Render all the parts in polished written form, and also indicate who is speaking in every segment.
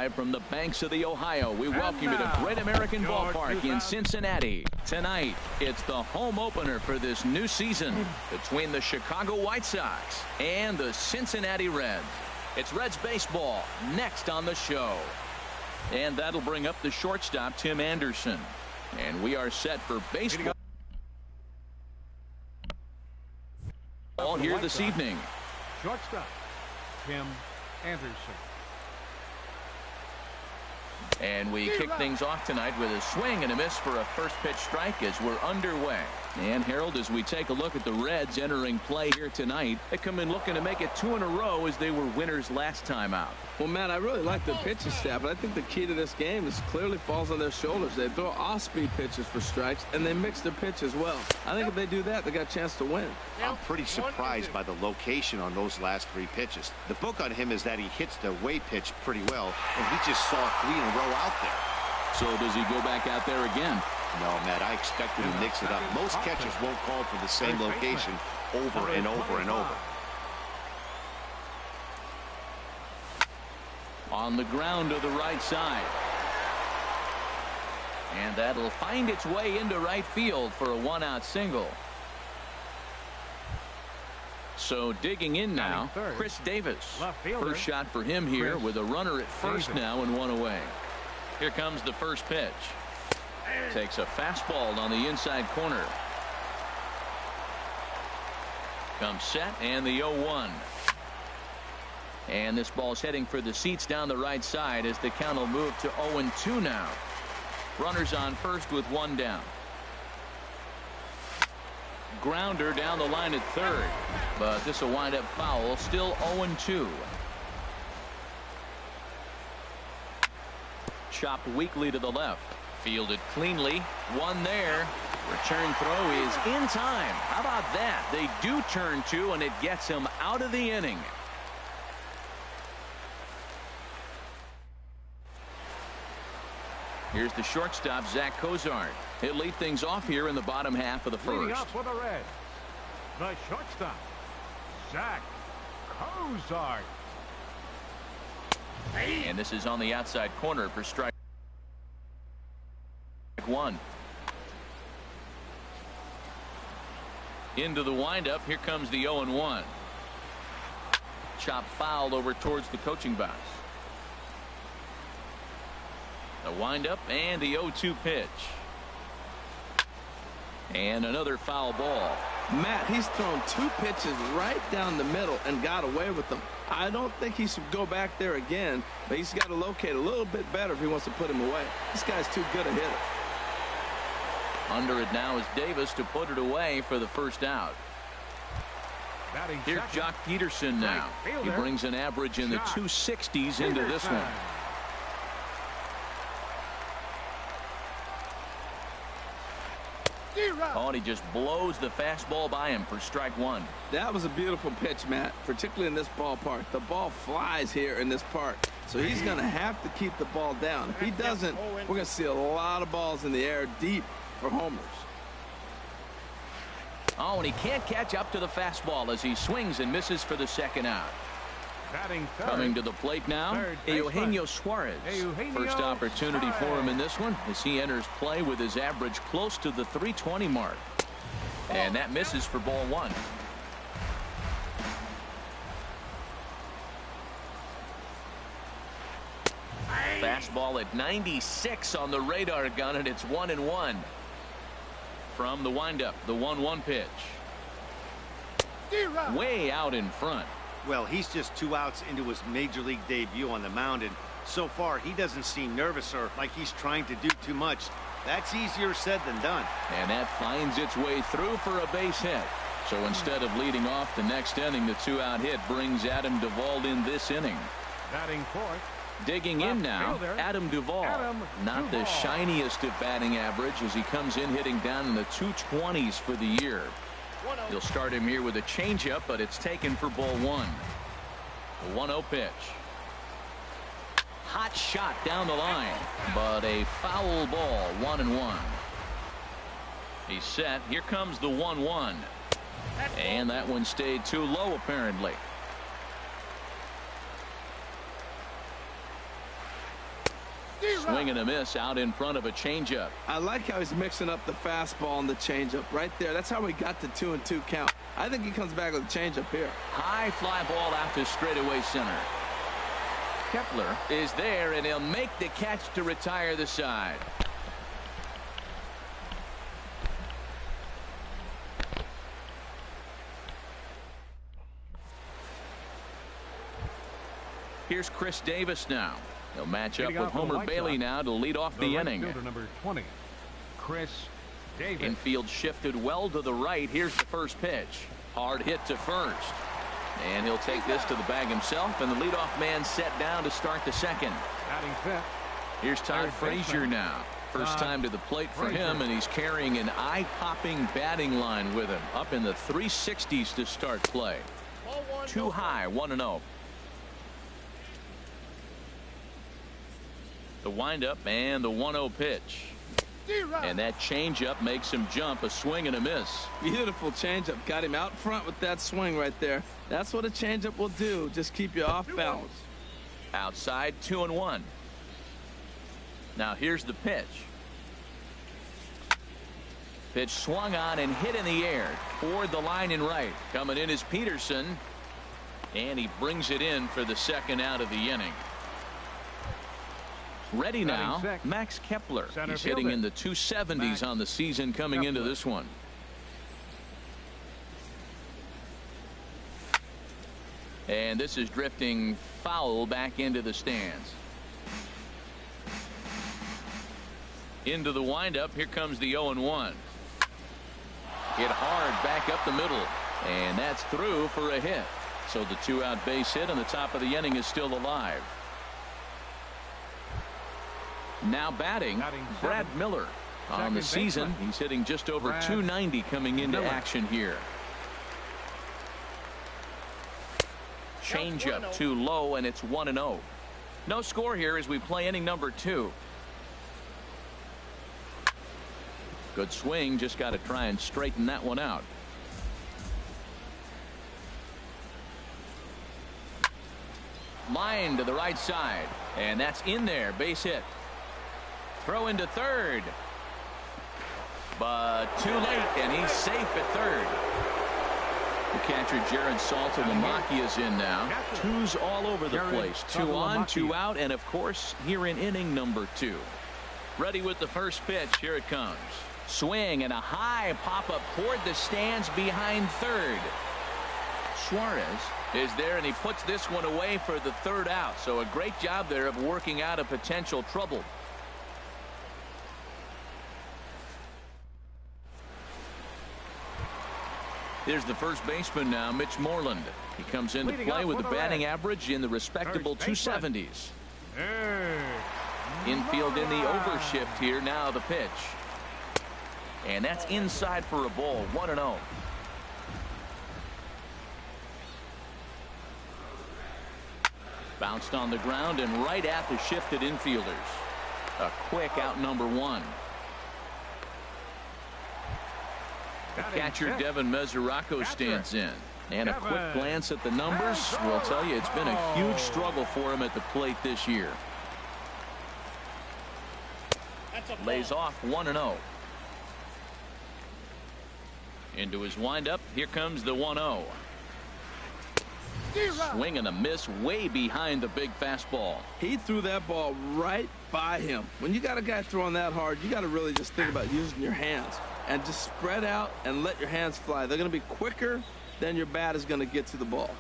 Speaker 1: Live from the banks of the Ohio, we welcome you to Great American Ballpark in Cincinnati. Tonight, it's the home opener for this new season between the Chicago White Sox and the Cincinnati Reds. It's Reds baseball next on the show. And that'll bring up the shortstop, Tim Anderson. And we are set for baseball here this evening.
Speaker 2: Shortstop, Tim Anderson.
Speaker 1: And we kick things off tonight with a swing and a miss for a first pitch strike as we're underway. And Harold, as we take a look at the Reds entering play here tonight, they come in looking to make it 2 in a row as they were winners last time out.
Speaker 3: Well, Matt, I really like the pitching staff, but I think the key to this game is clearly falls on their shoulders. They throw off-speed pitches for strikes, and they mix their pitch as well. I think if they do that, they got a chance to win.
Speaker 4: I'm pretty surprised by the location on those last 3 pitches. The book on him is that he hits the away pitch pretty well, and he just saw 3 in a row out there.
Speaker 1: So does he go back out there again?
Speaker 4: No, Matt, I expect him to mix it up. Most catchers won't call for the same location over and over and over.
Speaker 1: On the ground to the right side. And that'll find its way into right field for a 1-out single. So digging in now, Chris Davis. First shot for him here with a runner at first now and 1 away. Here comes the first pitch. Takes a fastball on the inside corner. Comes set and the 0-1. And this ball's heading for the seats down the right side as the count will move to 0-2 now. Runners on first with 1 down. Grounder down the line at third, but this will wind up foul. Still 0-2. Chopped weakly to the left. Fielded cleanly. 1 there. Return throw is in time. How about that? They do turn 2, and it gets him out of the inning. Here's the shortstop, Zach Cozart. He'll lead things off here in the bottom half of the first.
Speaker 2: Leading up for the Reds, the shortstop, Zach Cozart.
Speaker 1: And this is on the outside corner for strike 1. Into the windup. Here comes the 0-1. Chop foul over towards the coaching box. The windup and the 0-2 pitch. And another foul ball.
Speaker 3: Matt, he's thrown 2 pitches right down the middle and got away with them. I don't think he should go back there again, but he's got to locate a little bit better if he wants to put him away. This guy's too good a hitter.
Speaker 1: Under it now is Davis to put it away for the first out. Here's Jock Peterson now. He brings an average in the 260s into this one. Oh, and he just blows the fastball by him for strike 1.
Speaker 3: That was a beautiful pitch, Matt, particularly in this ballpark. The ball flies here in this park, so he's going to have to keep the ball down. If he doesn't, we're going to see a lot of balls in the air deep for homers.
Speaker 1: Oh, and he can't catch up to the fastball as he swings and misses for the second out. Coming to the plate now, Eugenio Suarez. First opportunity for him in this one as he enters play with his average close to the 320 mark. And that misses for ball 1. Fastball at 96 on the radar gun, and it's 1-1. From the windup, the 1-1 pitch. Way out in front.
Speaker 4: Well, he's just 2 outs into his major league debut on the mound, and so far he doesn't seem nervous or like he's trying to do too much. That's easier said than done.
Speaker 1: And that finds its way through for a base hit. So instead of leading off the next inning, the 2-out hit brings Adam Duvall in this inning.
Speaker 2: Batting fourth.
Speaker 1: Digging in now, Adam Duvall. Not the shiniest of batting average as he comes in hitting down in the 220s for the year. He'll start him here with a changeup, but it's taken for ball 1. The 1-0 pitch. Hot shot down the line, but a foul ball. 1-1. He's set. Here comes the 1-1. And that one stayed too low apparently. Swing and a miss out in front of a changeup.
Speaker 3: I like how he's mixing up the fastball and the changeup right there. That's how we got the 2-2 count. I think he comes back with a changeup here.
Speaker 1: High fly ball out to straightaway center. Kepler is there, and he'll make the catch to retire the side. Here's Chris Davis now. He'll match up with Homer Bailey now to lead off the inning.
Speaker 2: Number 20, Chris Davis.
Speaker 1: Infield shifted well to the right. Here's the first pitch. Hard hit to first. And he'll take this to the bag himself, and the leadoff man set down to start the second.
Speaker 2: Batting fifth.
Speaker 1: Here's Todd Frazier now. First time to the plate for him, and he's carrying an eye-popping batting line with him. Up in the 360s to start play. Too high, 1-0. The windup and the 1-0 pitch. And that changeup makes him jump. A swing and a miss.
Speaker 3: Beautiful changeup. Got him out front with that swing right there. That's what a changeup will do. Just keep you off balance.
Speaker 1: Outside, 2-1. Now here's the pitch. Pitch swung on and hit in the air toward the line and right. Coming in is Peterson. And he brings it in for the second out of the inning. Ready now, Max Kepler. He's hitting in the 270s on the season coming into this one. And this is drifting foul back into the stands. Into the windup. Here comes the 0-1. Hit hard back up the middle. And that's through for a hit. So the 2-out base hit on the top of the inning is still alive. Now batting Brad Miller. On the season, he's hitting just over 290 coming into action here. Changeup too low, and it's 1-0. No score here as we play inning number 2. Good swing, just got to try and straighten that one out. Line to the right side, and that's in there. Base hit. Throw into third, but too late, and he's safe at third. The catcher Jared Saltalamacchia is in now. Twos all over the place. 2 on, 2 out, and of course here in inning number 2. Ready with the first pitch. Here it comes. Swing and a high pop-up toward the stands behind third. Suarez is there, and he puts this one away for the 3rd out. So a great job there of working out a potential trouble. Here's the first baseman now, Mitch Moreland. He comes into play with a batting average in the respectable 270s. Infield in the overshift here. Now the pitch. And that's inside for a ball. 1-0. Bounced on the ground and right at the shifted infielders. A quick out number 1. The catcher Devin Mesoraco stands in, and a quick glance at the numbers will tell you it's been a huge struggle for him at the plate this year. Lays off 1-0. Into his windup. Here comes the 1-0. Swing and a miss way behind the big fastball.
Speaker 3: He threw that ball right by him. When you got a guy throwing that hard, you got to really just think about using your hands and just spread out and let your hands fly. They're going to be quicker than your bat is going to get to the ball.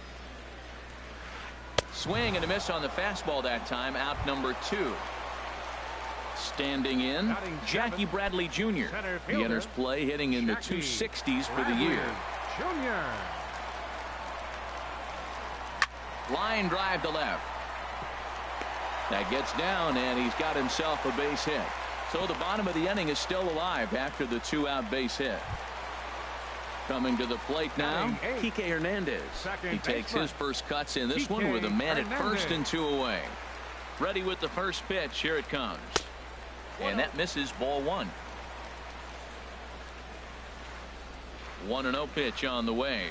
Speaker 1: Swing and a miss on the fastball that time. Out number 2. Standing in, Jackie Bradley Jr. He enters play hitting in the 260s for the year. Line drive to left. That gets down, and he's got himself a base hit. So the bottom of the inning is still alive after the 2-out base hit. Coming to the plate now, Kike Hernandez. He takes his first cuts in this one with a man at first and 2 away. Ready with the first pitch. Here it comes. And that misses, ball 1. 1-0 pitch on the way.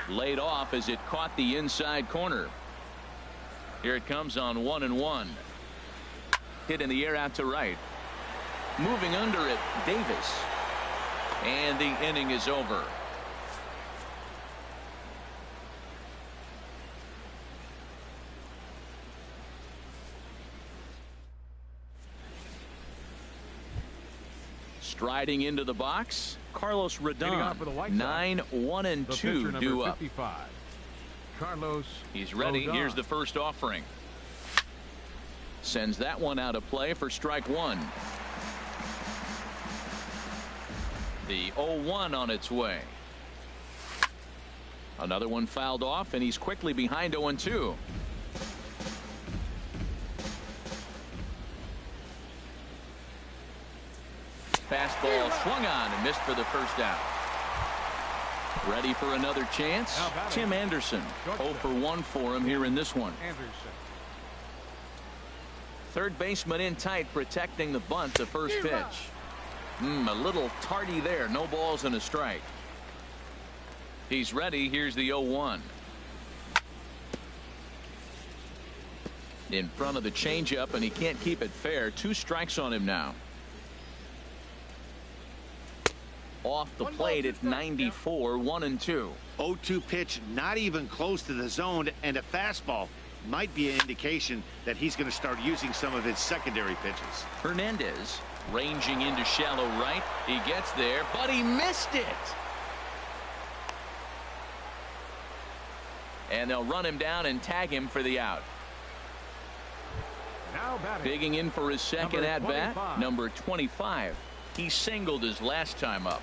Speaker 1: Laid off as it caught the inside corner. Here it comes on 1-1. hit in the air out to right. Moving under it, Davis. And the inning is over. Striding into the box, Carlos Rodon. 9-1-2 due up.
Speaker 2: 55. Carlos
Speaker 1: He's ready.
Speaker 2: Rodon.
Speaker 1: Here's the first offering. Sends that one out of play for strike one. The 0-1 on its way. Another one fouled off, and he's quickly behind 0-2. Fastball swung on and missed for the first out. Ready for another chance. Tim Anderson. 0 for 1 for him here in this one.
Speaker 2: Anderson.
Speaker 1: Third baseman in tight, protecting the bunt. The first pitch. A little tardy there. No balls and a strike. He's ready. Here's the 0-1. In front of the changeup, and he can't keep it fair. 2 strikes on him now. Off the plate at 94, 1-2.
Speaker 4: 0-2 pitch, not even close to the zone, and a fastball might be an indication that he's going to start using some of his secondary pitches.
Speaker 1: Hernandez ranging into shallow right. He gets there, but he missed it. And they'll run him down and tag him for the out.
Speaker 2: Now batting.
Speaker 1: Digging in for his second at bat, number 25. He singled his last time up.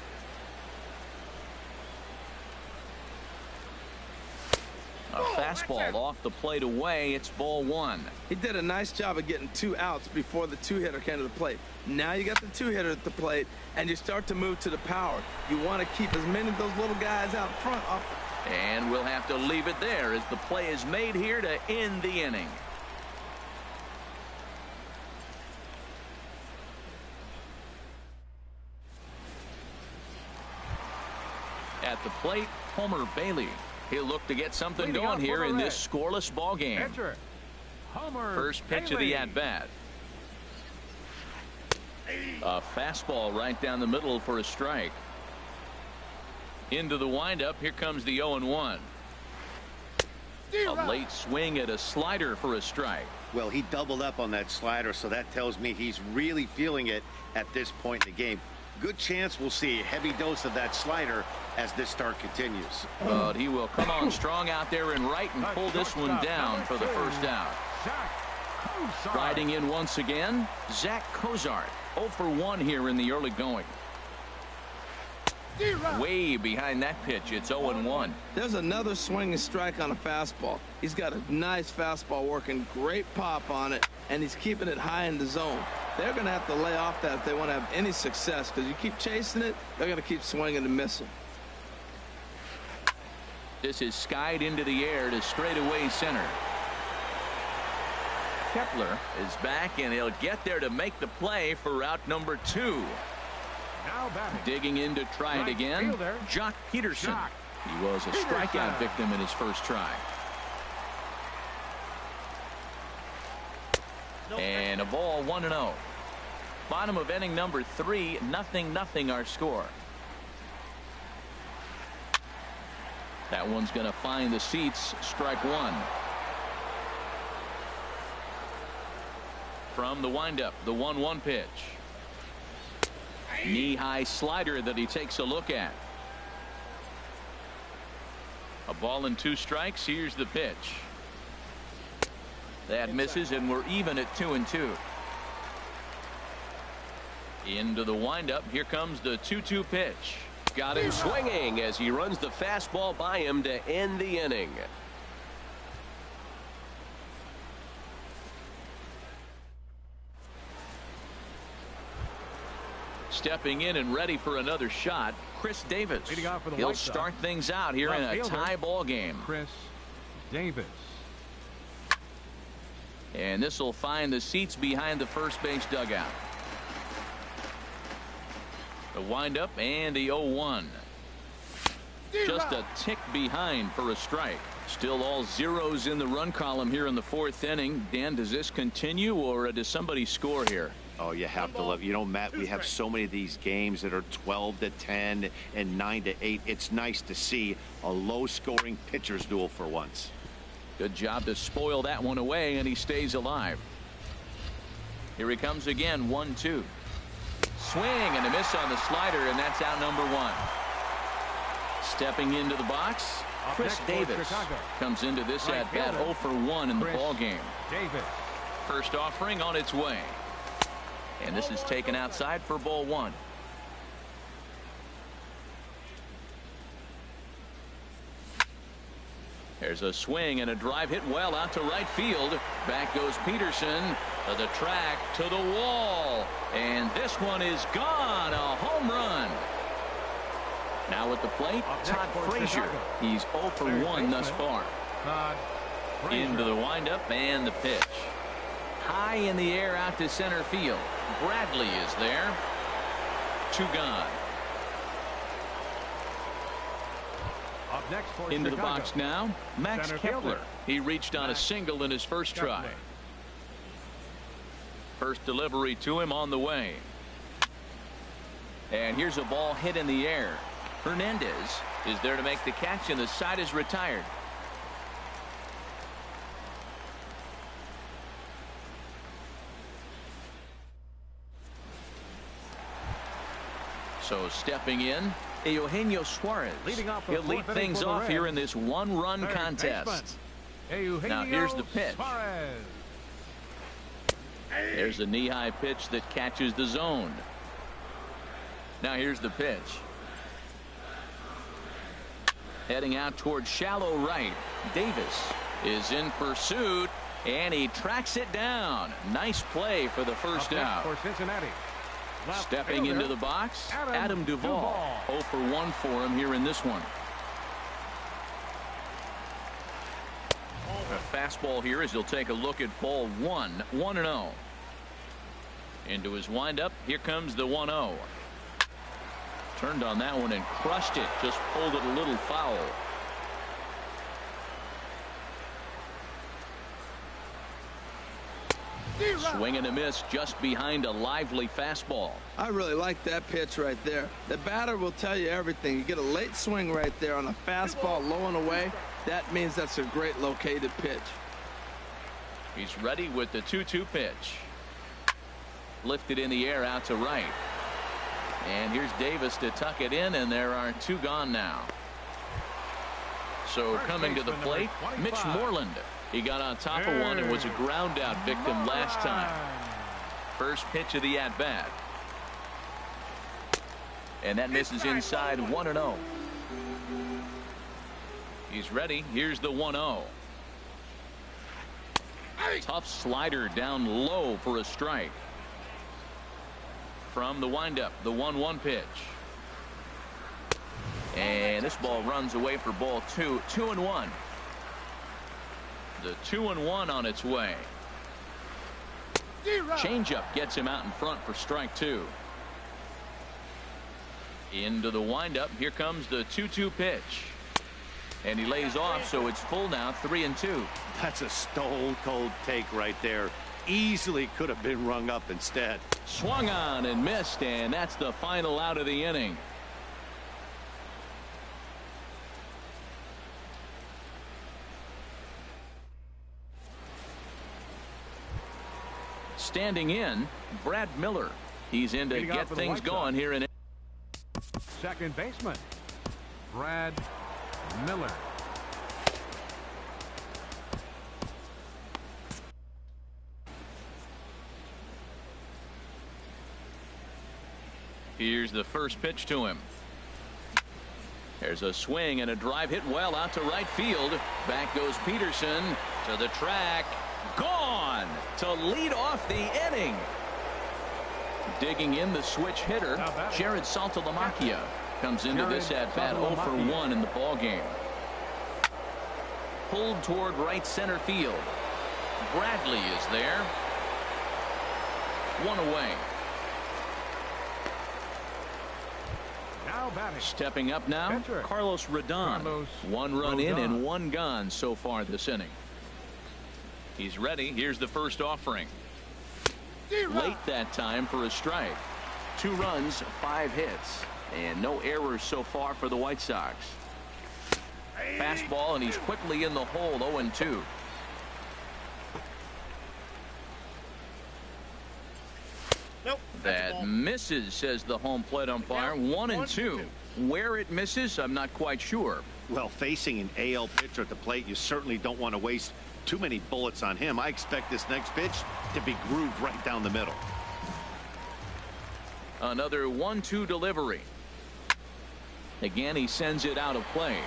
Speaker 1: A fastball off the plate away. It's ball 1.
Speaker 3: He did a nice job of getting 2 outs before the 2-hitter came to the plate. Now you got the 2-hitter at the plate, and you start to move to the power. You want to keep as many of those little guys out front off.
Speaker 1: And we'll have to leave it there as the play is made here to end the inning. At the plate, Homer Bailey. He'll look to get something going here in this scoreless ball game.
Speaker 2: Homer
Speaker 1: First pitch of
Speaker 2: Bailey.
Speaker 1: the at-bat. A fastball right down the middle for a strike. Into the windup. Here comes the 0-1. A late swing at a slider for a strike.
Speaker 4: Well, he doubled up on that slider, so that tells me he's really feeling it at this point in the game. Good chance we'll see a heavy dose of that slider as this start continues.
Speaker 1: But he will come on strong out there in right and pull this one down for the first out. Riding in once again, Zach Cozart. 0 for 1 here in the early going. Way behind that pitch. It's 0-1.
Speaker 3: There's another swinging strike on a fastball. He's got a nice fastball working, great pop on it, and he's keeping it high in the zone. They're going to have to lay off that if they want to have any success, because you keep chasing it, they're going to keep swinging and missing.
Speaker 1: This is skied into the air to straightaway center. Kepler is back, and he'll get there to make the play for out number 2.
Speaker 2: Now batting.
Speaker 1: Digging in to try it again, Jock Peterson. He was a strikeout victim in his first try. And a ball, 1-0. Bottom of inning number 3, 0-0 our score. That one's going to find the seats. Strike 1. From the windup, the 1-1 pitch. Knee-high slider that he takes a look at. A ball and 2 strikes. Here's the pitch. That misses, and we're even at 2-2. Into the windup. Here comes the 2-2 pitch.
Speaker 5: Got him swinging as he runs the fastball by him to end the inning.
Speaker 1: Stepping in and ready for another shot, Chris Davis. He'll start things out here in a tie ball game.
Speaker 2: Chris Davis.
Speaker 1: And this will find the seats behind the first base dugout. The windup and the 0-1. Just a tick behind for a strike. Still all zeros in the run column here in the fourth inning. Dan, does this continue, or does somebody score here?
Speaker 4: Oh, you have to love, you know, Matt, we have so many of these games that are 12-10 and 9-8. It's nice to see a low-scoring pitcher's duel for once.
Speaker 1: Good job to spoil that one away, and he stays alive. Here he comes again, 1-2. Swing and a miss on the slider, and that's out number one. Stepping into the box, Chris Davis comes into this at bat 0 for 1 in the ball game. First offering on its way, and this is taken outside for ball one. There's a swing and a drive hit well out to right field. Back goes Peterson to the track, to the wall, and this one is gone. A home run. Now at the plate, Todd Frazier. He's 0 for 1 thus far. Into the windup and the pitch. High in the air out to center field. Bradley is there. 2 gone. Into the box now, Max Kepler. He reached on a single in his first try. First delivery to him on the way. And here's a ball hit in the air. Hernandez is there to make the catch, and the side is retired. So stepping in, Eugenio Suarez. He'll lead things off here in this one-run contest. Now here's the pitch. There's a knee-high pitch that catches the zone. Now here's the pitch. Heading out towards shallow right. Davis is in pursuit, and he tracks it down. Nice play for the first out.
Speaker 2: For Cincinnati.
Speaker 1: Stepping into the box, Adam Duvall. 0 for 1 for him here in this one. A fastball here as he'll take a look at ball 1. 1-0. Into his windup. Here comes the 1-0. Turned on that one and crushed it. Just pulled it a little foul. Swing and a miss just behind a lively fastball.
Speaker 3: I really like that pitch right there. The batter will tell you everything. You get a late swing right there on a fastball low and away. That means that's a great located pitch.
Speaker 1: He's ready with the 2-2 pitch. Lifted in the air out to right. And here's Davis to tuck it in, and there are 2 gone now. So coming to the plate, Mitch Moreland. He got on top of one and was a ground out victim last time. First pitch of the at bat. And that misses inside. 1-0. He's ready. Here's the 1-0. Tough slider down low for a strike. From the windup, the 1-1 pitch. And this ball runs away for ball 2. 2-1. The 2-1 on its way. Changeup gets him out in front for strike 2. Into the windup. Here comes the 2-2 pitch. And he lays off, so it's full now, 3-2.
Speaker 4: That's a stone cold take right there. Easily could have been rung up instead.
Speaker 1: Swung on and missed, and that's the final out of the inning. Standing in, Brad Miller. He's in to get things going here in.
Speaker 2: Second baseman, Brad Miller.
Speaker 1: Here's the first pitch to him. There's a swing and a drive hit well out to right field. Back goes Peterson to the track. Gone to lead off the inning. Digging in the switch hitter, Jared Saltalamacchia comes into this at bat 0 for 1 in the ball game. Pulled toward right center field. Bradley is there. 1 away.
Speaker 2: batting.
Speaker 1: Stepping up now,
Speaker 2: Pitcher.
Speaker 1: Carlos Rodon.
Speaker 2: Carlos
Speaker 1: 1 run in
Speaker 2: Rodon.
Speaker 1: and 1 gone so far this inning. He's ready. Here's the first offering. Late that time for a strike. 2 runs, 5 hits, and no errors so far for the White Sox. Fastball, and he's quickly in the hole. 0-2.
Speaker 6: Nope.
Speaker 1: That misses, says the home plate umpire. 1-2. Where it misses, I'm not quite sure.
Speaker 4: Well, facing an AL pitcher at the plate, you certainly don't want to waste too many bullets on him. I expect this next pitch to be grooved right down the middle.
Speaker 1: Another 1-2 delivery. Again, he sends it out of play.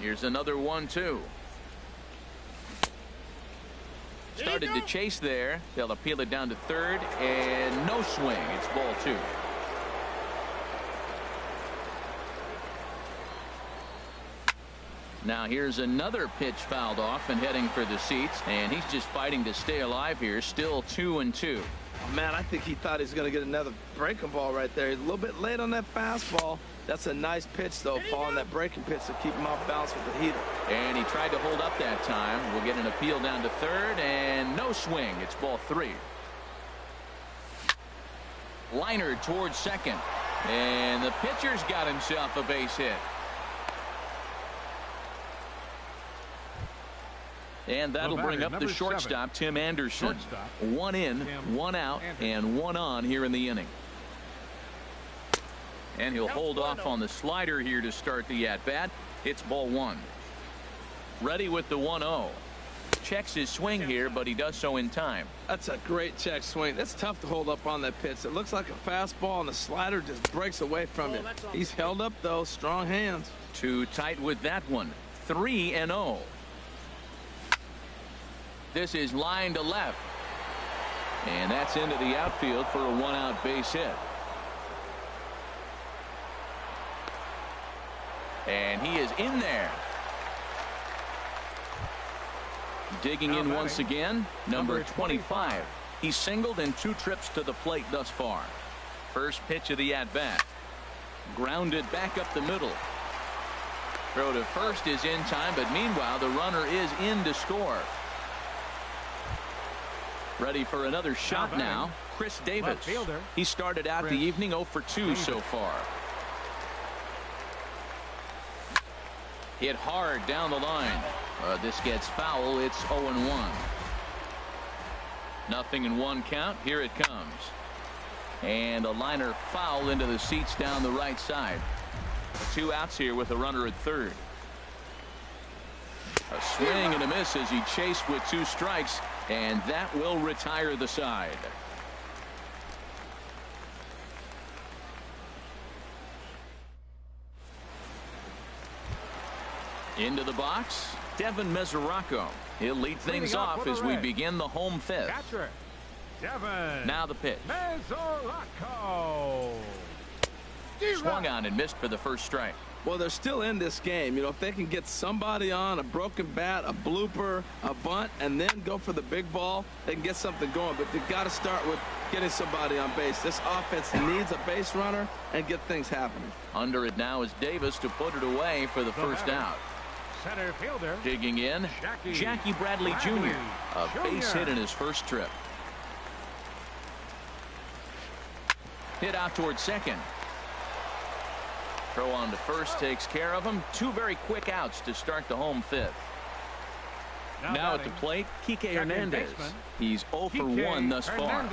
Speaker 1: Here's another 1-2. Started to chase there. They'll appeal it down to third, and no swing. It's ball 2. Now here's another pitch fouled off and heading for the seats, and he's just fighting to stay alive here. Still 2-2.
Speaker 3: Oh, man, I think he thought he was going to get another breaking ball right there. He's a little bit late on that fastball. That's a nice pitch, though, following that breaking pitch to keep him off balance with the heater.
Speaker 1: And he tried to hold up that time. We'll get an appeal down to third, and no swing. It's ball 3. Liner towards second, and the pitcher's got himself a base hit. And that'll bring up the shortstop, Tim Anderson. 1 in, 1 out, and 1 on here in the inning. And he'll hold off on the slider here to start the at-bat. It's ball 1. Ready with the 1-0. Checks his swing here, but he does so in time.
Speaker 3: That's a great check swing. That's tough to hold up on that pitch. It looks like a fastball, and the slider just breaks away from him. He's held up, though. Strong hands.
Speaker 1: Too tight with that one. 3-0. This is line to left. And that's into the outfield for a 1-out base hit. And he is in there. Digging in once again, number 25. He's singled in 2 trips to the plate thus far. First pitch of the at-bat. Grounded back up the middle. Throw to first is in time, but meanwhile the runner is in to score. Ready for another shot now. Chris Davis. He started out the evening 0 for 2 so far. Hit hard down the line. This gets foul. It's 0-1. Nothing in 1 count. Here it comes. And a liner foul into the seats down the right side. 2 outs here with a runner at third. A swing and a miss as he chased with 2 strikes, and that will retire the side. Into the box, Devin Mesoraco. He'll lead things off as we begin the home 5th.
Speaker 2: Catcher, Devin.
Speaker 1: Now the pitch.
Speaker 2: Mesoraco.
Speaker 1: Swung on and missed for the first strike.
Speaker 3: Well, they're still in this game. You know, if they can get somebody on, a broken bat, a blooper, a bunt, and then go for the big ball, they can get something going. But they've got to start with getting somebody on base. This offense needs a base runner and get things happening.
Speaker 1: Under it now is Davis to put it away for the first out.
Speaker 2: Center fielder.
Speaker 1: Digging in, Jackie Bradley Jr. A base hit in his first trip. Hit out towards second. Throw on to first takes care of him. 2 very quick outs to start the home 5th. Now at the plate, Kike Hernandez. He's 0 for 1 thus far.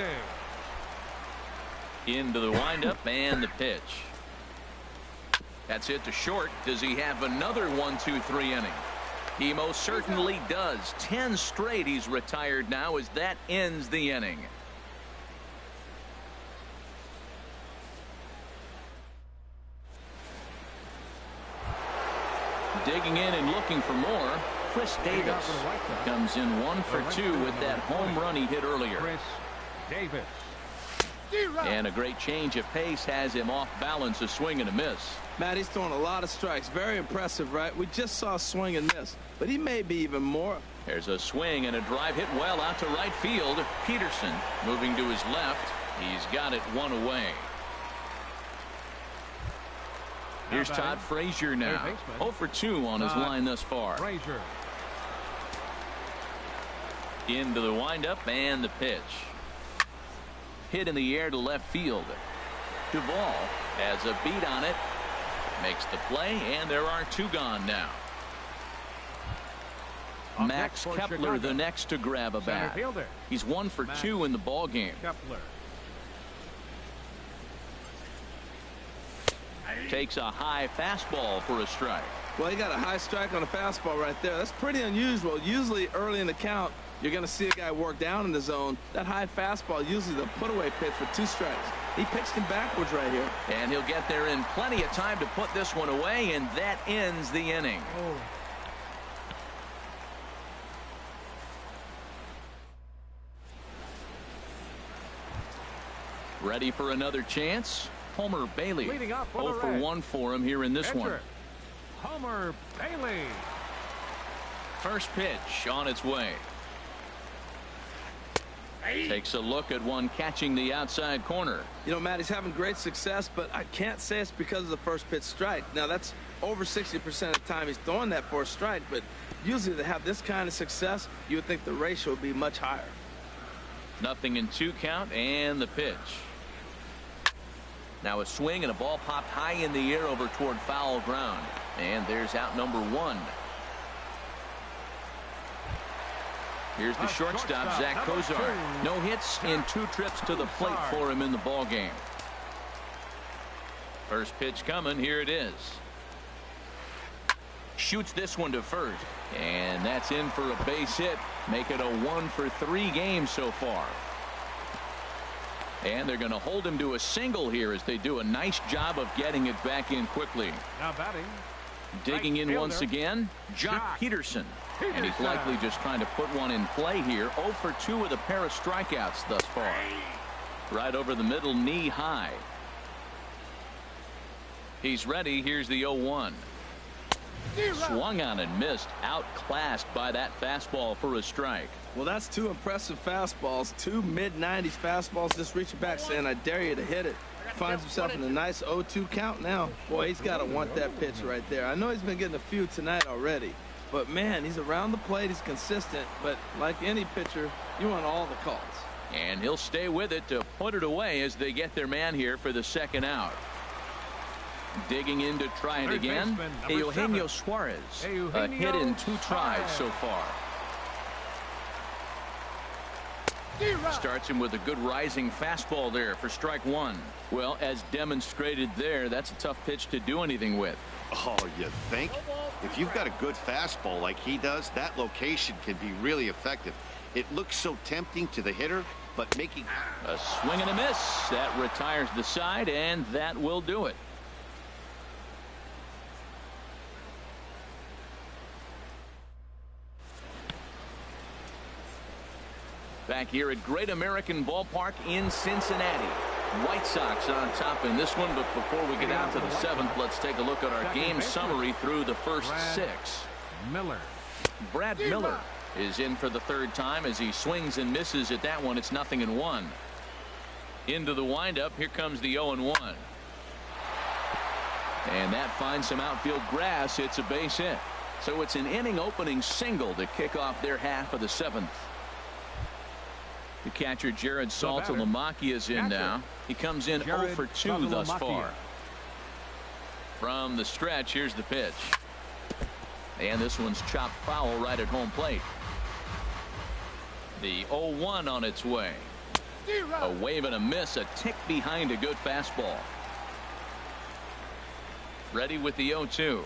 Speaker 1: Into the windup and the pitch. That's it to short. Does he have another 1-2-3 inning? He most certainly does. 10 straight he's retired now as that ends the inning. Digging in and looking for more, Chris Davis comes in 1 for 2 with that home run he hit earlier.
Speaker 2: Chris Davis.
Speaker 1: And a great change of pace has him off balance, a swing and a miss.
Speaker 3: Matt, he's throwing a lot of strikes. Very impressive, right? We just saw a swing and miss, but he may be even more
Speaker 1: There's a swing and a drive hit well out to right field. Peterson moving to his left. He's got it one away. Here's Todd Frazier now. 0 for 2 on his line thus far.
Speaker 2: Frazier.
Speaker 1: Into the windup and the pitch. Hit in the air to left field. Duvall has a beat on it. Makes the play, and there are 2 gone now. Max Kepler the next to grab a bat. He's 1 for 2 in the ball game.
Speaker 2: Kepler.
Speaker 1: Takes a high fastball for a strike.
Speaker 3: Well, he got a high strike on a fastball right there. That's pretty unusual. Usually early in the count, you're going to see a guy work down in the zone. That high fastball, usually the put-away pitch for 2 strikes. He pitched him backwards right here.
Speaker 1: And he'll get there in plenty of time to put this one away, and that ends the inning.
Speaker 2: Oh.
Speaker 1: Ready for another chance? Homer Bailey.
Speaker 2: Leading up for
Speaker 1: 0
Speaker 2: the
Speaker 1: for
Speaker 2: Reds.
Speaker 1: 1 for him here in this
Speaker 2: Pitcher,
Speaker 1: one.
Speaker 2: Homer Bailey.
Speaker 1: First pitch on its way. Takes a look at one catching the outside corner.
Speaker 3: You know, Matt, he's having great success, but I can't say it's because of the first pitch strike. Now, that's over 60% of the time he's throwing that for a strike, but usually to have this kind of success, you would think the ratio would be much higher.
Speaker 1: 0-2 count and the pitch. Now a swing and a ball popped high in the air over toward foul ground. And there's out number 1. Here's the shortstop, Zach Cozart. No hits in 2 trips to the plate for him in the ball game. First pitch coming. Here it is. Shoots this one to first. And that's in for a base hit. Make it a 1 for 3 game so far. And they're going to hold him to a single here as they do a nice job of getting it back in quickly.
Speaker 2: Now batting.
Speaker 1: Digging in once again, Jock Peterson. And he's likely just trying to put one in play here. 0 for 2 with a pair of strikeouts thus far. Right over the middle, knee high. He's ready. Here's the 0-1. Swung on and missed. Outclassed by that fastball for a strike.
Speaker 3: Well, that's 2 impressive fastballs. 2 mid-90s fastballs. Just reaching back saying, I dare you to hit it. Finds himself in a nice 0-2 count now. Boy, he's got to want that pitch right there. I know he's been getting a few tonight already. But, man, he's around the plate. He's consistent. But like any pitcher, you want all the calls.
Speaker 1: And he'll stay with it to put it away as they get their man here for the second out. Digging in to try it again. Eugenio Suarez. A hit in 2 tries so far. Starts him with a good rising fastball there for strike 1. Well, as demonstrated there, that's a tough pitch to do anything with.
Speaker 4: Oh, you think? If you've got a good fastball like he does, that location can be really effective. It looks so tempting to the hitter, but making
Speaker 1: a swing and a miss. That retires the side, and that will do it. Back here at Great American Ballpark in Cincinnati. White Sox on top in this one, but before we get out to the 7th, let's take a look at our game summary through the first 6.
Speaker 2: Miller.
Speaker 1: Brad Miller is in for the 3rd time as he swings and misses at that one. It's 0-1. Into the windup. Here comes the 0-1. And that finds some outfield grass. It's a base hit. So it's an inning opening single to kick off their half of the 7th. The catcher Jared Saltalamacchia is in now. He comes in 0 for 2 thus far. From the stretch, here's the pitch. And this one's chopped foul right at home plate. The 0-1 on its way. A wave and a miss, a tick behind a good fastball. Ready with the 0-2.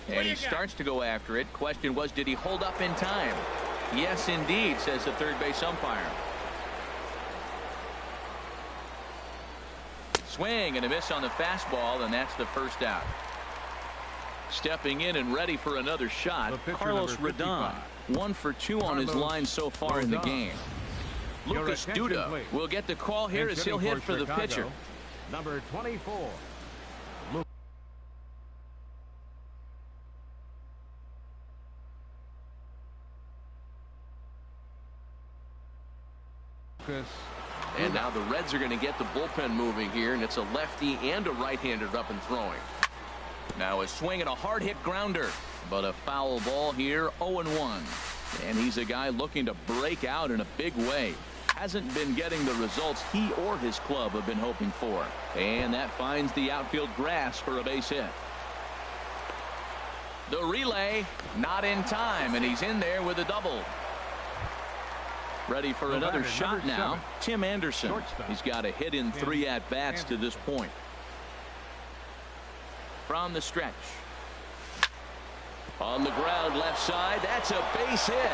Speaker 1: And he starts to go after it. Question was, did he hold up in time? Yes, indeed, says the third base umpire. Swing and a miss on the fastball, and that's the first out. Stepping in and ready for another shot, Carlos Rodon. 1 for 2 on his line so far in the game. Lucas Duda will get the call here as he'll hit for the pitcher.
Speaker 2: Number 24.
Speaker 1: And now the Reds are going to get the bullpen moving here, and it's a lefty and a right-hander up and throwing. Now a swing and a hard hit grounder, but a foul ball here. 0-1, and he's a guy looking to break out in a big way. Hasn't been getting the results he or his club have been hoping for, and that finds the outfield grass for a base hit. The relay not in time, and he's in there with a double. Ready for another shot now. Tim Anderson. He's got a hit in 3 at-bats to this point. From the stretch. On the ground left side. That's a base hit.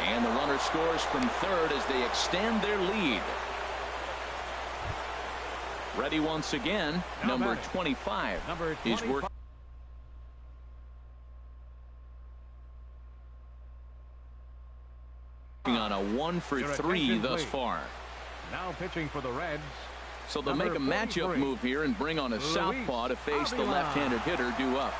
Speaker 1: And the runner scores from third as they extend their lead. Ready once again. Number 25. He's working on a 1-for-3 thus far.
Speaker 2: Now pitching for the Reds.
Speaker 1: So they'll make a matchup move here and bring on a southpaw to face the left-handed hitter due up.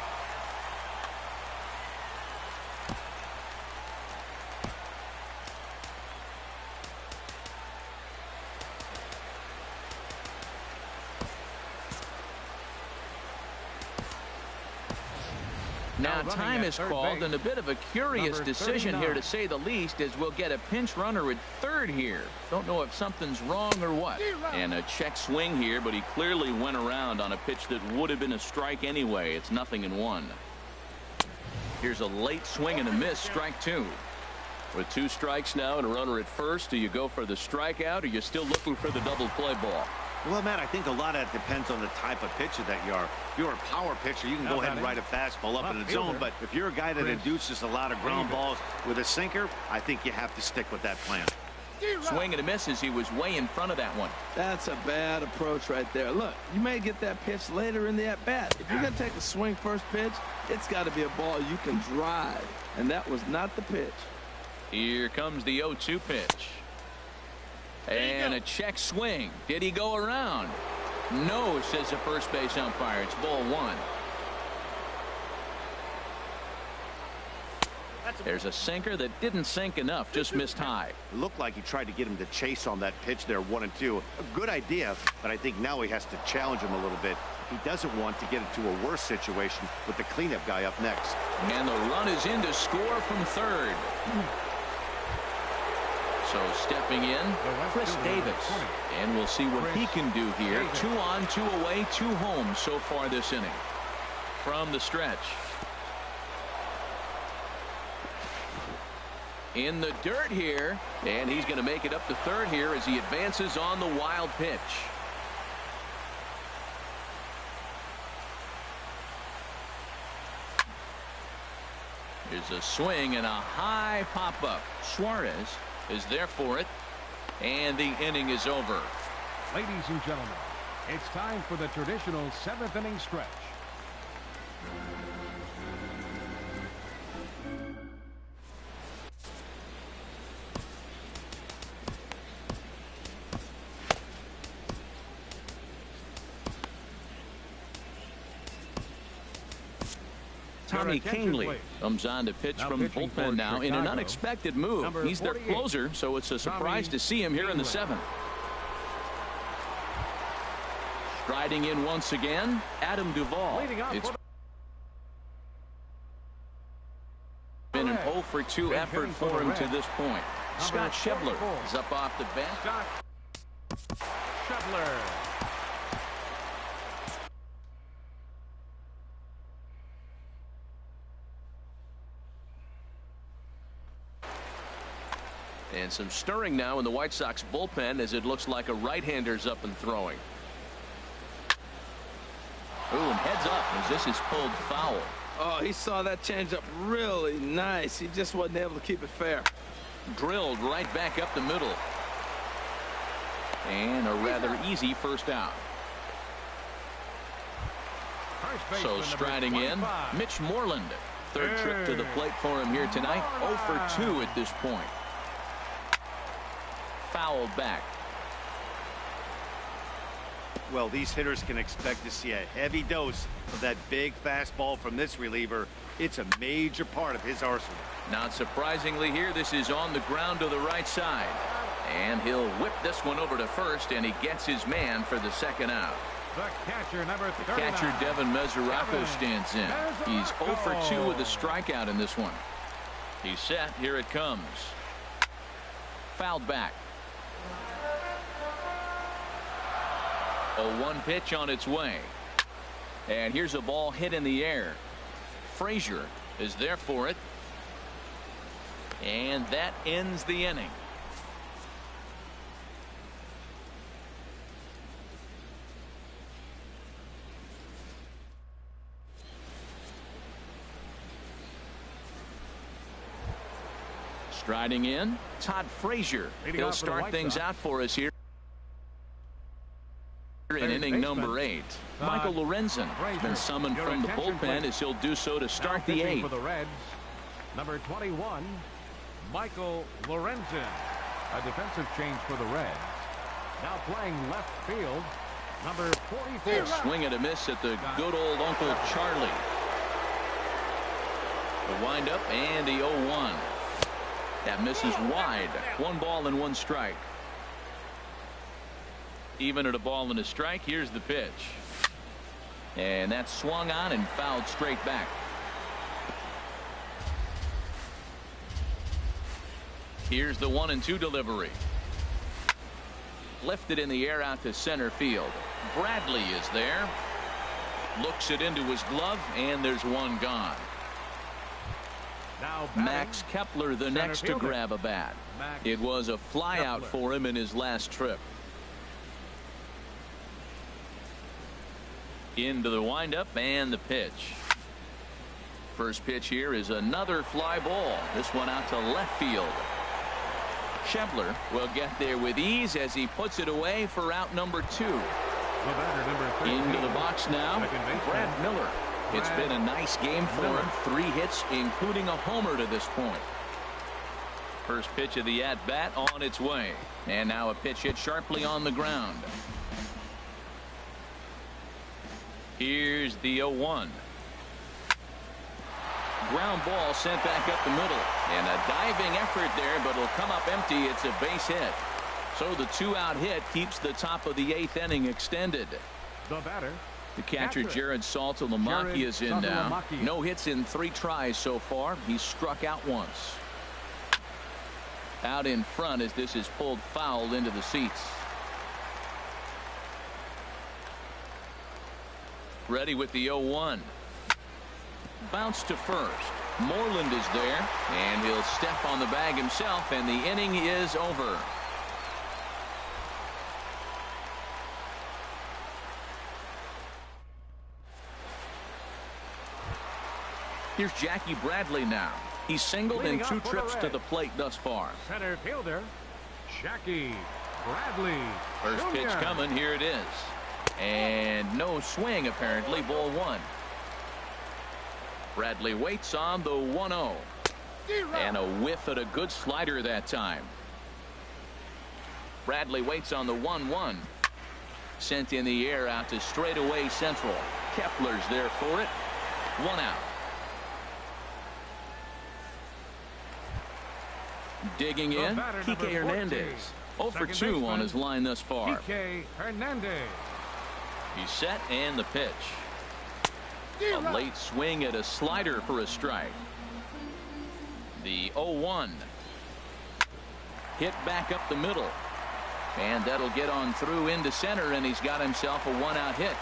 Speaker 1: Now time is called, and a bit of a curious decision here, to say the least, as we'll get a pinch runner at third here. Don't know if something's wrong or what. And a check swing here, but he clearly went around on a pitch that would have been a strike anyway. It's 0-1. Here's a late swing and a miss, strike 2.
Speaker 5: With 2 strikes now and a runner at first, do you go for the strikeout, or are you still looking for the double play ball?
Speaker 4: Well, Matt, I think a lot of that depends on the type of pitcher that you are. If you're a power pitcher, you can go ahead and ride a fastball up in the zone. But if you're a guy that induces a lot of ground balls with a sinker, I think you have to stick with that plan.
Speaker 1: Swing and a miss as he was way in front of that one.
Speaker 3: That's a bad approach right there. Look, you may get that pitch later in the at-bat. If you're going to take a swing first pitch, it's got to be a ball you can drive. And that was not the pitch.
Speaker 1: Here comes the 0-2 pitch. And a check swing. Did he go around? No, says the first base umpire. It's ball 1. There's a sinker that didn't sink enough, just missed high.
Speaker 4: It looked like he tried to get him to chase on that pitch there, 1-2. A good idea, but I think now he has to challenge him a little bit. He doesn't want to get into a worse situation with the cleanup guy up next.
Speaker 1: And the run is in to score from third. So stepping in, Chris Davis. And we'll see what he can do here. 2 on, 2 away, 2 home so far this inning. From the stretch. In the dirt here. And he's going to make it up to third here as he advances on the wild pitch. Here's a swing and a high pop-up. Suarez is there for it, and the inning is over.
Speaker 2: Ladies and gentlemen, it's time for the traditional 7th inning stretch.
Speaker 1: Tommy Kahnle comes on to pitch from the bullpen now in an unexpected move. He's their closer, so it's a surprise to see him here in the 7th. Striding in once again, Adam Duvall. It's been an 0-for-2 effort for him to this point. Scott Schebler is up off the bench.
Speaker 2: Schebler.
Speaker 1: And some stirring now in the White Sox bullpen as it looks like a right-hander's up and throwing. Ooh, and heads up as this is pulled foul.
Speaker 3: Oh, he saw that changeup really nice. He just wasn't able to keep it fair.
Speaker 1: Drilled right back up the middle. And a rather easy first out. So striding in, Mitch Moreland. Third trip to the plate for him here tonight. 0-for-2 at this point. Fouled back.
Speaker 4: Well, these hitters can expect to see a heavy dose of that big fastball from this reliever. It's a major part of his arsenal.
Speaker 1: Not surprisingly here, this is on the ground to the right side. And he'll whip this one over to first, and he gets his man for the second out.
Speaker 2: The catcher, number 39.
Speaker 1: Catcher Devin Mesoraco stands in. He's 0 for 2 with a strikeout in this one. He's set. Here it comes. Fouled back. 0-1 pitch on its way. And here's a ball hit in the air. Frazier is there for it. And that ends the inning. Striding in, Todd Frazier. He'll start things out for us here in inning number 8. Michael Lorenzen has been summoned from the bullpen as he'll do so to start the 8th.
Speaker 2: For the Reds, number 21, Michael Lorenzen. A defensive change for the Reds. Now playing left field, number 44.
Speaker 1: Swing and a miss at the good old Uncle Charlie. The windup and the 0-1. That misses wide. 1 ball and 1 strike. Even at a ball and a strike. Here's the pitch. And that swung on and fouled straight back. Here's the 1-2 delivery. Lifted in the air out to center field. Bradley is there. Looks it into his glove, and there's one gone.
Speaker 2: Now
Speaker 1: Max Kepler the next to grab a bat. It was a flyout for him in his last trip. Into the windup and the pitch. First pitch here is another fly ball. This one out to left field. Schebler will get there with ease as he puts it away for out number 2. Into the box now, Brad Miller. It's been a nice game for him. 3 hits, including a homer to this point. First pitch of the at-bat on its way. And now a pitch hit sharply on the ground. Here's the 0-1. Ground ball sent back up the middle. And a diving effort there, but it'll come up empty. It's a base hit. So the 2-out hit keeps the top of the 8th inning extended.
Speaker 2: The batter.
Speaker 1: The catcher Jared Saltalamacchia is in now. No hits in 3 tries so far. He's struck out once. Out in front as this is pulled foul into the seats. Ready with the 0-1. Bounce to first. Moreland is there, and he'll step on the bag himself, and the inning is over. Here's Jackie Bradley now. He's singled in 2 trips to the plate thus far.
Speaker 2: Center fielder, Jackie Bradley.
Speaker 1: First pitch coming. Here it is. And no swing, apparently. Ball 1. Bradley waits on the 1-0. And a whiff at a good slider that time. Bradley waits on the 1-1. Sent in the air out to straightaway central. Kepler's there for it. 1 out. Digging in, Kike Hernandez. 0 for 2 on his line thus far.
Speaker 2: Kike Hernandez.
Speaker 1: He's set and the pitch. A late swing at a slider for a strike. The 0-1. Hit back up the middle. And that'll get on through into center, and he's got himself a 1-out hit.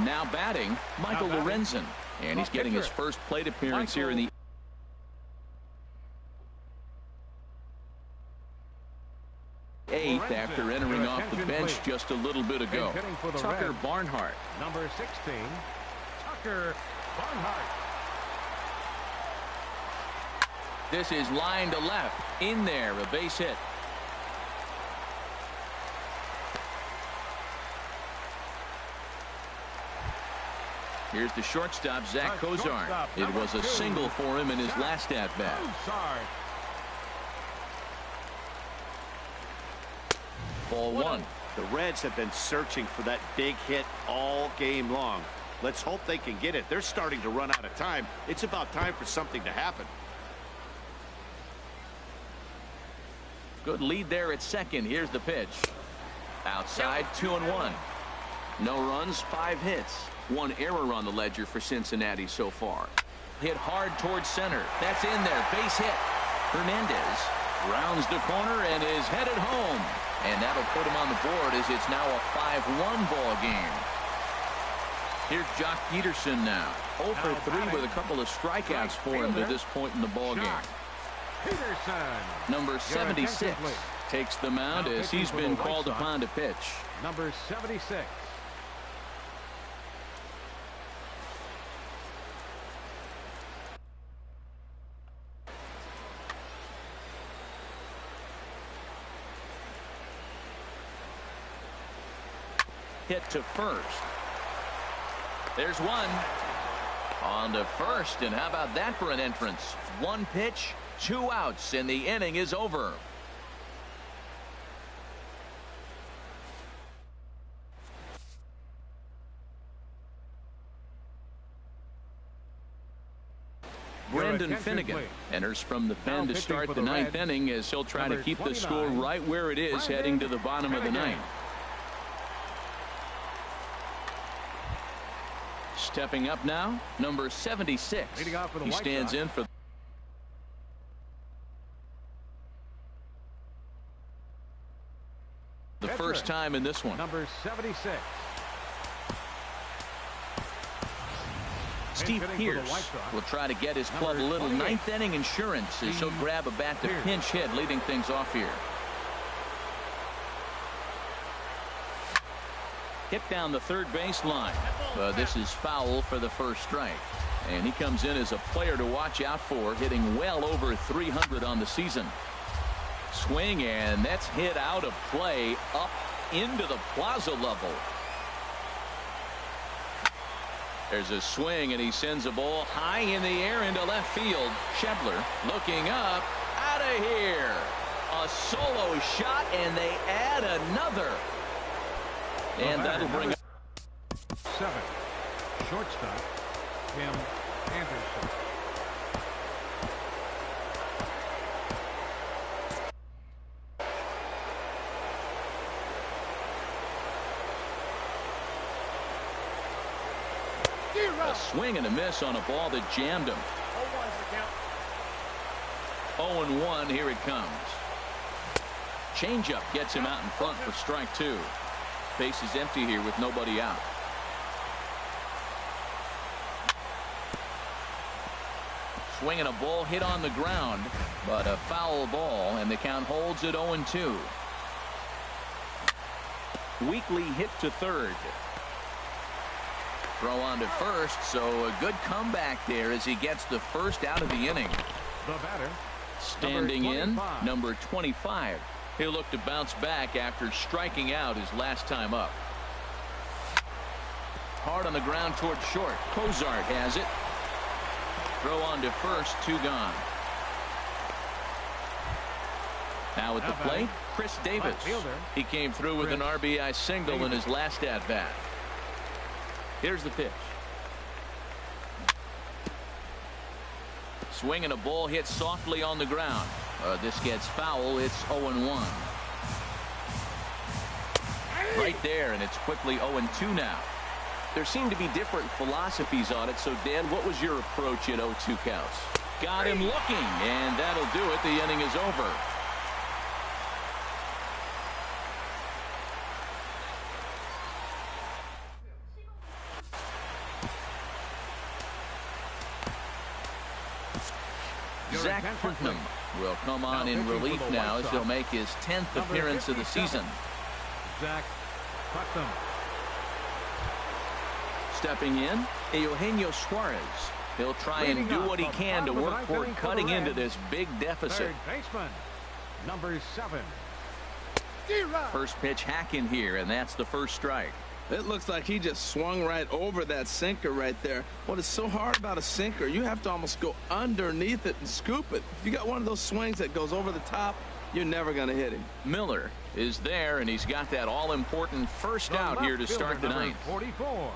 Speaker 1: Now batting, Michael Lorenzen. And he's getting his first plate appearance here in the 8th after entering off the bench just a little bit ago. Tucker Barnhart.
Speaker 2: Number 16, Tucker Barnhart.
Speaker 1: This is line to left. In there, a base hit. Here's the shortstop, Zach Cozart. It was a single for him in his last at-bat. Ball 1.
Speaker 4: The Reds have been searching for that big hit all game long. Let's hope they can get it. They're starting to run out of time. It's about time for something to happen.
Speaker 1: Good lead there at second. Here's the pitch. Outside, 2-1. No runs, 5 hits. 1 error on the ledger for Cincinnati so far. Hit hard towards center. That's in there. Base hit. Hernandez rounds the corner and is headed home. And that'll put him on the board as it's now a 5-1 ball game. Here's Jock Peterson now. 0 for 3 with a couple of strikeouts for him to this point in the ball game.
Speaker 2: Peterson.
Speaker 1: Number 76 takes the mound as he's been called upon to pitch.
Speaker 2: Number 76.
Speaker 1: Hit to first. There's one. On to first, and how about that for an entrance? 1 pitch, 2 outs, and the inning is over. Brendan Finnegan enters from the pen to start the 9th inning as he'll try to keep the score right where it is heading to the bottom of the 9th. Stepping up now, number 76. He stands in for the first time in this one.
Speaker 2: Number 76.
Speaker 1: Steve Pearce will try to get his club a little 9th inning insurance as he'll grab a bat to pinch hit, leading things off here. Hit down the third base line. This is foul for the first strike. And he comes in as a player to watch out for, hitting well over 300 on the season. Swing, and that's hit out of play up into the plaza level. There's a swing, and he sends a ball high in the air into left field. Schebler looking up, out of here. A solo shot, and they add another. And that'll bring up
Speaker 2: 7. Shortstop, Tim Anderson.
Speaker 1: A swing and a miss on a ball that jammed him. 0-1, here it comes. Changeup gets him out in front for strike 2. Base is empty here with nobody out. Swinging a ball hit on the ground, but a foul ball, and the count holds at 0-2. Weekly hit to third. Throw on to first, so a good comeback there as he gets the first out of the inning.
Speaker 2: The batter,
Speaker 1: standing in, number 25. He'll look to bounce back after striking out his last time up. Hard on the ground toward short. Cozart has it. Throw on to first, 2 gone. Now at the plate, Chris Davis. He came through with an RBI single in his last at-bat. Here's the pitch. Swing and a ball hit softly on the ground. This gets foul. It's 0-1. Right there, and it's quickly 0-2 now. There seem to be different philosophies on it. So, Dan, what was your approach at 0-2 counts? Got him looking, and that'll do it. The inning is over. Zach Putnam will come on in relief now as he'll make his 10th appearance of the season.
Speaker 2: Zach Putnam.
Speaker 1: Stepping in, Eugenio Suarez. He'll try and do what he can to work toward cutting into this big deficit.
Speaker 2: Third baseman, number 7.
Speaker 1: First pitch hacking here, and that's the first strike.
Speaker 3: It looks like he just swung right over that sinker right there. What is so hard about a sinker, you have to almost go underneath it and scoop it. If you got one of those swings that goes over the top, you're never going to hit him.
Speaker 1: Miller is there, and he's got that all-important first out here to start the ninth.
Speaker 2: 44.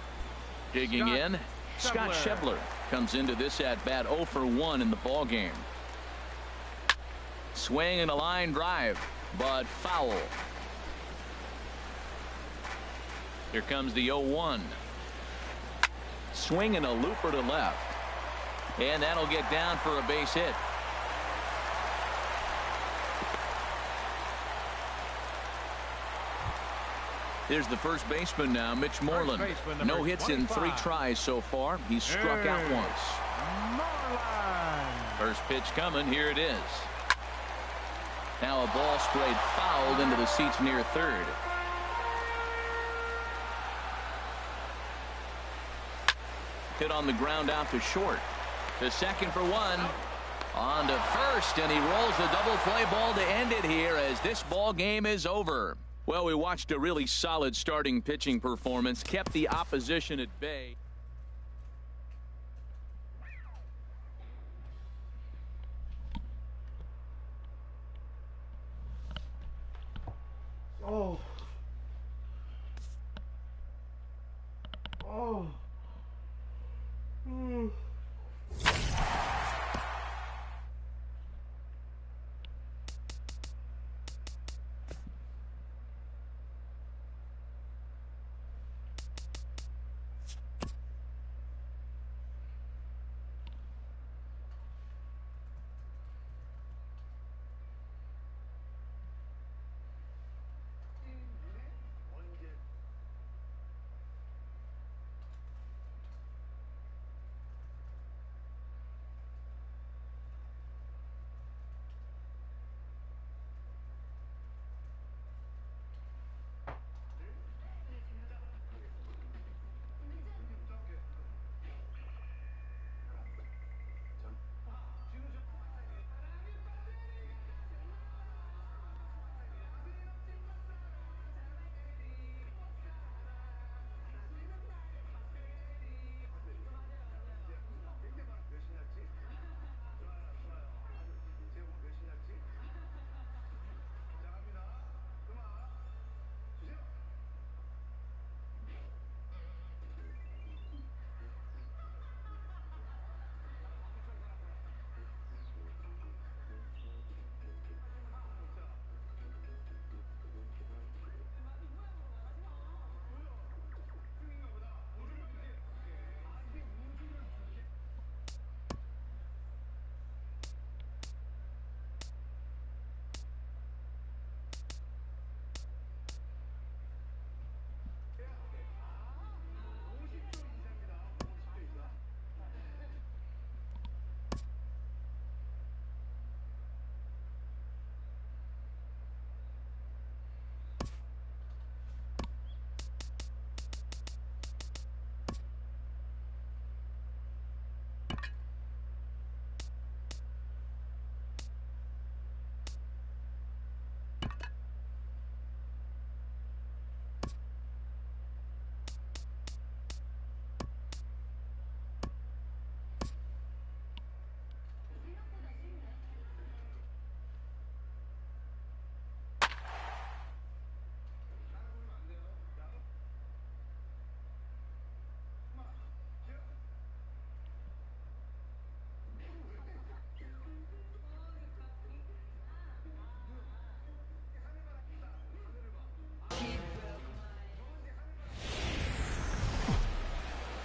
Speaker 1: Digging in, Scott Schebler comes into this at-bat 0 for 1 in the ball game. Swing and a line drive, but foul. Here comes the 0-1. Swing and a looper to left. And that'll get down for a base hit. Here's the first baseman now, Mitch Moreland. No hits in 3 tries so far. He's struck out once. First pitch coming. Here it is. Now a ball sprayed fouled into the seats near third. Hit on the ground out to short. To second for 1. On to first, and he rolls the double play ball to end it here as this ball game is over. Well, we watched a really solid starting pitching performance, kept the opposition at bay.
Speaker 6: Oh. Oh. Mm.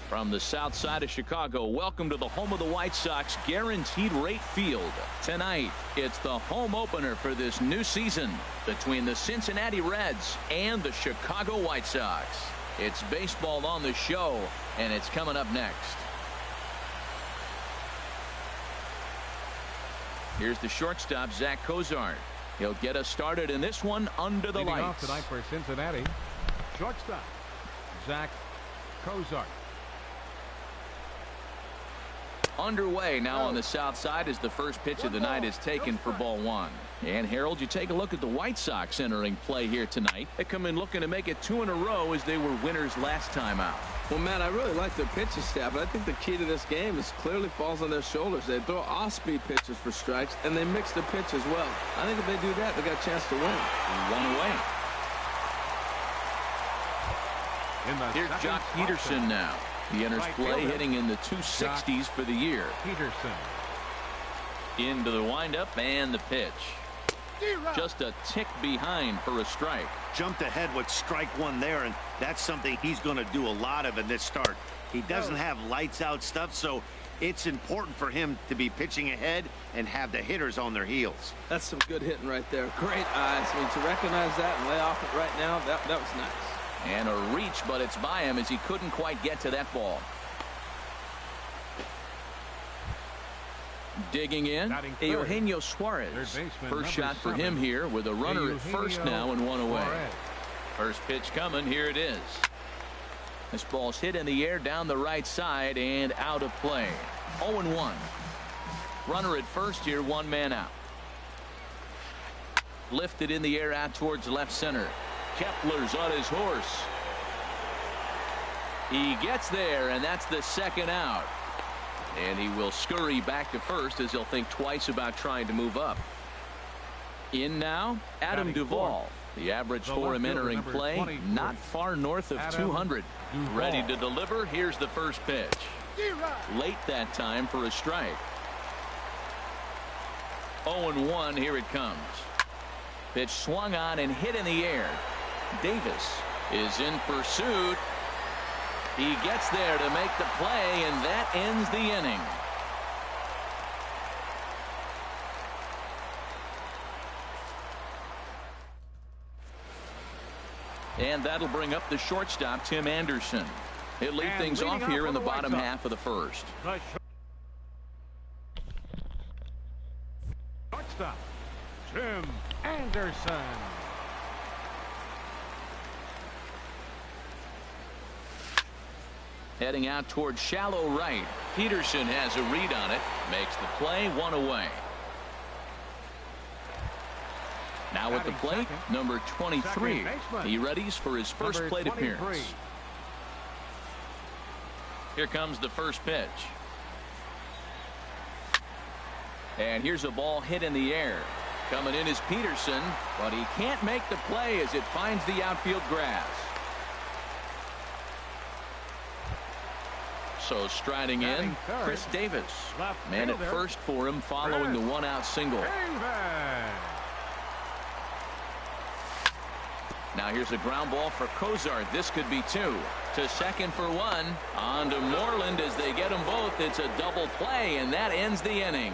Speaker 1: From the south side of Chicago, welcome to the home of the White Sox, Guaranteed Rate Field. Tonight, it's the home opener for this new season between the Cincinnati Reds and the Chicago White Sox. It's baseball on the show, and it's coming up next. Here's the shortstop, Zach Cozart. He'll get us started in this one under the
Speaker 2: Leading
Speaker 1: lights.
Speaker 2: off tonight for Cincinnati, shortstop, Zach Cozart.
Speaker 1: Underway now on the south side as the first pitch of the night is taken for ball 1. And Harold, you take a look at the White Sox entering play here tonight. They come in looking to make it 2 in a row as they were winners last time out.
Speaker 3: Well, Matt, I really like their pitching staff, but I think the key to this game is clearly falls on their shoulders. They throw off-speed pitches for strikes, and they mix the pitch as well. I think if they do that, they got a chance to win.
Speaker 1: 1 away. Here's Jock Peterson now. He enters play hitting in the 260s for the year.
Speaker 2: Peterson.
Speaker 1: Into the windup and the pitch. Just a tick behind for a strike.
Speaker 4: Jumped ahead with strike one there, and that's something he's going to do a lot of in this start. He doesn't have lights out stuff, so it's important for him to be pitching ahead and have the hitters on their heels.
Speaker 3: That's some good hitting right there. Great eyes. I mean, to recognize that and lay off it right now, that was nice.
Speaker 1: And a reach, but it's by him as he couldn't quite get to that ball. Digging in, Eugenio Suarez. First shot for him here with a runner at first now and one away. First pitch coming. Here it is. This ball's hit in the air down the right side and out of play. 0-1. Runner at first here, one man out. Lifted in the air out towards left center. Kepler's on his horse. He gets there, and that's the second out. And he will scurry back to first as he'll think twice about trying to move up. In now, Adam Duvall. The average for him entering play, not far north of 200. Ready to deliver. Here's the first pitch. Late that time for a strike. 0-1. Here it comes. Pitch swung on and hit in the air. Davis is in pursuit. He gets there to make the play, and that ends the inning. And that'll bring up the shortstop, Tim Anderson. He'll lead things off here in the bottom half of the first.
Speaker 2: Shortstop, Tim Anderson.
Speaker 1: Heading out towards shallow right. Peterson has a read on it. Makes the play, one away. Now at the plate, number 23. He readies for his first plate appearance. Here comes the first pitch. And here's a ball hit in the air. Coming in is Peterson, but he can't make the play as it finds the outfield grass. So striding in, Chris Davis. Man at first for him following the one-out single. Now here's a ground ball for Cozart. This could be two. To second for one. On to Moreland as they get them both. It's a double play, and that ends the inning.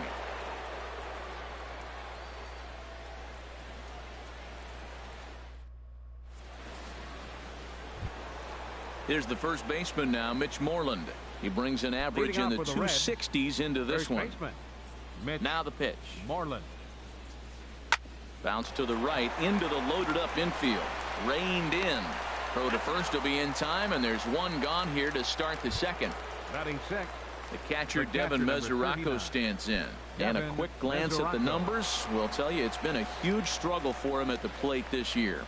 Speaker 1: Here's the first baseman now, Mitch Moreland. He brings an average in the 260s into this one. Now the pitch.
Speaker 2: Moreland.
Speaker 1: Bounce to the right into the loaded up infield. Reined in. Throw to first will be in time, and there's one gone here to start the second.
Speaker 2: Batting sixth.
Speaker 1: The catcher Devin Mesoraco stands in. And a quick glance at the numbers will tell you it's been a huge struggle for him at the plate this year.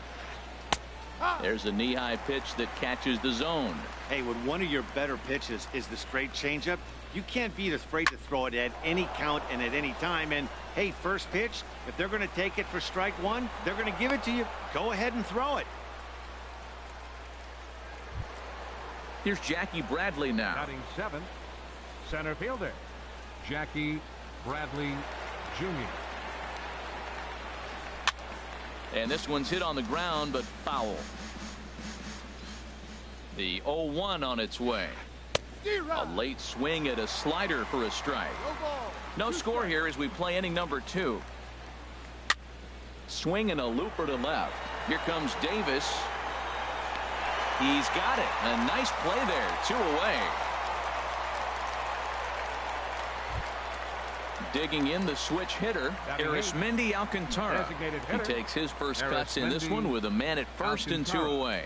Speaker 1: There's a knee-high pitch that catches the zone.
Speaker 4: Hey, when one of your better pitches is the straight changeup, you can't be afraid to throw it at any count and at any time. And hey, first pitch, if they're going to take it for strike one, they're going to give it to you. Go ahead and throw it.
Speaker 1: Here's Jackie Bradley now.
Speaker 2: Batting seventh, center fielder Jackie Bradley Jr.
Speaker 1: And this one's hit on the ground, but foul. The 0-1 on its way. A late swing at a slider for a strike. No score here as we play inning number 2. Swing and a looper to left. Here comes Davis. He's got it. A nice play there. 2 away. Digging in the switch hitter, Arismendi Alcantara. He takes his first cuts in this one with a man at first and 2 away.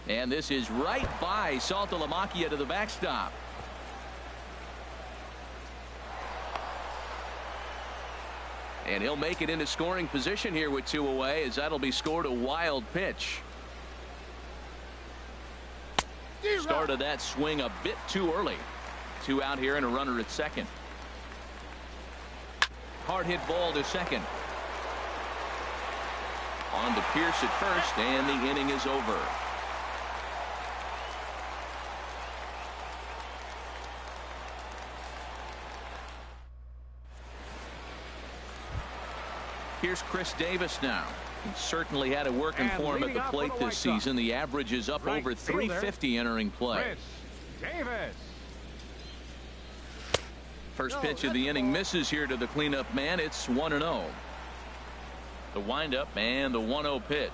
Speaker 1: And this is right by Saltalamacchia to the backstop. And he'll make it into scoring position here with 2 away, as that'll be scored a wild pitch. Started that swing a bit too early. 2 out here and a runner at second. Hard hit ball to second. On to Pierce at first, and the inning is over. Here's Chris Davis now. He certainly had it working for him at the plate this season. The average is up over 350 entering play.
Speaker 2: Chris Davis.
Speaker 1: First pitch of the inning misses here to the cleanup man. It's 1-0. The windup and the 1-0 pitch.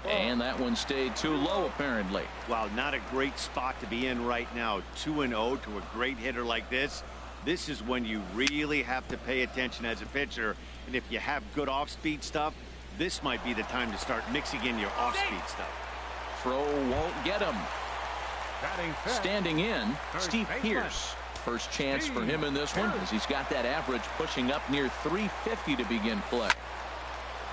Speaker 1: And that one stayed too low, apparently.
Speaker 4: Wow, not a great spot to be in right now. 2-0 to a great hitter like this. This is when you really have to pay attention as a pitcher. And if you have good off-speed stuff, this might be the time to start mixing in your off-speed stuff.
Speaker 1: Throw won't get him. Standing in, Steve Pearce. First chance for him in this one, as he's got that average pushing up near 350 to begin play.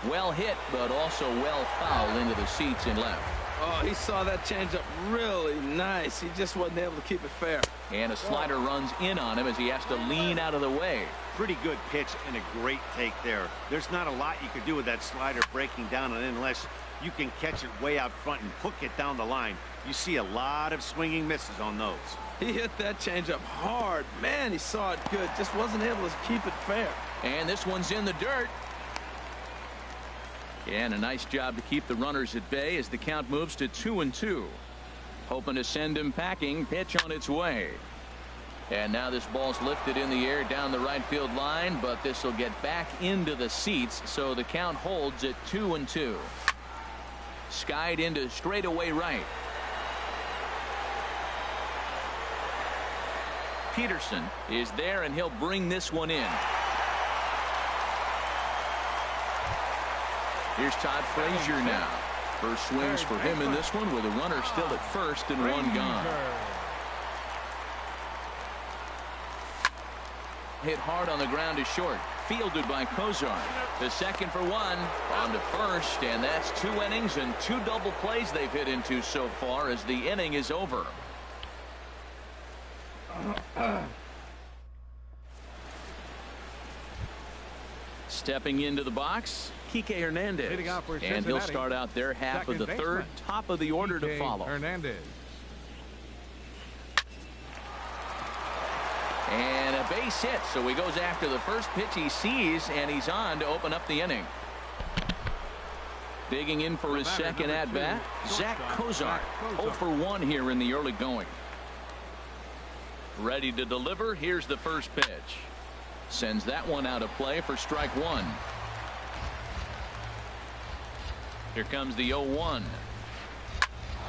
Speaker 1: Well hit, but also well fouled into the seats in left.
Speaker 3: Oh, he saw that changeup really nice. He just wasn't able to keep it fair.
Speaker 1: And a slider runs in on him as he has to lean out of the way.
Speaker 4: Pretty good pitch and a great take there. There's not a lot you could do with that slider breaking down, and unless you can catch it way out front and hook it down the line, you see a lot of swinging misses on those.
Speaker 3: He hit that changeup hard. Man, he saw it good. Just wasn't able to keep it fair.
Speaker 1: And this one's in the dirt. And a nice job to keep the runners at bay as the count moves to 2-2. Hoping to send him packing. Pitch on its way. And now this ball's lifted in the air down the right field line, but this will get back into the seats, so the count holds at 2-2. Skied into straightaway right. Peterson is there, and he'll bring this one in. Here's Todd Frazier now. First swings for him in this one, with a runner still at first and one gone. Hit hard on the ground to short. Fielded by Kozar. The second for one. On to first, and that's 2 innings and 2 double plays they've hit into so far as the inning is over. Stepping into the box, Kike Hernandez, and he'll start out their half of the third. Top of the order to follow.
Speaker 2: Hernandez.
Speaker 1: And a base hit, so he goes after the first pitch he sees, and he's on to open up the inning. Digging in for his second at-bat, Zach Kozar. 0 for 1 here in the early going. Ready to deliver. Here's the first pitch. Sends that one out of play for strike one. Here comes the 0-1.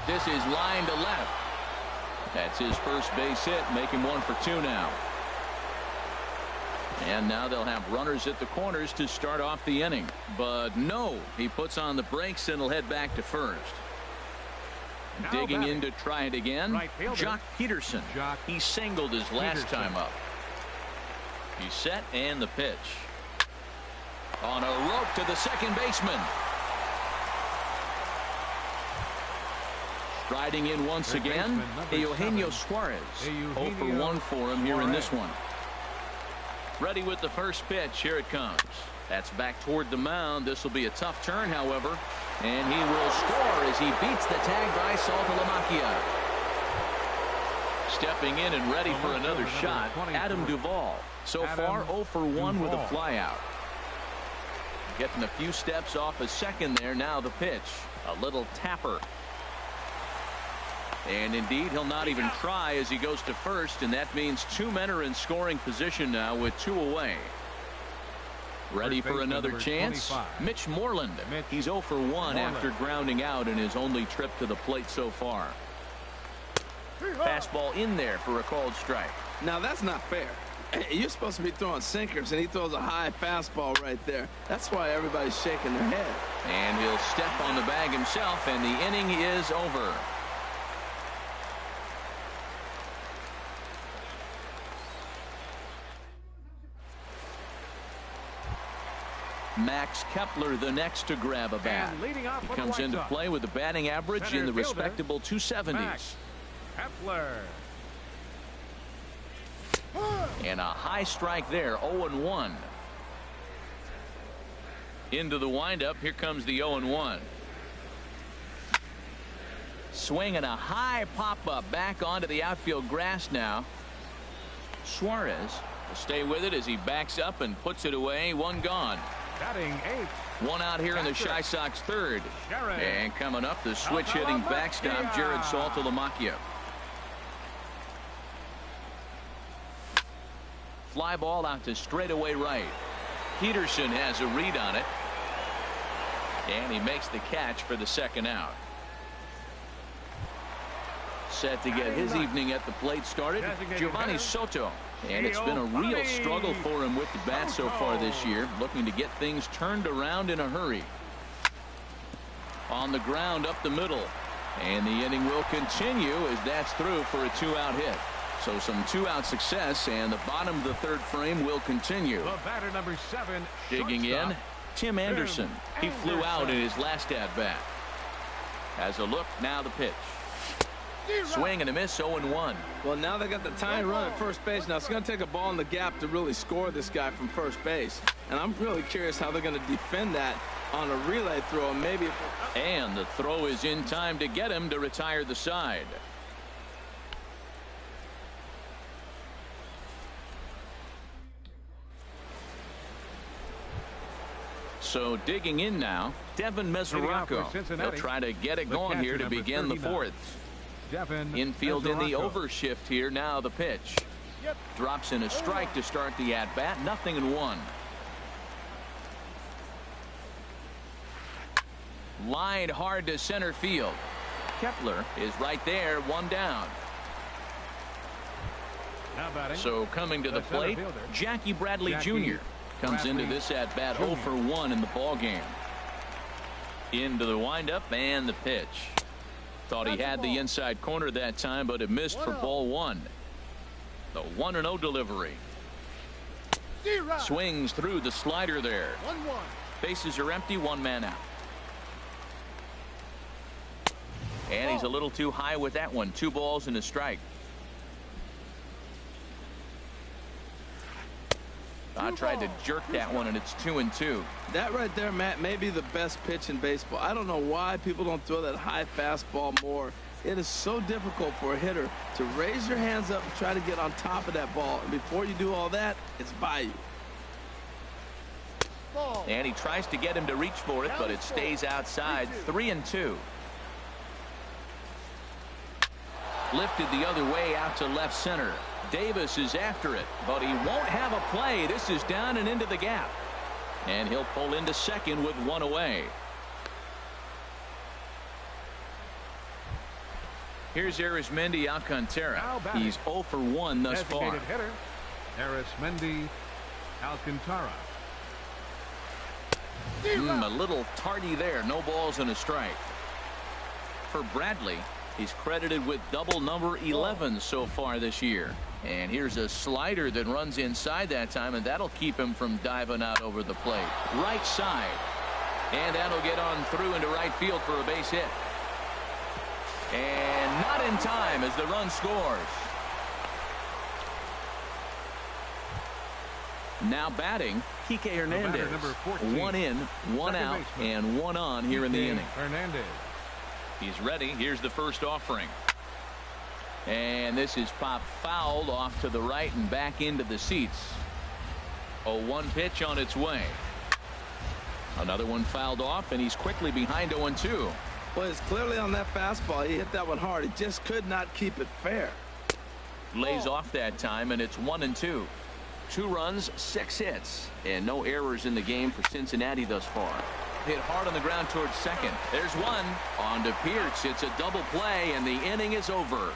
Speaker 1: This is line to left. That's his first base hit, making 1 for 2 now. And now they'll have runners at the corners to start off the inning. But no, he puts on the brakes and will head back to first. Digging in to try it again, Jock Peterson. He singled his last time up. He's set, and the pitch. On a rope to the second baseman. Striding in once again, Eugenio Suarez. 0 for 1 for him here in this one. Ready with the first pitch. Here it comes. That's back toward the mound. This will be a tough turn, however. And he will score as he beats the tag by Saltalamacchia. Stepping in and ready for another shot, Adam Duvall. So far 0 for 1 with a flyout. Getting a few steps off a second there. Now the pitch. A little tapper. And indeed, he'll not even try as he goes to first, and that means 2 men are in scoring position now with 2 away. Ready for another chance? Mitch Moreland. He's 0 for 1 after grounding out in his only trip to the plate so far. Fastball in there for a called strike.
Speaker 3: Now that's not fair. You're supposed to be throwing sinkers, and he throws a high fastball right there. That's why everybody's shaking their head.
Speaker 1: And he'll step on the bag himself, and the inning is over. Max Kepler the next to grab a bat. He comes into play with a batting average in the respectable 270s.
Speaker 2: Kepler.
Speaker 1: And a high strike there. 0-1. Into the windup. Here comes the 0-1. Swing and a high pop up back onto the outfield grass now. Suarez Stay with it as he backs up and puts it away. One gone.
Speaker 2: Batting 8.
Speaker 1: One out here in the Chi Sox third.
Speaker 2: Jared.
Speaker 1: And coming up, the switch hitting backstop, Jared Saltalamacchia. Fly ball out to straightaway right. Peterson has a read on it. And he makes the catch for the second out. Set to get his evening at the plate started, Giovanni Soto. And it's been a real struggle for him with the bat so far this year, looking to get things turned around in a hurry. On the ground up the middle. And the inning will continue as that's through for a 2-out hit. So some 2-out success, and the bottom of the third frame will continue.
Speaker 2: The batter number 7.
Speaker 1: Digging in, Tim Anderson. He flew out in his last at-bat. As a look, now the pitch. Swing and a miss, 0-1.
Speaker 3: Well, now they got the tying run at first base. Now it's going to take a ball in the gap to really score this guy from first base. And I'm really curious how they're going to defend that on a relay throw. Maybe.
Speaker 1: And the throw is in time to get him to retire the side. So digging in now, Devin Mesoraco. He'll try to get it going here to begin the fourth. Infield in the overshift here. Now the pitch. Drops in a strike to start the at-bat. 0-1. Line hard to center field. Kepler is right there, one down. So coming to the plate, Jackie Bradley Jr. comes into this at-bat 0 for 1 in the ball game. Into the windup and the pitch. Thought he had the inside corner that time, but it missed for ball 1. The 1-0 delivery. Swings through the slider there. Bases are empty, one man out. And he's a little too high with that one. 2 balls and a strike. I tried to jerk that one, and it's 2-2.
Speaker 3: That right there, Matt, may be the best pitch in baseball. I don't know why people don't throw that high fastball more. It is so difficult for a hitter to raise your hands up and try to get on top of that ball. And before you do all that, it's by you.
Speaker 1: And he tries to get him to reach for it, but it stays outside. 3-2. Lifted the other way out to left center. Davis is after it, but he won't have a play. This is down and into the gap. And he'll pull into second with 1 away. Here's Arismendi Alcantara. He's 0 for 1 thus far.
Speaker 2: Hitter, Arismendi Alcantara.
Speaker 1: A little tardy there. No balls and a strike. For Bradley, he's credited with double number 11 so far this year. And here's a slider that runs inside that time, and that'll keep him from diving out over the plate. Right side. And that'll get on through into right field for a base hit. And not in time as the run scores. Now batting, Kike Hernandez. 1 in, 1 out, and 1 on here in the inning.
Speaker 2: Hernandez.
Speaker 1: He's ready. Here's the first offering. And this is popped fouled off to the right and back into the seats. 0-1 pitch on its way. Another one fouled off, and he's quickly behind 0-2.
Speaker 3: Well, it's clearly on that fastball. He hit that one hard. He just could not keep it fair.
Speaker 1: Lays off that time, and it's 1-2. 2 runs, 6 hits, and no errors in the game for Cincinnati thus far. Hit hard on the ground towards second. There's one. On to Pearce. It's a double play, and the inning is over.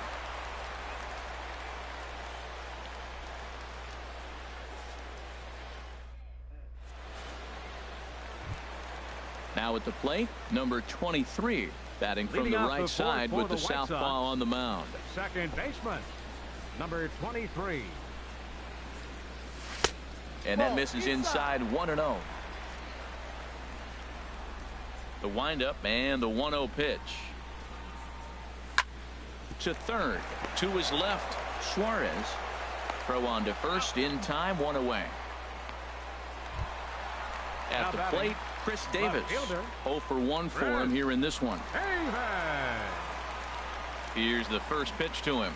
Speaker 1: Now at the plate, number 23, batting from the right side with the southpaw on the mound.
Speaker 2: Second baseman, number 23.
Speaker 1: And that misses inside 1-0. The windup and the 1-0 pitch. To third. To his left, Suarez. Throw on to first in time, 1 away. At the plate, Chris Davis. 0 for 1 for him here in this one. Here's the first pitch to him.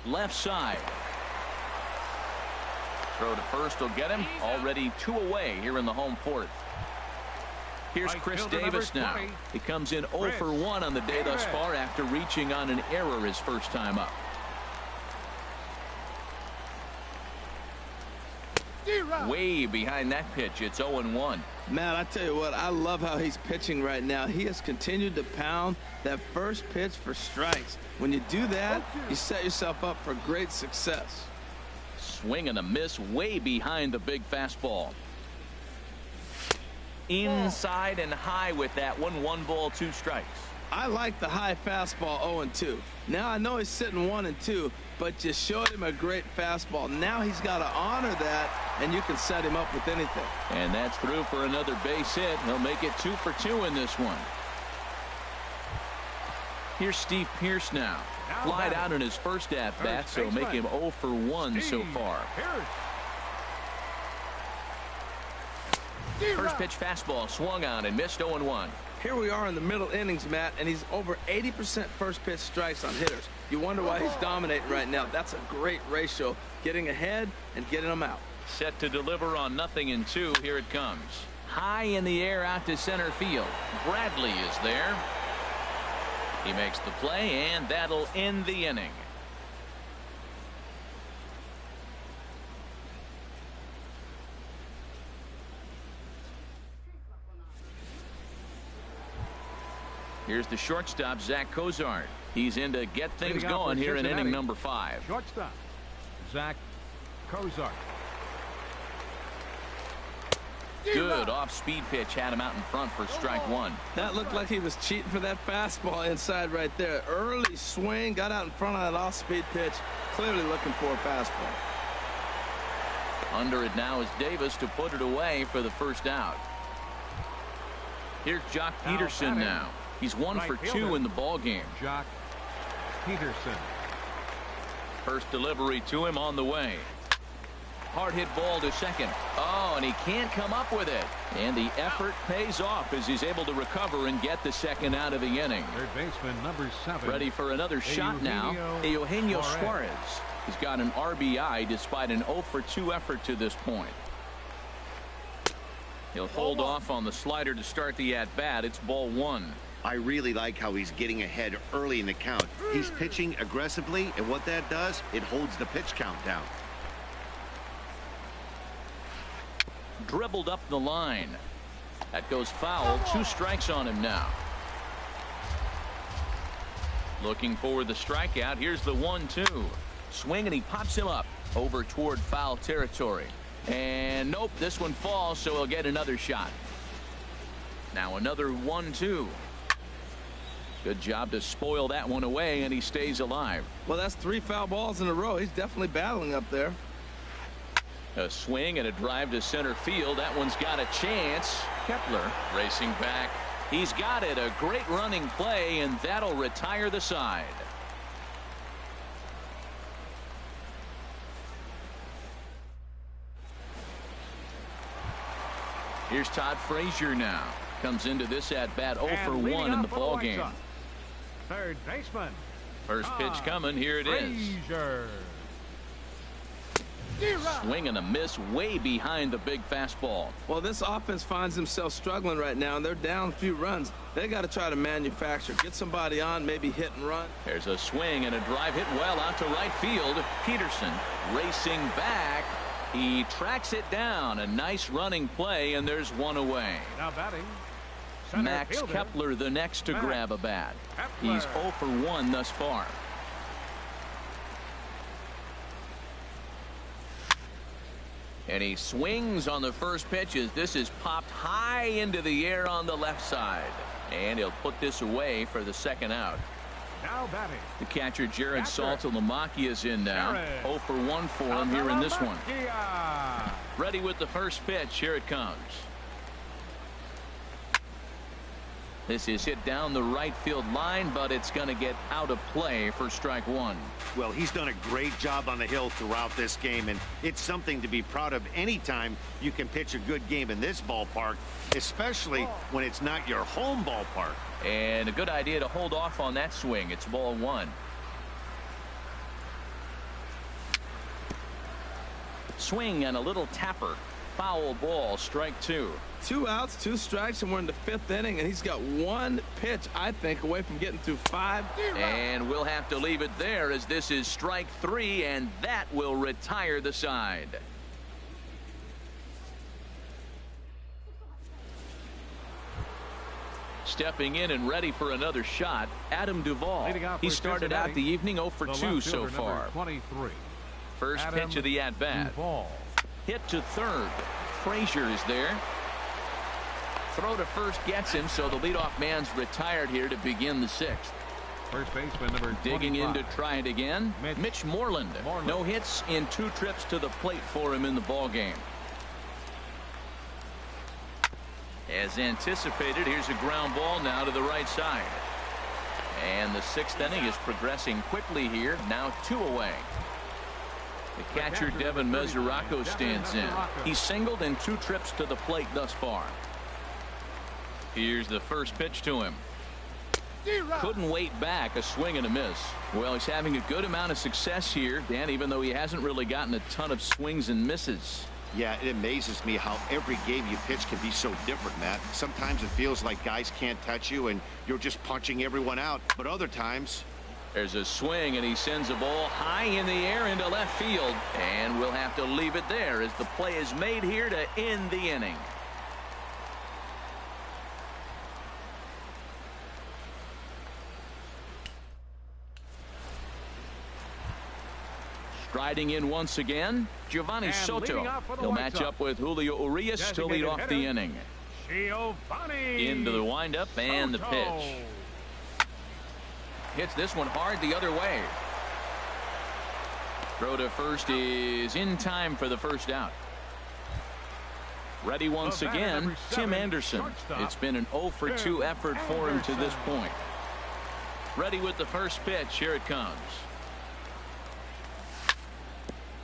Speaker 1: left side. Throw to first will get him. Already 2 away here in the home fourth. Here's Chris Davis now. He comes in 0 for 1 on the day thus far after reaching on an error his first time up. Way behind that pitch. It's 0-1.
Speaker 3: Matt, I tell you what, I love how he's pitching right now. He has continued to pound that first pitch for strikes. When you do that, you set yourself up for great success.
Speaker 1: Swing and a miss way behind the big fastball. Inside and high with that one. 1 ball, 2 strikes.
Speaker 3: I like the high fastball 0-2. Now I know he's sitting 1-2, but you showed him a great fastball. Now he's got to honor that, and you can set him up with anything.
Speaker 1: And that's through for another base hit. He'll make it 2 for 2 in this one. Here's Steve Pearce now. Flied out in his first at-bat, so make him 0 for 1 so far. First pitch fastball swung on and missed. 0-1.
Speaker 3: Here we are in the middle innings, Matt, and he's over 80% first pitch strikes on hitters. You wonder why he's dominating right now. That's a great ratio, getting ahead and getting them out.
Speaker 1: Set to deliver on 0-2. Here it comes. High in the air out to center field. Bradley is there. He makes the play, and that'll end the inning. Here's the shortstop, Zach Cozart. He's in to get things going here in inning number 5.
Speaker 2: Shortstop, Zach Cozart.
Speaker 1: Good off-speed pitch had him out in front for strike 1.
Speaker 3: That looked like he was cheating for that fastball inside right there. Early swing, got out in front of that off-speed pitch. Clearly looking for a fastball.
Speaker 1: Under it now is Davis to put it away for the first out. Here's Jock Peterson now. He's 1 for 2 in the ball game.
Speaker 2: Jock Peterson.
Speaker 1: First delivery to him on the way. Hard hit ball to second. Oh, and he can't come up with it. And the effort pays off as he's able to recover and get the second out of the inning.
Speaker 2: Third baseman number 7.
Speaker 1: Ready for another shot now. Eugenio Suarez. He's got an RBI despite an 0 for 2 effort to this point. He'll hold off on the slider to start the at-bat. It's ball 1.
Speaker 4: I really like how he's getting ahead early in the count. He's pitching aggressively, and what that does, it holds the pitch count down.
Speaker 1: Dribbled up the line. That goes foul. 2 strikes on him now. Looking for the strikeout. Here's the 1-2. Swing, and he pops him up over toward foul territory. And nope, this one falls, so he'll get another shot. Now another 1-2. Good job to spoil that one away, and he stays alive.
Speaker 3: Well, that's 3 foul balls in a row. He's definitely battling up there.
Speaker 1: A swing and a drive to center field. That one's got a chance. Kepler racing back. He's got it. A great running play, and that'll retire the side. Here's Todd Frazier now. Comes into this at-bat 0 for 1 in the ball game.
Speaker 2: Third baseman.
Speaker 1: First pitch coming. Here it is.
Speaker 2: Frazier.
Speaker 1: Swing and a miss way behind the big fastball.
Speaker 3: Well, this offense finds themselves struggling right now, and they're down a few runs. They got to try to manufacture, get somebody on, maybe hit and run.
Speaker 1: There's a swing and a drive hit well out to right field. Peterson racing back. He tracks it down. A nice running play, and there's one away.
Speaker 2: Now batting,
Speaker 1: Max Kepler the next to grab a bat. He's 0 for 1 thus far. And he swings on the first pitch as this is popped high into the air on the left side. And he'll put this away for the second out.
Speaker 2: Now batting,
Speaker 1: the catcher Jared Saltalamacchia is in now. 0 for 1 for him here in this one. Ready with the first pitch. Here it comes. This is hit down the right field line, but it's going to get out of play for strike 1.
Speaker 4: Well, he's done a great job on the hill throughout this game, and it's something to be proud of anytime you can pitch a good game in this ballpark, especially when it's not your home ballpark.
Speaker 1: And a good idea to hold off on that swing. It's ball 1. Swing and a little tapper. Foul ball, strike 2.
Speaker 3: 2 outs, 2 strikes, and we're in the 5th inning, and he's got 1 pitch, I think, away from getting through 5.
Speaker 1: And we'll have to leave it there as this is strike 3, and that will retire the side. Stepping in and ready for another shot, Adam Duvall. He started out the evening 0 for 2 so far.
Speaker 2: 23.
Speaker 1: First pitch of the at-bat. Hit to third. Frazier is there. Throw to first gets him, so the leadoff man's retired here to begin the 6th.
Speaker 2: First baseman number 25.
Speaker 1: Digging in to try it again. Mitch Moreland. No hits in 2 trips to the plate for him in the ballgame. As anticipated, here's a ground ball now to the right side. And the 6th inning is progressing quickly here. Now 2 away. The catcher, Devin Mesoraco, stands in. He's singled in 2 trips to the plate thus far. Here's the first pitch to him. Couldn't wait back. A swing and a miss. Well, he's having a good amount of success here, Dan, even though he hasn't really gotten a ton of swings and misses.
Speaker 4: Yeah, it amazes me how every game you pitch can be so different, Matt. Sometimes it feels like guys can't touch you and you're just punching everyone out. But other times...
Speaker 1: There's a swing, and he sends a ball high in the air into left field. And we'll have to leave it there as the play is made here to end the inning. Striding in once again, Giovanni Soto. He'll match up with Julio Urias to lead off the inning. Into the windup and the pitch. Hits this one hard the other way. Throw to first is in time for the first out. Ready once again, Tim Anderson. It's been an 0 for 2 effort for him to this point. Ready with the first pitch. Here it comes.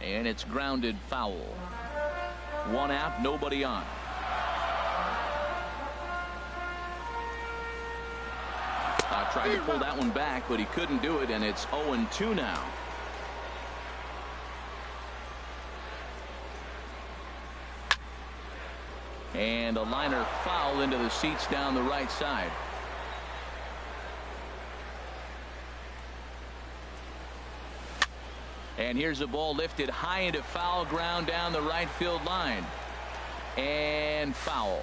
Speaker 1: And it's grounded foul. 1 out, nobody on. Tried to pull that one back, but he couldn't do it, and it's 0-2 now. And a liner foul into the seats down the right side. And here's a ball lifted high into foul ground down the right field line. And foul.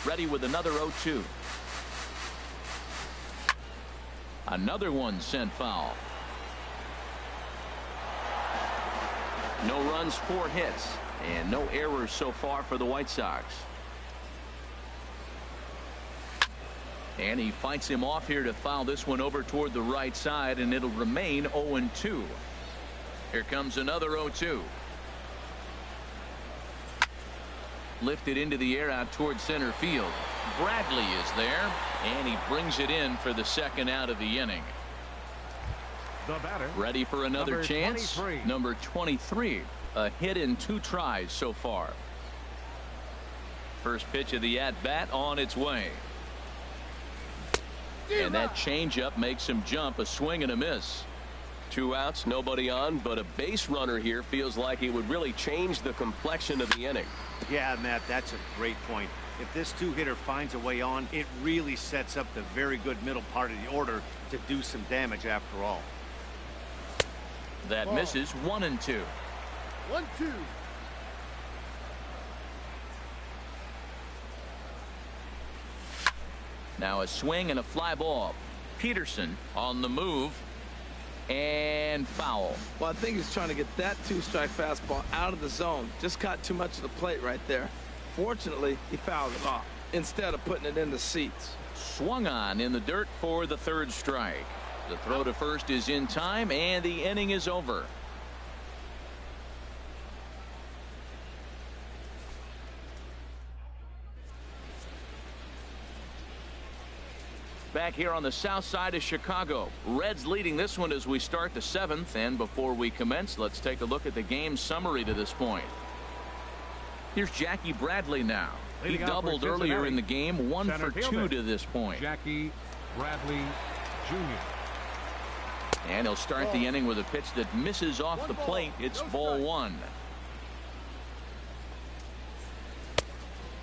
Speaker 1: Ready with another 0-2. Another one sent foul. No runs, 4 hits, and no errors so far for the White Sox. And he fights him off here to foul this one over toward the right side, and it'll remain 0-2. Here comes another 0-2. Lifted into the air out toward center field. Bradley is there, and he brings it in for the 2nd out of the inning.
Speaker 2: The batter,
Speaker 1: ready for another
Speaker 2: number
Speaker 1: chance.
Speaker 2: 23.
Speaker 1: Number 23. A hit in 2 tries so far. First pitch of the at-bat on its way. And that changeup makes him jump. A swing and a miss.
Speaker 5: 2 outs, nobody on, but a base runner here feels like it would really change the complexion of the inning.
Speaker 4: Yeah, Matt, that's a great point. If this 2-hitter finds a way on, it really sets up the very good middle part of the order to do some damage after all.
Speaker 1: That misses. 1-2.
Speaker 6: 1-2.
Speaker 1: Now a swing and a fly ball. Peterson on the move. And foul.
Speaker 3: Well, I think he's trying to get that 2-strike fastball out of the zone. Just caught too much of the plate right there. Fortunately, he fouled it off instead of putting it in the seats.
Speaker 1: Swung on in the dirt for the 3rd strike. The throw to first is in time, and the inning is over. Back here on the south side of Chicago. Reds leading this one as we start the 7th. And before we commence, let's take a look at the game summary to this point. Here's Jackie Bradley now. He doubled earlier in the game. 1 for 2 to this point.
Speaker 2: Jackie Bradley Jr.
Speaker 1: And he'll start the inning with a pitch that misses off the plate. It's ball one.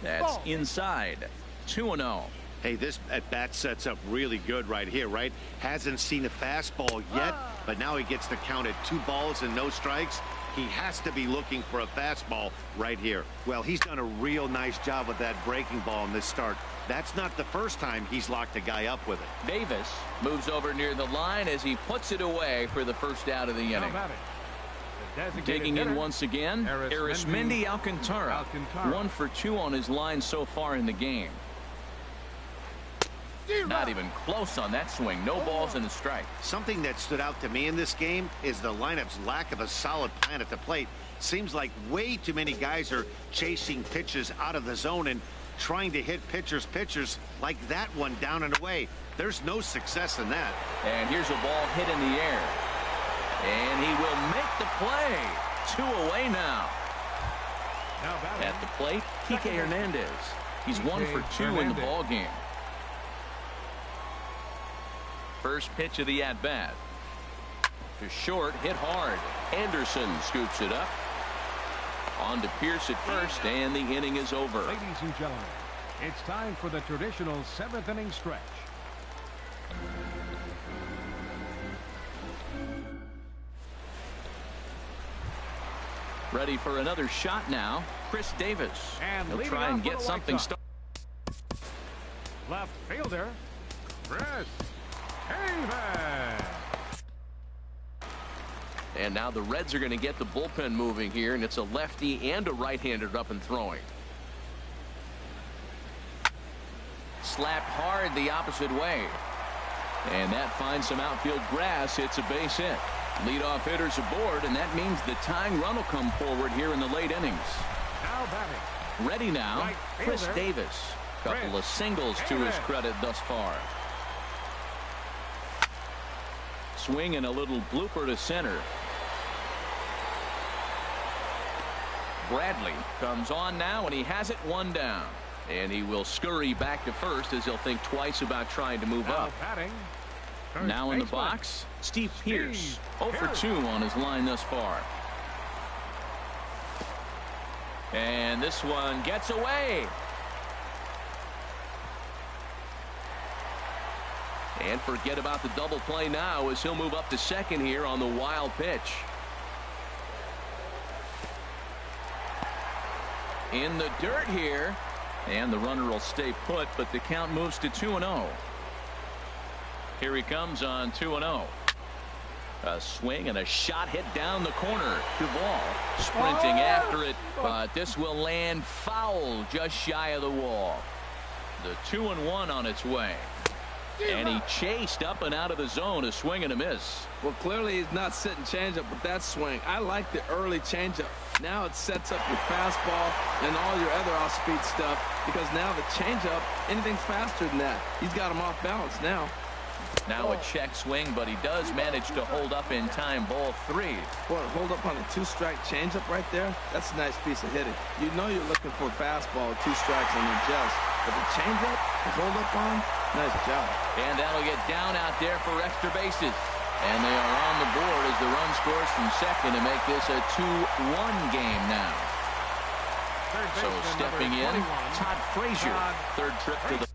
Speaker 1: That's inside. 2-0.
Speaker 4: Hey, this at-bat sets up really good right here, right? Hasn't seen a fastball yet, but now he gets the count at 2 balls and no strikes. He has to be looking for a fastball right here. Well, he's done a real nice job with that breaking ball in this start. That's not the first time he's locked a guy up with it.
Speaker 1: Davis moves over near the line as he puts it away for the first out of the inning. Digging in once again, Arismendi Alcantara. 1 for 2 on his line so far in the game. Not even close on that swing. No balls and a strike.
Speaker 4: Something that stood out to me in this game is the lineup's lack of a solid plan at the plate. Seems like way too many guys are chasing pitches out of the zone and trying to hit pitchers like that one down and away. There's no success in that.
Speaker 1: And here's a ball hit in the air. And he will make the play. 2 away now. At the plate, Kike Hernandez. He's 1 for 2 in the ball game. First pitch of the at-bat. To short, hit hard. Anderson scoops it up. On to Pierce at first, and the inning is over.
Speaker 2: Ladies and gentlemen, it's time for the traditional 7th inning stretch.
Speaker 1: Ready for another shot now. Chris Davis.
Speaker 2: And
Speaker 1: he'll try and get something started.
Speaker 2: Left fielder, Chris Davis.
Speaker 1: And now the Reds are going to get the bullpen moving here, and it's a lefty and a right-hander up and throwing. Slapped hard the opposite way. And that finds some outfield grass. It's a base hit. Leadoff hitters aboard, and that means the tying run will come forward here in the late innings.
Speaker 2: Now batting.
Speaker 1: Ready now,
Speaker 2: Right
Speaker 1: Chris
Speaker 2: fielder,
Speaker 1: Davis. Couple of singles to his credit thus far. Swing and a little blooper to center. Bradley comes on now, and he has it 1 down. And he will scurry back to first as he'll think twice about trying to move
Speaker 2: Now
Speaker 1: up.
Speaker 2: batting.
Speaker 1: Now in the box, Steve Pierce. 0 for 2 on his line thus far. And this one gets away. And forget about the double play now as he'll move up to second here on the wild pitch. In the dirt here. And the runner will stay put, but the count moves to 2-0. Here he comes on 2-0. A swing and a shot hit down the corner. Duvall sprinting after it, but this will land foul just shy of the wall. The 2-1 on its way. And he chased up and out of the zone, a swing and a miss.
Speaker 3: Well, clearly he's not sitting changeup with that swing. I like the early changeup. Now it sets up your fastball and all your other off-speed stuff, because now the changeup, anything's faster than that. He's got him off balance now.
Speaker 1: Now a check swing, but he does manage to hold up in time. Ball 3.
Speaker 3: Boy, hold up on a 2-strike changeup right there. That's a nice piece of hitting. You know you're looking for a fastball with 2 strikes on your just. But the changeup, hold up on, nice job.
Speaker 1: And that'll get down out there for extra bases. And they are on the board as the run scores from second to make this a 2-1 game now. So stepping in, Todd Frazier. Third trip to the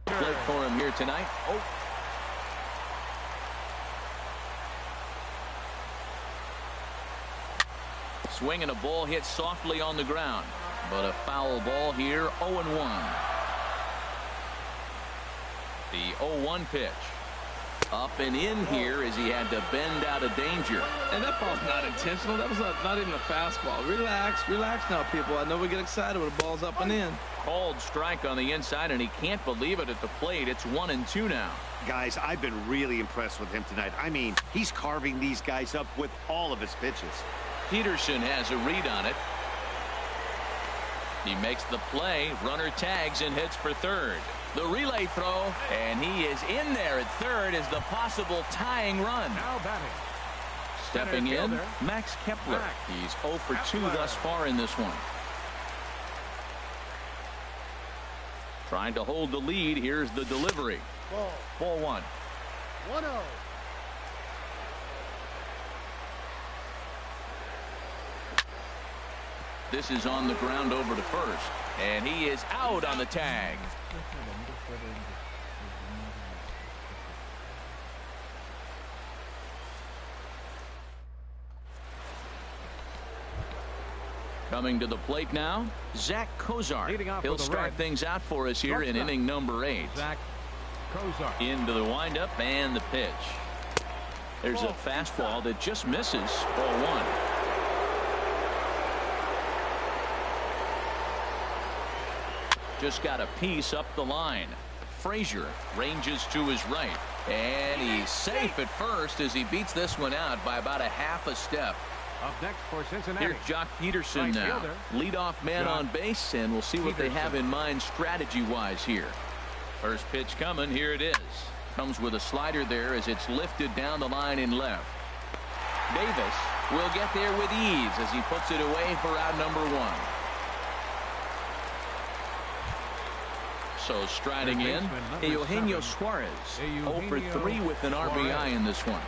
Speaker 1: plate for him here tonight. Swing and a ball hit softly on the ground, but a foul ball here. 0-1. The 0-1 pitch. Up and in here as he had to bend out of danger.
Speaker 3: And that ball's not intentional. That was not even a fastball. Relax now, people. I know we get excited when the ball's up and in.
Speaker 1: Called strike on the inside, and he can't believe it at the plate. It's 1-2 now.
Speaker 4: Guys, I've been really impressed with him tonight. I mean, he's carving these guys up with all of his pitches.
Speaker 1: Peterson has a read on it. He makes the play. Runner tags and hits for third. The relay throw, and he is in there at third as the possible tying run.
Speaker 2: Now batting.
Speaker 1: Stepping in, Max Kepler. He's 0 for 2 thus far in this one. Trying to hold the lead. Here's the delivery. Ball one.
Speaker 6: 1-0.
Speaker 1: This is on the ground over to first. And he is out on the tag. Coming to the plate now, Zach Cozart. He'll start things out for us here in inning number 8.
Speaker 2: Zach Cozart.
Speaker 1: Into the windup and the pitch. There's a fastball that just misses. Ball one. Just got a piece up the line. Frazier ranges to his right. And he's safe at first as he beats this one out by about a half a step.
Speaker 2: Up next for Cincinnati.
Speaker 1: Here's Jock Peterson now. Leadoff man on base, and we'll see what they have in mind strategy-wise here. First pitch coming. Here it is. Comes with a slider there as it's lifted down the line in left. Davis will get there with ease as he puts it away for out number 1. So striding in, Eugenio Suarez. 0 for 3 with an RBI in this one.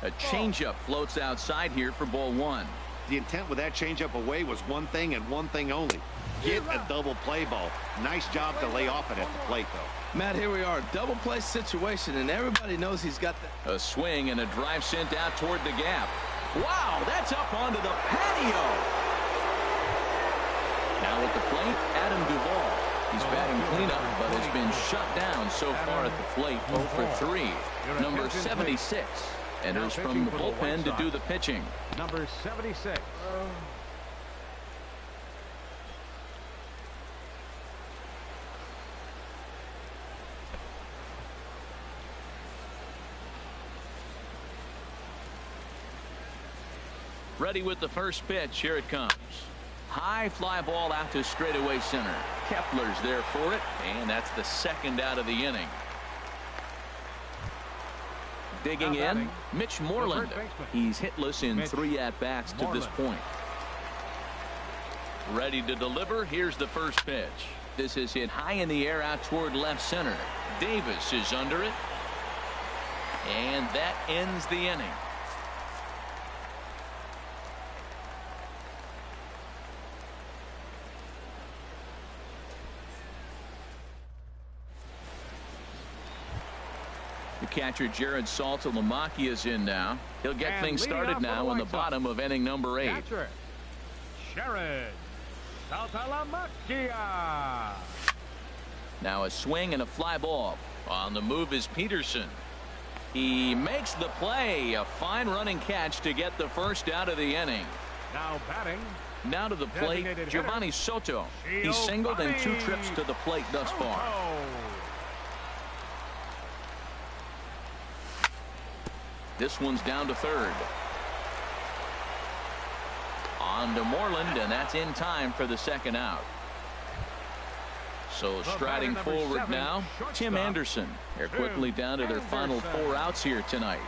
Speaker 1: A changeup floats outside here for ball 1.
Speaker 4: The intent with that changeup away was one thing and one thing only. Get a double play ball. Nice job to lay off it at the plate, though.
Speaker 3: Matt, here we are. Double play situation, and everybody knows he's got that.
Speaker 1: A swing and a drive sent out toward the gap. Wow, that's up onto the patio. Now at the plate, Adam Duvall. He's batting cleanup, but has been shut down so far at the plate. 0 for 3. Number 76. Enters from the bullpen to do the pitching.
Speaker 2: Number 76.
Speaker 1: Ready with the first pitch. Here it comes. High fly ball out to straightaway center. Kepler's there for it, and that's the second out of the inning. Digging in, Mitch Moreland. He's hitless in 3 at-bats to this point. Ready to deliver. Here's the first pitch. This is hit high in the air out toward left center. Davis is under it. And that ends the inning. The catcher Jared Saltalamacchia is in now. He'll get things started now in the bottom of inning number 8.
Speaker 2: Catcher Jared Saltalamacchia.
Speaker 1: Now a swing and a fly ball. On the move is Peterson. He makes the play. A fine running catch to get the first out of the inning.
Speaker 2: Now batting.
Speaker 1: Now to the plate, Giovanni Soto. He's singled in 2 trips to the plate thus far. This one's down to third. On to Moreland, and that's in time for the second out. So striding forward now, Tim Anderson. They're quickly down to their final 4 outs here tonight.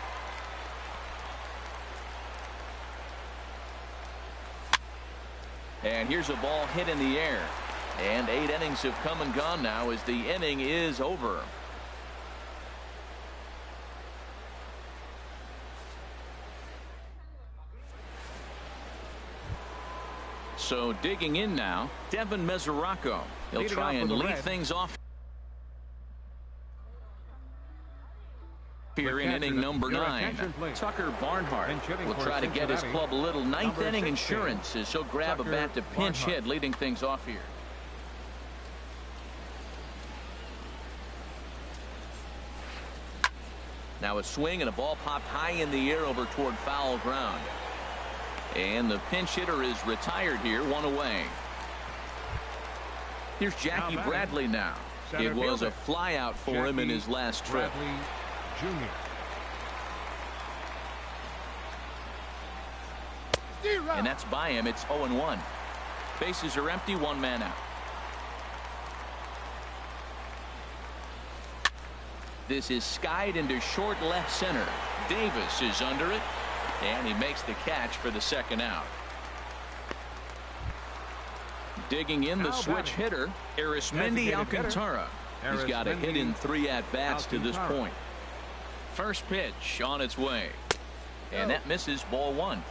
Speaker 1: And here's a ball hit in the air. And 8 innings have come and gone now as the inning is over. So digging in now, Devin Mesoraco. He'll try and lead things off here in inning number 9. Tucker Barnhart will try to get his club a little 9th inning insurance as he'll grab a bat to pinch hit, leading things off here. Now a swing and a ball popped high in the air over toward foul ground. And the pinch hitter is retired here, 1 away. Here's Jackie Bradley now. It was a fly out for him in his last trip. And that's by him. It's 0-1. Bases are empty, 1 man out. This is skied into short left center. Davis is under it. And he makes the catch for the second out. Digging in the switch hitter, Arismendi Alcantara. He's got a hit in 3 at-bats to this point. First pitch on its way. And that misses, ball 1.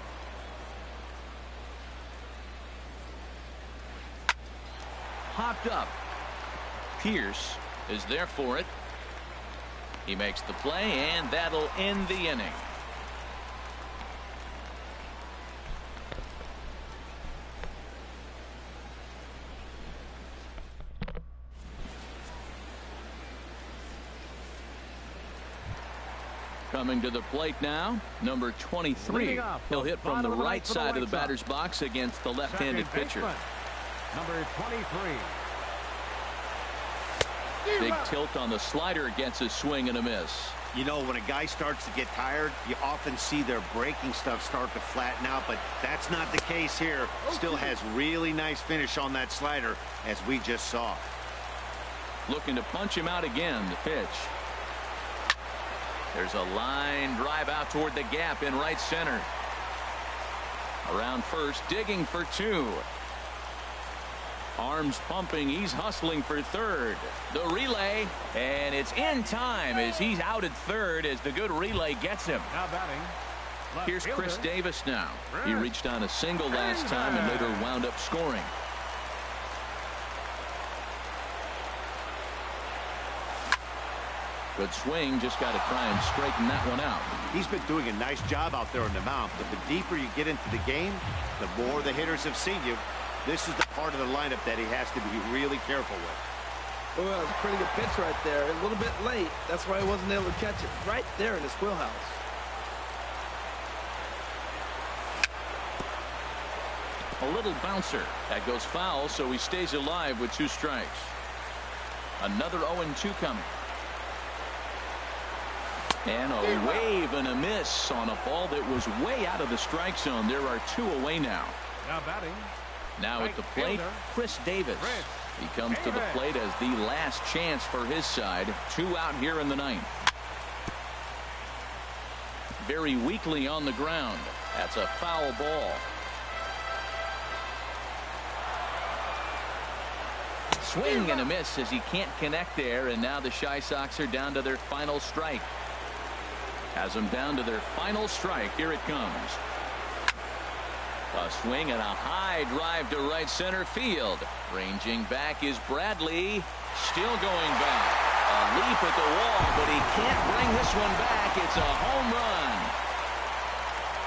Speaker 1: Popped up. Pierce is there for it. He makes the play, and that'll end the inning. Coming to the plate now, number 23. He'll hit from the right side of the batter's box against the left-handed pitcher.
Speaker 2: Number 23.
Speaker 1: Big tilt on the slider, gets a swing and a miss.
Speaker 4: You know, when a guy starts to get tired, you often see their breaking stuff start to flatten out, but that's not the case here. Still has really nice finish on that slider, as we just saw.
Speaker 1: Looking to punch him out again. The pitch. There's a line drive out toward the gap in right center. Around first, digging for 2. Arms pumping. He's hustling for third. The relay, and it's in time as he's out at third as the good relay gets him.
Speaker 2: Now batting.
Speaker 1: Here's Chris Davis now. He reached on a single last time and later wound up scoring. Good swing, just got to try and straighten that one out.
Speaker 4: He's been doing a nice job out there on the mound, but the deeper you get into the game, the more the hitters have seen you. This is the part of the lineup that he has to be really careful with.
Speaker 3: Well, it's a pretty good pitch right there. A little bit late. That's why he wasn't able to catch it right there in his wheelhouse.
Speaker 1: A little bouncer. That goes foul, so he stays alive with 2 strikes. Another 0-2 coming. And a wave and a miss on a ball that was way out of the strike zone. There are 2 away now.
Speaker 2: Now batting.
Speaker 1: Now at the plate, Chris Davis. He comes to the plate as the last chance for his side. 2 out here in the 9th. Very weakly on the ground. That's a foul ball. Swing and a miss as he can't connect there, and now the Chi Sox are down to their final strike. Has them down to their final strike. Here it comes. A swing and a high drive to right center field. Ranging back is Bradley. Still going back. A leap at the wall, but he can't bring this one back. It's a home run.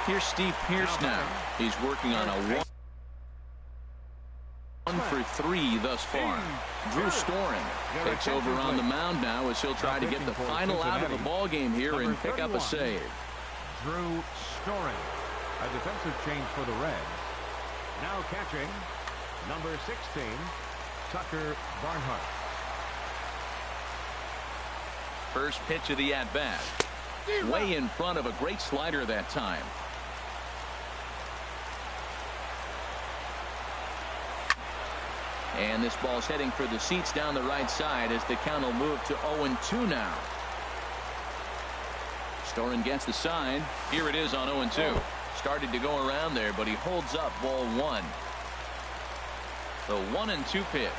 Speaker 1: Here's Steve Pearce now. He's working on a 1 for 3 thus far. Drew Storen takes over on the mound now as he'll try to get the final out of the ball game here and pick up a save.
Speaker 2: Drew Storen, a defensive change for the Reds. Now catching, number 16, Tucker Barnhart.
Speaker 1: First pitch of the at-bat. Way in front of a great slider that time. And this ball's heading for the seats down the right side as the count will move to 0-2 now. Storen gets the sign. Here it is on 0-2. Started to go around there, but he holds up ball 1. The 1-2 pitch.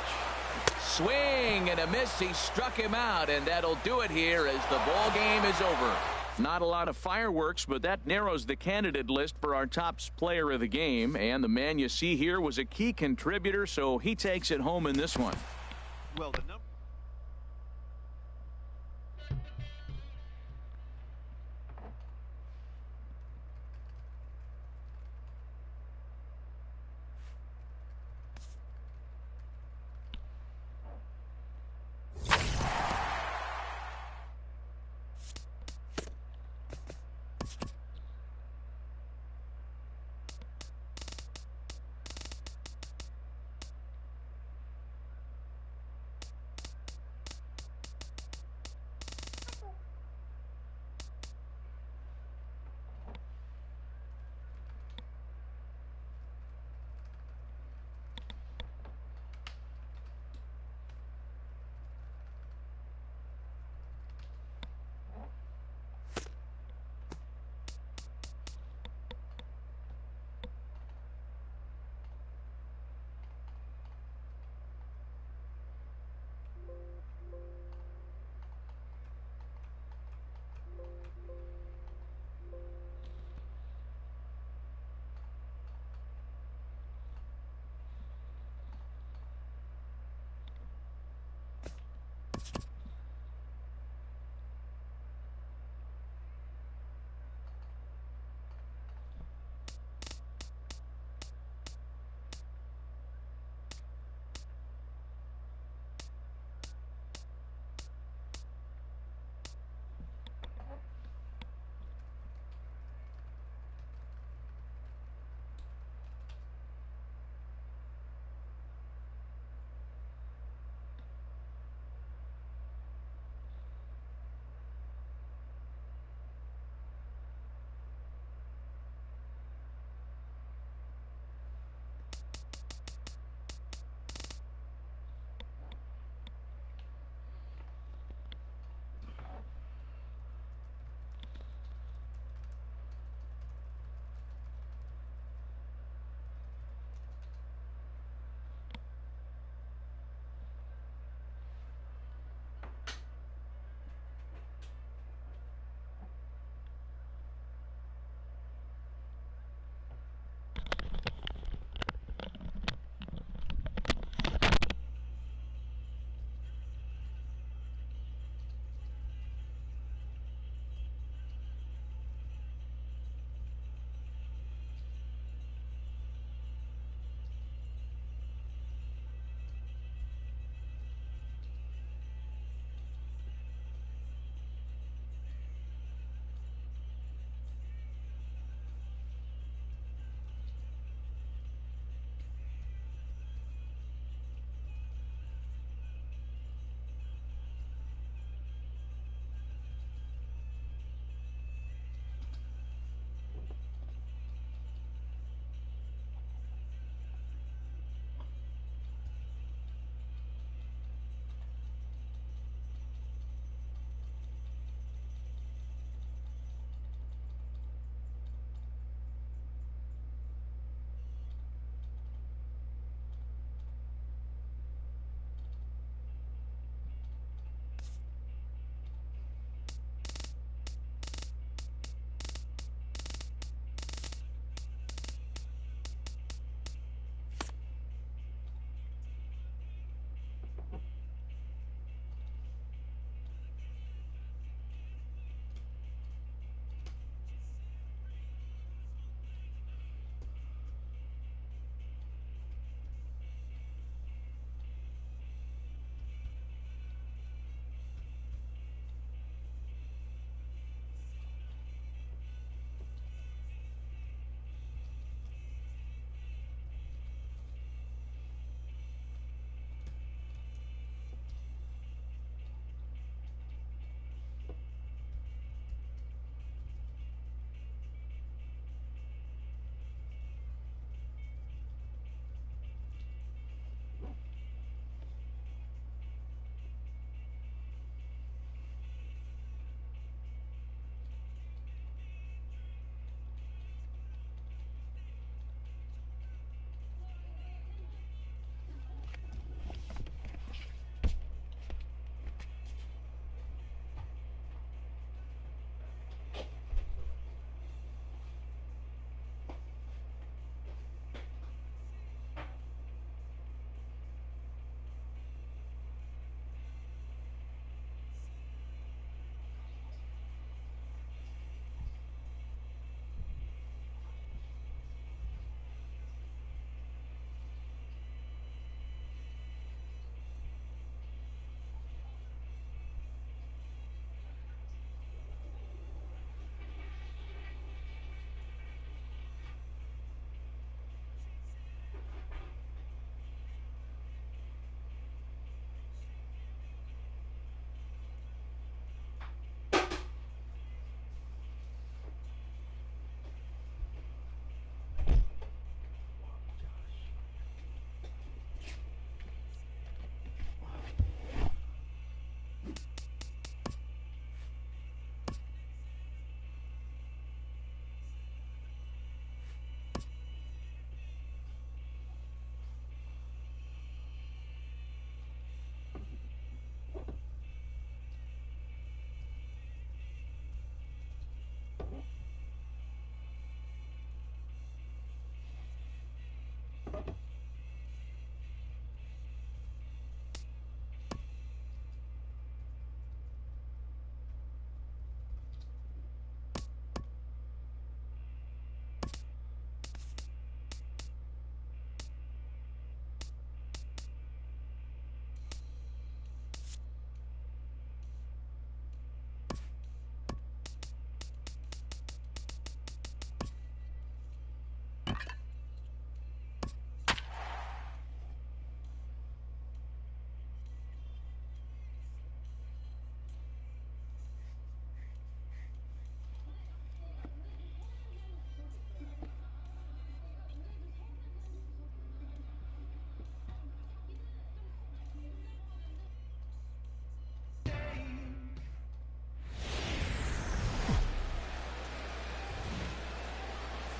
Speaker 1: Swing and a miss. He struck him out, and that'll do it here as the ball game is over. Not a lot of fireworks, but that narrows the candidate list for our top player of the game. And the man you see here was a key contributor, so he takes it home in this one.
Speaker 4: Well, the number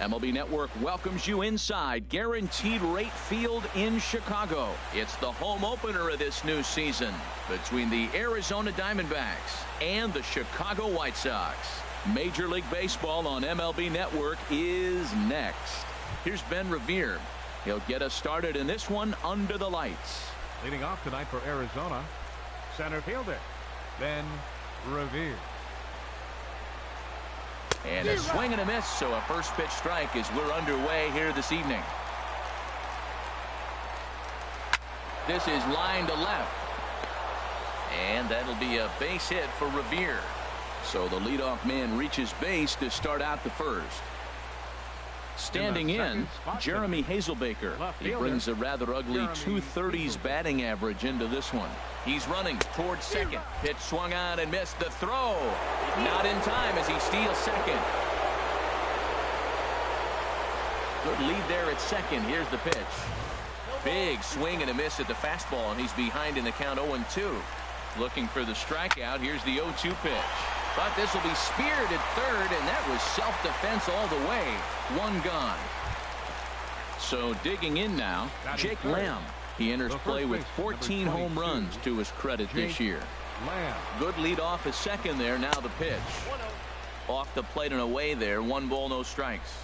Speaker 1: MLB Network welcomes you inside Guaranteed Rate Field in Chicago. It's the home opener of this new season between the Arizona Diamondbacks and the Chicago White Sox. Major League Baseball on MLB Network is next. Here's Ben Revere. He'll get us started in this one under the lights.
Speaker 2: Leading off tonight for Arizona, center fielder Ben Revere.
Speaker 1: And a swing and a miss, so a first pitch strike as we're underway here this evening. This is line to left. And that'll be a base hit for Revere. So the leadoff man reaches base to start out the first. Standing in, Jeremy Hazelbaker. He brings a rather ugly 230s batting average into this one. He's running towards second. Pitch swung on and missed. The throw. Not in time as he steals second. Good lead there at second. Here's the pitch. Big swing and a miss at the fastball, and he's behind in the count 0-2. Looking for the strikeout. Here's the 0-2 pitch. But this will be speared at third, and that was self-defense all the way. One gone. So digging in now, Jake Lamb. He enters play with 14 home runs to his credit this year. Good lead off at second there. Now the pitch. Off the plate and away there. 1 ball, no strikes.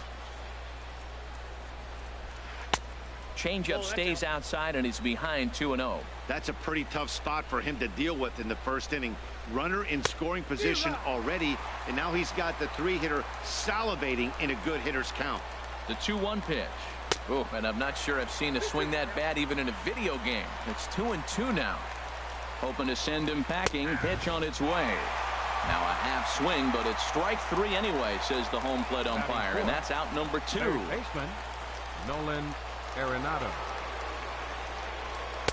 Speaker 1: Changeup stays outside, and he's behind 2-0.
Speaker 4: That's a pretty tough spot for him to deal with in the first inning. Runner in scoring position already, and now he's got the 3-hitter salivating in a good hitter's count.
Speaker 1: The 2-1 pitch. Oh, and I'm not sure I've seen a swing that bad even in a video game. It's 2-2 now. Hoping to send him packing. Pitch on its way. Now a half swing, but it's strike 3 anyway, says the home plate umpire, and that's out number 2.
Speaker 2: Baseman Nolan Arenado.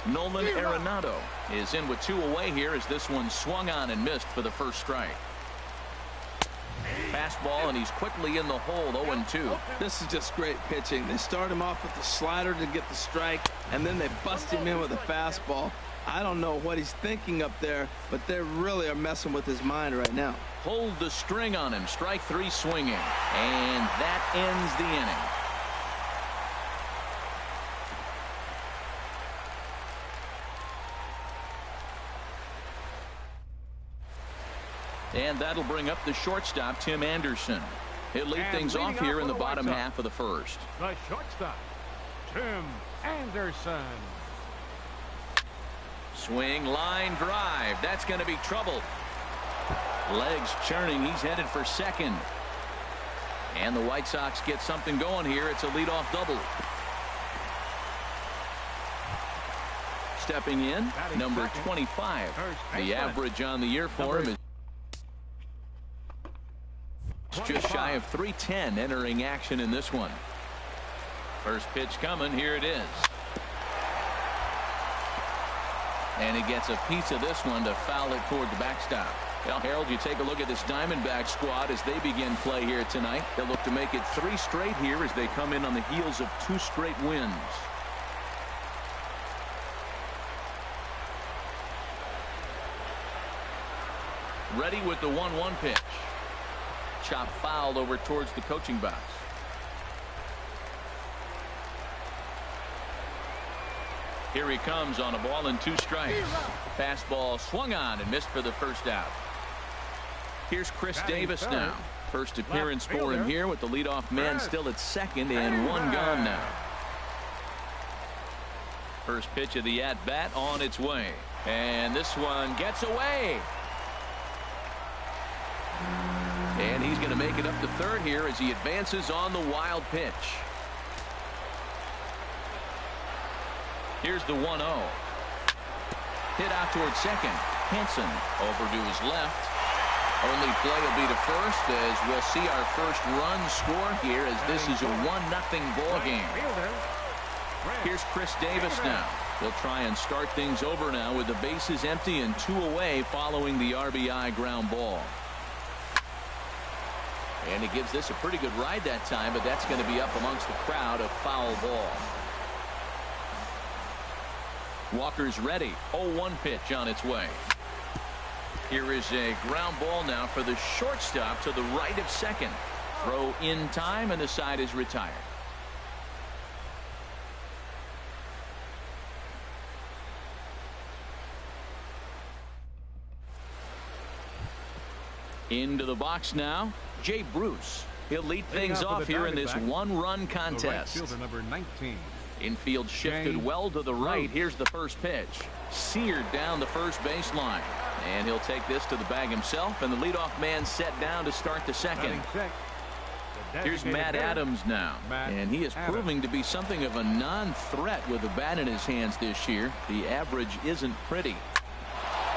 Speaker 1: Nolan Arenado is in with 2 away here as this one swung on and missed for the first strike. Fastball, and he's quickly in the hole. 0-2.
Speaker 3: This is just great pitching. They start him off with the slider to get the strike, and then they bust him in with a fastball. I don't know what he's thinking up there, but they really are messing with his mind right now.
Speaker 1: Hold the string on him. Strike 3 swinging, and that ends the inning. And that'll bring up the shortstop, Tim Anderson. He'll lead things off here in the bottom half of the first.
Speaker 2: The shortstop, Tim Anderson.
Speaker 1: Swing, line drive. That's going to be trouble. Legs churning. He's headed for second. And the White Sox get something going here. It's a leadoff double. Stepping in, number 25. The average on the year for him is just shy of 310 entering action in this one. First pitch coming. Here it is. And he gets a piece of this one to foul it toward the backstop. Well, Harold, you take a look at this Diamondback squad as they begin play here tonight. They'll look to make it 3 straight here as they come in on the heels of 2 straight wins. Ready with the 1-1 pitch. Chop fouled over towards the coaching box. Here he comes on a ball and 2 strikes. Fastball swung on and missed for the first out. Here's Chris Davis now. First appearance for him here with the leadoff man still at second and 1 gone now. First pitch of the at-bat on its way. And this one gets away. And he's going to make it up to third here as he advances on the wild pitch. Here's the 1-0. Hit out toward second. Hanson over to his left. Only play will be to first as we'll see our first run score here as this is a 1-0 ball game. Here's Chris Davis now. He'll try and start things over now with the bases empty and 2 away following the RBI ground ball. And he gives this a pretty good ride that time, but that's going to be up amongst the crowd. A foul ball. Walker's ready. 0-1 pitch on its way. Here is a ground ball now for the shortstop to the right of second. Throw in time, and the side is retired. Into the box now, Jay Bruce. He'll lead things off here in this one-run contest.
Speaker 2: The right fielder, number 19.
Speaker 1: Infield shifted well to the right. Here's the first pitch. Seared down the first baseline. And he'll take this to the bag himself, and the leadoff man set down to start the second. Here's Matt Adams now, and he is proving to be something of a non-threat with the bat in his hands this year. The average isn't pretty.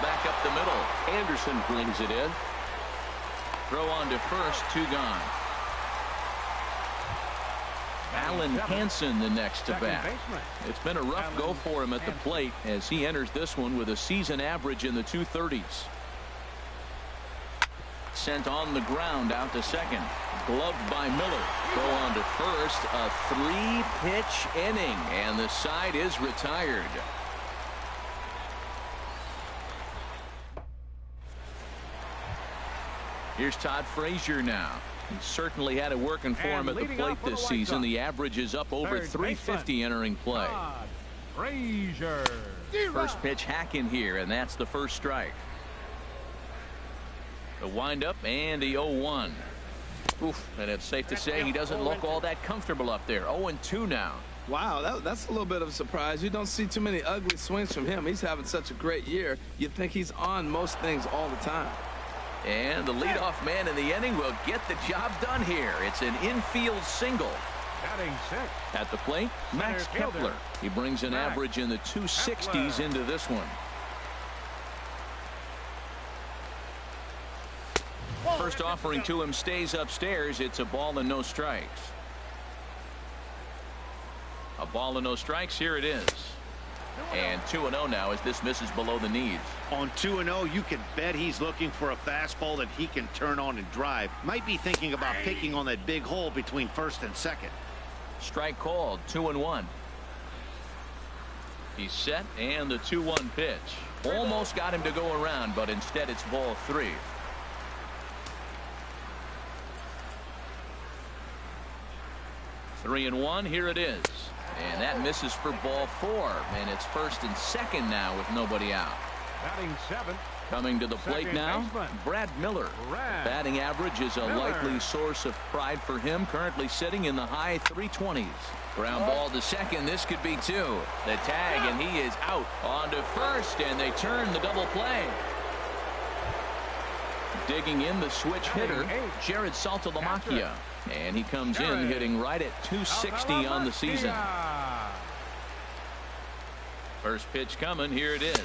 Speaker 1: Back up the middle. Anderson brings it in. Throw on to first, 2 gone. Alan Hansen the next to bat. It's been a rough go for him at the plate as he enters this one with a season average in the 230s. Sent on the ground out to second. Gloved by Miller. Throw on to first. A 3-pitch inning, and the side is retired. Here's Todd Frazier now. He certainly had it working for him at the plate this season. The average is up over 350 entering play.
Speaker 2: Frazier.
Speaker 1: First pitch hack in here, and that's the first strike. The windup and the 0-1. Oof, and it's safe to say he doesn't look all that comfortable up there. 0-2 now.
Speaker 3: Wow, that's a little bit of a surprise. You don't see too many ugly swings from him. He's having such a great year. You'd think he's on most things all the time.
Speaker 1: And the leadoff man in the inning will get the job done here. It's an infield single.
Speaker 2: Batting sixth.
Speaker 1: At the plate, Max Kepler. He brings an average in the 260s into this one. First offering to him stays upstairs. It's a ball and no strikes. A ball and no strikes. Here it is. And 2-0 now as this misses below the knees.
Speaker 4: On 2-0, you can bet he's looking for a fastball that he can turn on and drive. Might be thinking about picking on that big hole between first and second.
Speaker 1: Strike called. 2-1. He's set, and the 2-1 pitch. Almost got him to go around, but instead it's ball 3. Three and 1. Here it is. And that misses for ball 4. And it's first and second now with nobody out.
Speaker 2: Batting 7.
Speaker 1: Coming to the plate now, Brad Miller. Batting average is a likely source of pride for him. Currently sitting in the high 320s. Ground ball to second. This could be 2. The tag, and he is out. On to first, and they turn the double play. Digging in the switch hitter, Jared Saltalamacchia. And he comes in hitting right at 260 on the season. First pitch coming. Here it is.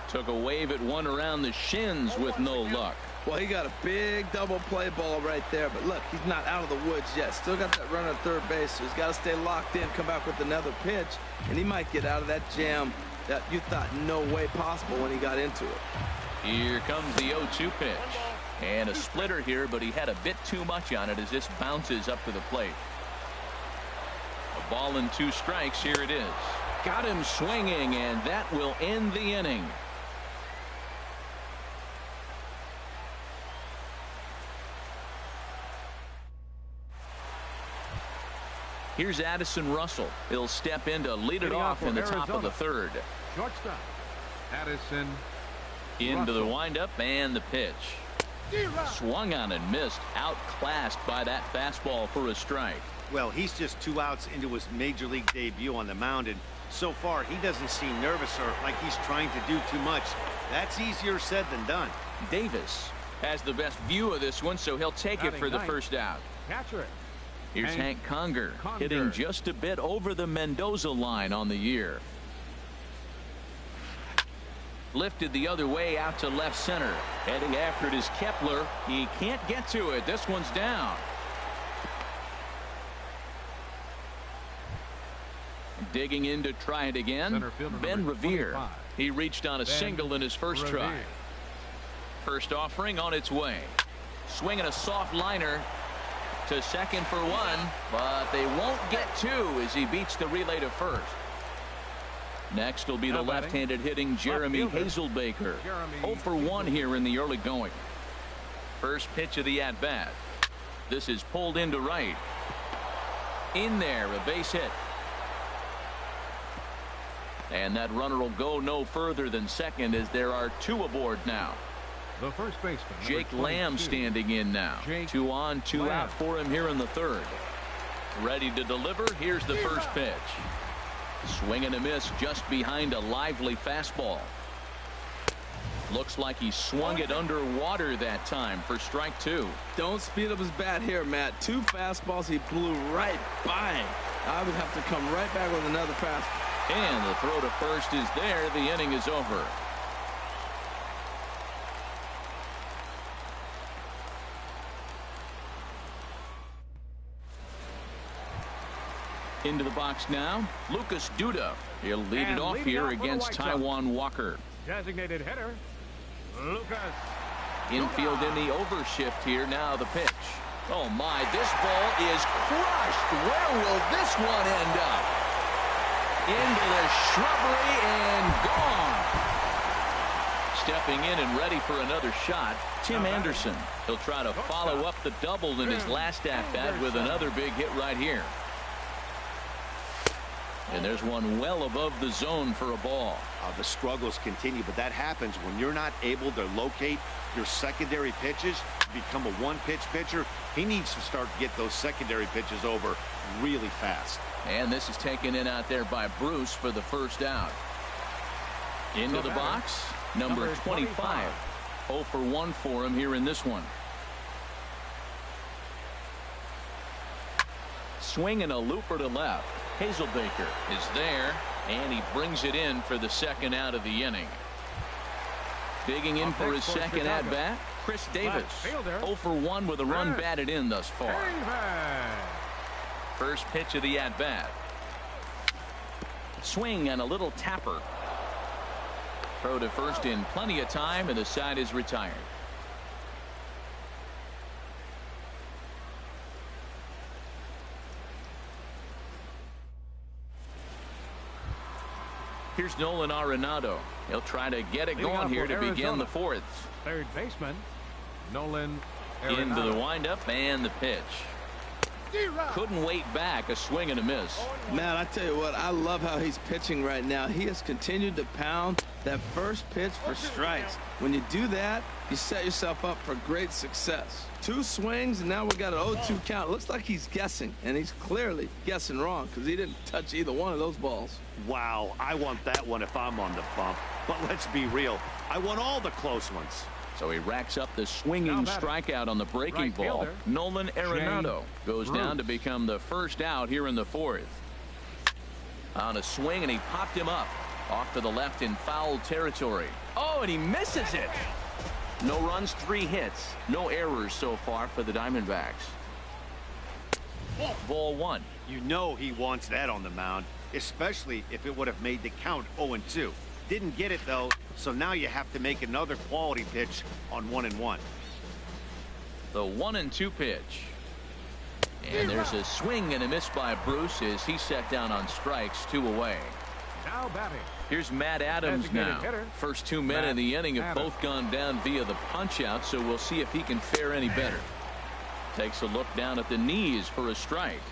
Speaker 1: Took a wave at one around the shins with no luck.
Speaker 3: Well, he got a big double play ball right there. But look, he's not out of the woods yet. Still got that runner at third base. So he's got to stay locked in, come back with another pitch. And he might get out of that jam that you thought no way possible when he got into it.
Speaker 1: Here comes the 0-2 pitch. And a splitter here, but he had a bit too much on it as this bounces up to the plate. A ball and 2 strikes. Here it is. Got him swinging, and that will end the inning. Here's Addison Russell. He'll step in to lead it off in the top of the 3rd.
Speaker 2: Shortstop Addison
Speaker 1: into the windup and the pitch. Swung on and missed. Outclassed by that fastball for a strike.
Speaker 4: Well, he's just 2 outs into his major league debut on the mound, and so far he doesn't seem nervous or like he's trying to do too much. That's easier said than done.
Speaker 1: Davis has the best view of this one, so he'll take it for the first out.
Speaker 2: Catcher.
Speaker 1: Here's Hank Conger hitting just a bit over the Mendoza line on the year. Lifted the other way out to left center. Heading after it is Kepler. He can't get to it. This one's down. Digging in to try it again. Ben Revere. He reached on a single in his first try. First offering on its way. Swinging a soft liner to second for 1, but they won't get 2 as he beats the relay to first. Next will be the left-handed hitting Jeremy Hazelbaker. 0 for 1 here in the early going. First pitch of the at-bat. This is pulled into right. In there, a base hit. And that runner will go no further than second as there are two aboard now.
Speaker 2: The first baseman,
Speaker 1: Jake Lamb standing in now.
Speaker 2: Jake
Speaker 1: 2 on, 2 out for him here in the third. Ready to deliver. Here's the first pitch. Swing and a miss just behind a lively fastball. Looks like he swung it underwater that time for strike 2.
Speaker 3: Don't speed up his bat here, Matt. 2 fastballs he blew right by him. I would have to come right back with another fastball.
Speaker 1: And the throw to first is there. The inning is over. Into the box now, Lucas Duda. He'll lead it off here against Taijuan Walker.
Speaker 2: Designated hitter, Lucas.
Speaker 1: Infield in the overshift here. Now the pitch. Oh my, this ball is crushed. Where will this one end up? Into the shrubbery and gone. Stepping in and ready for another shot, Tim Anderson. He'll try to follow up the double in his last at-bat with another big hit right here. And there's one well above the zone for a ball.
Speaker 4: The struggles continue, but that happens when you're not able to locate your secondary pitches, become a one-pitch pitcher. He needs to start to get those secondary pitches over really fast.
Speaker 1: And this is taken in out there by Bruce for the first out. Into the box, number 25. 0 for 1 for him here in this one. Swing and a looper to left. Hazelbaker is there, and he brings it in for the second out of the inning. Digging in for his second at-bat, Chris Davis. 0 for 1 with a run batted in thus far. First pitch of the at-bat. Swing and a little tapper. Throw to first in plenty of time, and the side is retired. Here's Nolan Arenado. He'll try to get it going here to begin the fourth.
Speaker 2: Third baseman, Nolan Arenado.
Speaker 1: Into the windup and the pitch. Couldn't wait back. A swing and a miss.
Speaker 3: Man, I tell you what, I love how he's pitching right now. He has continued to pound that first pitch for strikes. When you do that, you set yourself up for great success. 2 swings, and now we got an 0-2 count. Looks like he's guessing, and he's clearly guessing wrong because he didn't touch either one of those balls.
Speaker 4: Wow, I want that one if I'm on the bump. But let's be real, I want all the close ones.
Speaker 1: So he racks up the swinging strikeout on the breaking ball. Nolan Arenado goes down to become the first out here in the fourth. On a swing, and he popped him up. Off to the left in foul territory. Oh, and he misses it. No runs, 3 hits. No errors so far for the Diamondbacks. Ball 1.
Speaker 4: You know he wants that on the mound, especially if it would have made the count 0-2. Didn't get it, though, so now you have to make another quality pitch on 1-1.
Speaker 1: The 1-2 pitch. And there's a swing and a miss by Bruce as he set down on strikes, 2 away.
Speaker 2: Now batting.
Speaker 1: Here's Matt Adams now. First 2 men in the inning have both gone down via the punch-out, so we'll see if he can fare any better. Takes a look down at the knees for a strike.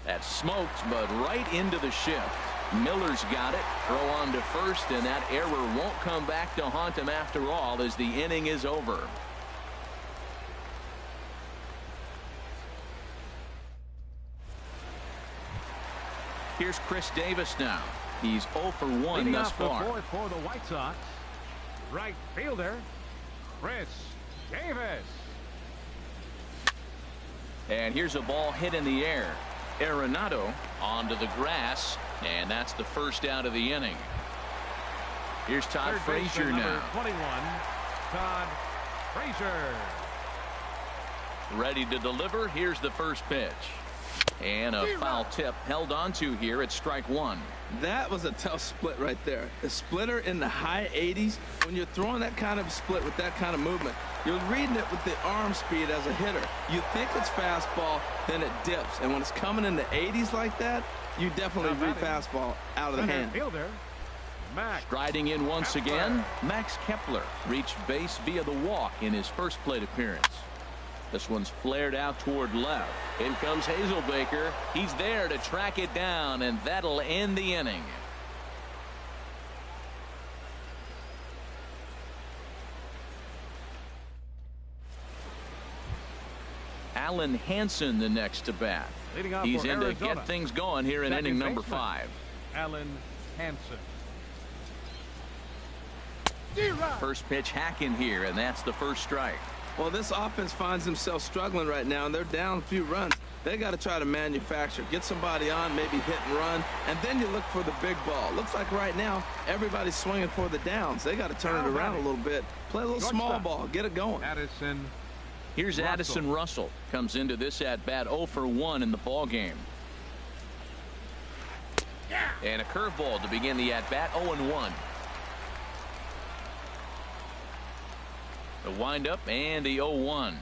Speaker 1: That smoked, but right into the shift. Miller's got it. Throw on to first, and that error won't come back to haunt him after all as the inning is over. Here's Chris Davis now. He's 0 for 1 thus far.
Speaker 2: For the White Sox, right fielder, Chris Davis.
Speaker 1: And here's a ball hit in the air. Arenado onto the grass, and that's the first out of the inning. Here's Todd Frazier now.
Speaker 2: 21, Todd Frazier.
Speaker 1: Ready to deliver. Here's the first pitch. And a foul tip held onto here at strike 1.
Speaker 3: That was a tough split right there. A splitter in the high 80s. When you're throwing that kind of split with that kind of movement, you're reading it with the arm speed as a hitter. You think it's fastball, then it dips. And when it's coming in the 80s like that, you definitely read fastball out of the hand.
Speaker 2: Fielder,
Speaker 1: Striding in once again, Max Kepler reached base via the walk in his first plate appearance. This one's flared out toward left.
Speaker 5: In comes Hazelbaker. He's there to track it down, and that'll end the inning.
Speaker 1: Alan Hansen the next to bat. He's in to get things going here in inning number 5.
Speaker 2: Alan Hansen.
Speaker 1: First pitch hack in here, and that's the first strike.
Speaker 3: Well, this offense finds themselves struggling right now, and they're down a few runs. They got to try to manufacture, get somebody on, maybe hit and run, and then you look for the big ball. Looks like right now everybody's swinging for the downs. They got to turn it around a little bit, play a little small ball, get it going.
Speaker 1: Here's Addison Russell. Comes into this at bat 0 for 1 in the ball game. And a curveball to begin the at bat. 0-1. The windup and the 0-1.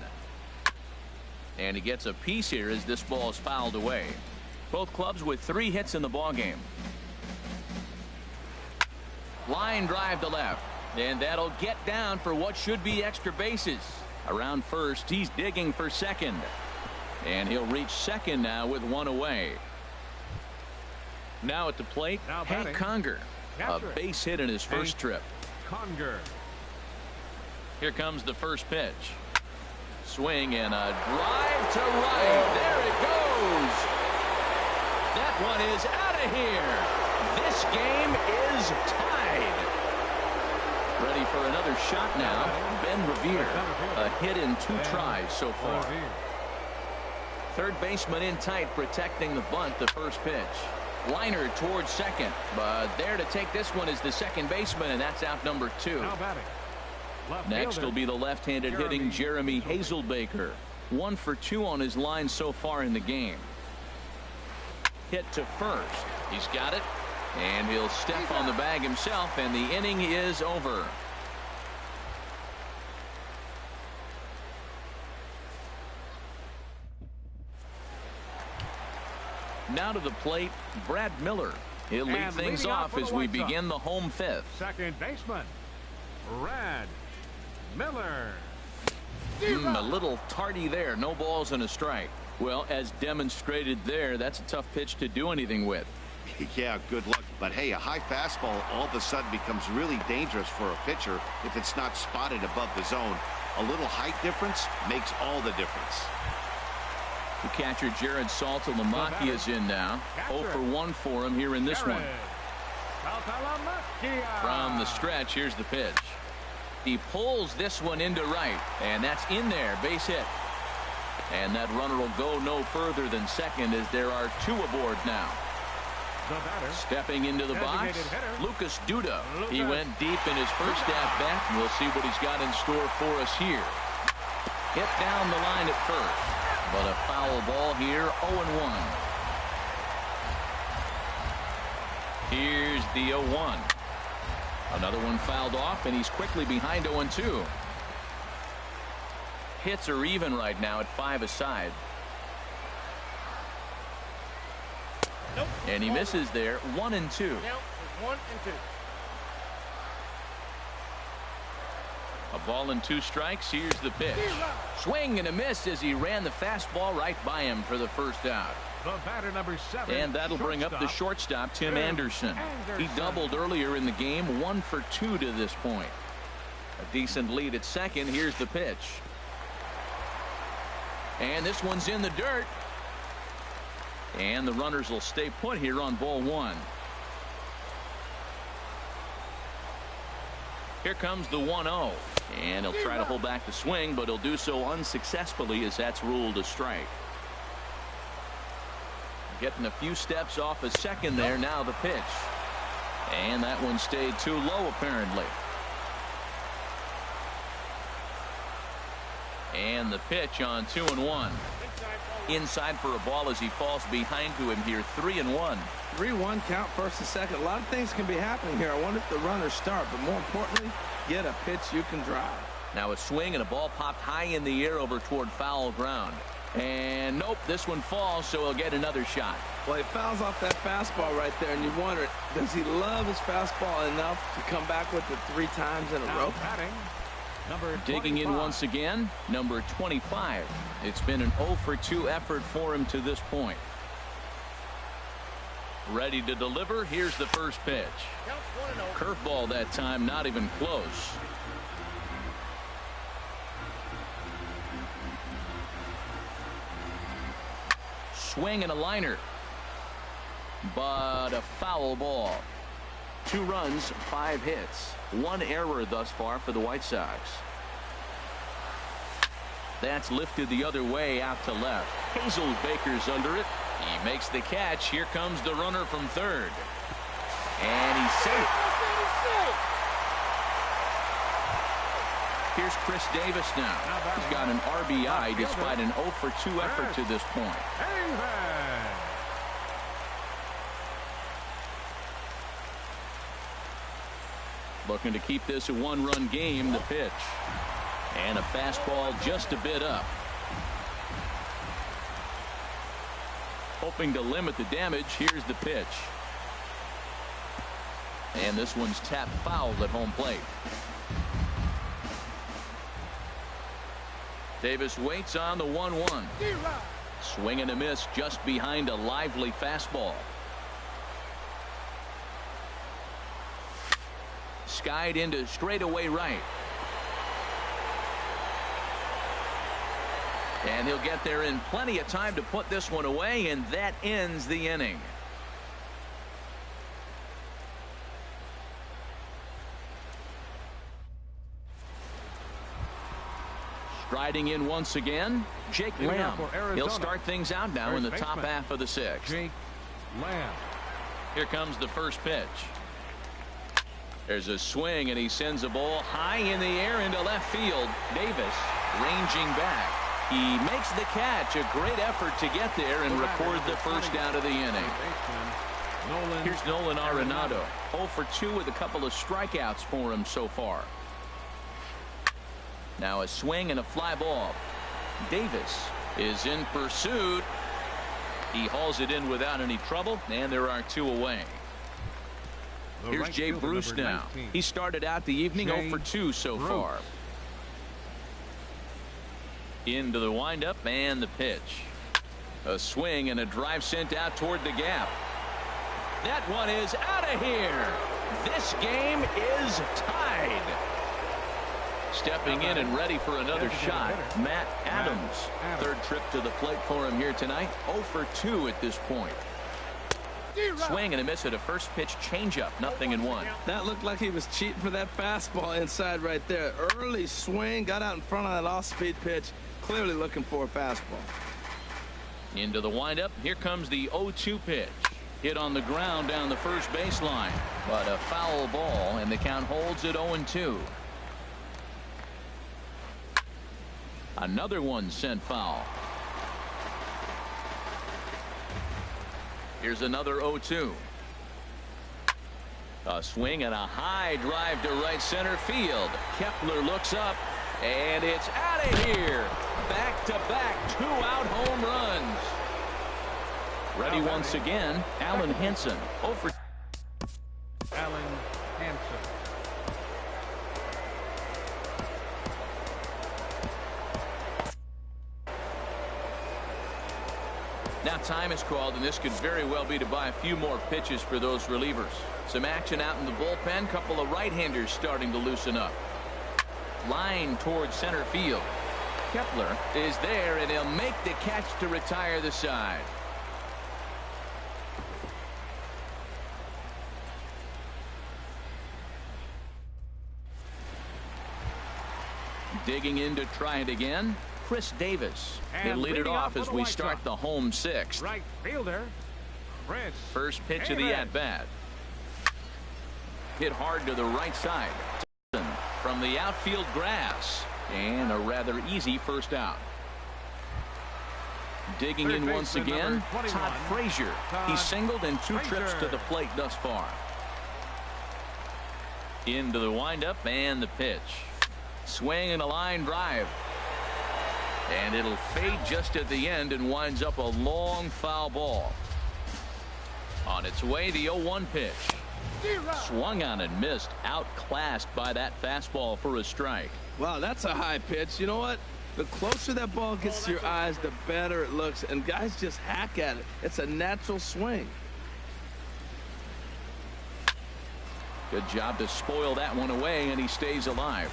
Speaker 1: And he gets a piece here as this ball is fouled away. Both clubs with 3 hits in the ball game. Line drive to left, and that'll get down for what should be extra bases. Around first, he's digging for second, and he'll reach second now with 1 away. Now at the plate, Hank Conger, a base hit in his first trip.
Speaker 2: Conger.
Speaker 1: Here comes the first pitch. Swing and a drive to right. There it goes. That one is out of here. This game is tied. Ready for another shot now. Ben Revere. A hit in 2 tries so far. Third baseman in tight, protecting the bunt. The first pitch. Liner towards second, but there to take this one is the second baseman, and that's out number 2. Next will be the left-handed hitting Jeremy Hazelbaker. 1 for 2 on his line so far in the game. Hit to first. He's got it, and he'll step on the bag himself, and the inning is over. Now to the plate, Brad Miller. He'll lead things off as we begin the home 5th.
Speaker 2: Second baseman, Brad Miller.
Speaker 1: A little tardy there. No balls and a strike. Well, as demonstrated there, that's a tough pitch to do anything with.
Speaker 4: Yeah, good luck. But hey, a high fastball all of a sudden becomes really dangerous for a pitcher if it's not spotted above the zone. A little height difference makes all the difference.
Speaker 1: The catcher Jared Saltalamacchia is in now. 0 for 1 for him here in this one. From the stretch, here's the pitch. He pulls this one into right, and that's in there. Base hit. And that runner will go no further than second as there are 2 aboard now. Stepping into the box, Lucas Duda. He went deep in his first at-bat, and we'll see what he's got in store for us here. Hit down the line at first. But a foul ball here, 0-1. Here's the 0-1. Another one fouled off, and he's quickly behind 0-2. Hits are even right now at 5 aside.
Speaker 6: Nope.
Speaker 1: And he misses there, 1-2.
Speaker 6: Now it's 1-2.
Speaker 1: A ball and 2 strikes. Here's the pitch. Swing and a miss as he ran the fastball right by him for the first out.
Speaker 2: The batter, number 7.
Speaker 1: And that'll bring up the shortstop, Tim Anderson. He doubled earlier in the game, 1 for 2 to this point. A decent lead at second. Here's the pitch. And this one's in the dirt. And the runners will stay put here on ball 1. Here comes the 1-0. And he'll try to hold back the swing, but he'll do so unsuccessfully as that's ruled a strike. Getting a few steps off a second there. Now the pitch. And that one stayed too low apparently. And the pitch on 2-1. Inside for a ball as he falls behind to him here. 3-1.
Speaker 3: 3-1 count, first and second. A lot of things can be happening here. I wonder if the runners start, but more importantly, get a pitch you can drive.
Speaker 1: Now a swing and a ball popped high in the air over toward foul ground. And nope, this one falls, so he'll get another shot.
Speaker 3: Well, he fouls off that fastball right there, and you wonder, does he love his fastball enough to come back with it 3 times in a row?
Speaker 2: Batting, number
Speaker 1: Digging
Speaker 2: 25.
Speaker 1: in once again, number 25. It's been an 0 for 2 effort for him to this point. Ready to deliver. Here's the first pitch. Curveball that time, not even close. Swing and a liner, but a foul ball. 2 runs, 5 hits, 1 error thus far for the White Sox. That's lifted the other way out to left. Hazelbaker's under it. He makes the catch. Here comes the runner from third, and he's safe. Here's Chris Davis now. He's got an RBI despite an 0 for 2 effort to this point. Looking to keep this a 1-run game. The pitch. And a fastball just a bit up. Hoping to limit the damage. Here's the pitch. And this one's tapped foul at home plate. Davis waits on the 1-1. Swing and a miss just behind a lively fastball. Skied into straightaway right. And he'll get there in plenty of time to put this one away, and that ends the inning. Striding in once again, Jake Lamb. He'll start things out now in the top half of the 6th.
Speaker 2: Jake Lamb.
Speaker 1: Here comes the first pitch. There's a swing, and he sends a ball high in the air into left field. Davis ranging back. He makes the catch. A great effort to get there and record the first out of the inning. Here's Nolan Arenado. 0 for 2 with a couple of strikeouts for him so far. Now a swing and a fly ball. Davis is in pursuit. He hauls it in without any trouble, and there are 2 away. Here's Jay Bruce now. He started out the evening 0 for 2 so far. Into the windup and the pitch. A swing and a drive sent out toward the gap. That one is out of here. This game is tied. Stepping in and ready for another shot, Matt Adams. Third trip to the plate for him here tonight. 0 for 2 at this point. Swing and a miss at a first pitch changeup. 0-1.
Speaker 3: That looked like he was cheating for that fastball inside right there. Early swing, got out in front of that off-speed pitch. Clearly looking for a fastball.
Speaker 1: Into the windup. Here comes the 0-2 pitch. Hit on the ground down the first baseline, but a foul ball, and the count holds at 0-2. Another one sent foul. Here's another 0-2. A swing and a high drive to right center field. Kepler looks up, and it's out of here. Back-to-back 2-out home runs. Ready once again, Alan Henson. 0 for
Speaker 2: Alan Hansen.
Speaker 1: Now time is called, and this could very well be to buy a few more pitches for those relievers. Some action out in the bullpen. Couple of right-handers starting to loosen up. Line towards center field. Kepler is there, and he'll make the catch to retire the side. Digging in to try it again, Chris Davis. He'll lead it off as we start the home 6th.
Speaker 2: Right fielder, Chris.
Speaker 1: First pitch of the at-bat. Hit hard to the right side. From the outfield grass. And a rather easy first out. Digging in once again, Todd Frazier. He's singled in 2 trips to the plate thus far. Into the windup and the pitch. Swing and a line drive. And it'll fade just at the end and winds up a long foul ball. On its way, the 0-1 pitch. Swung on and missed. Outclassed by that fastball for a strike.
Speaker 3: Wow, that's a high pitch. You know what? The closer that ball gets to your eyes, the better it looks. And guys just hack at it. It's a natural swing.
Speaker 1: Good job to spoil that one away, and he stays alive.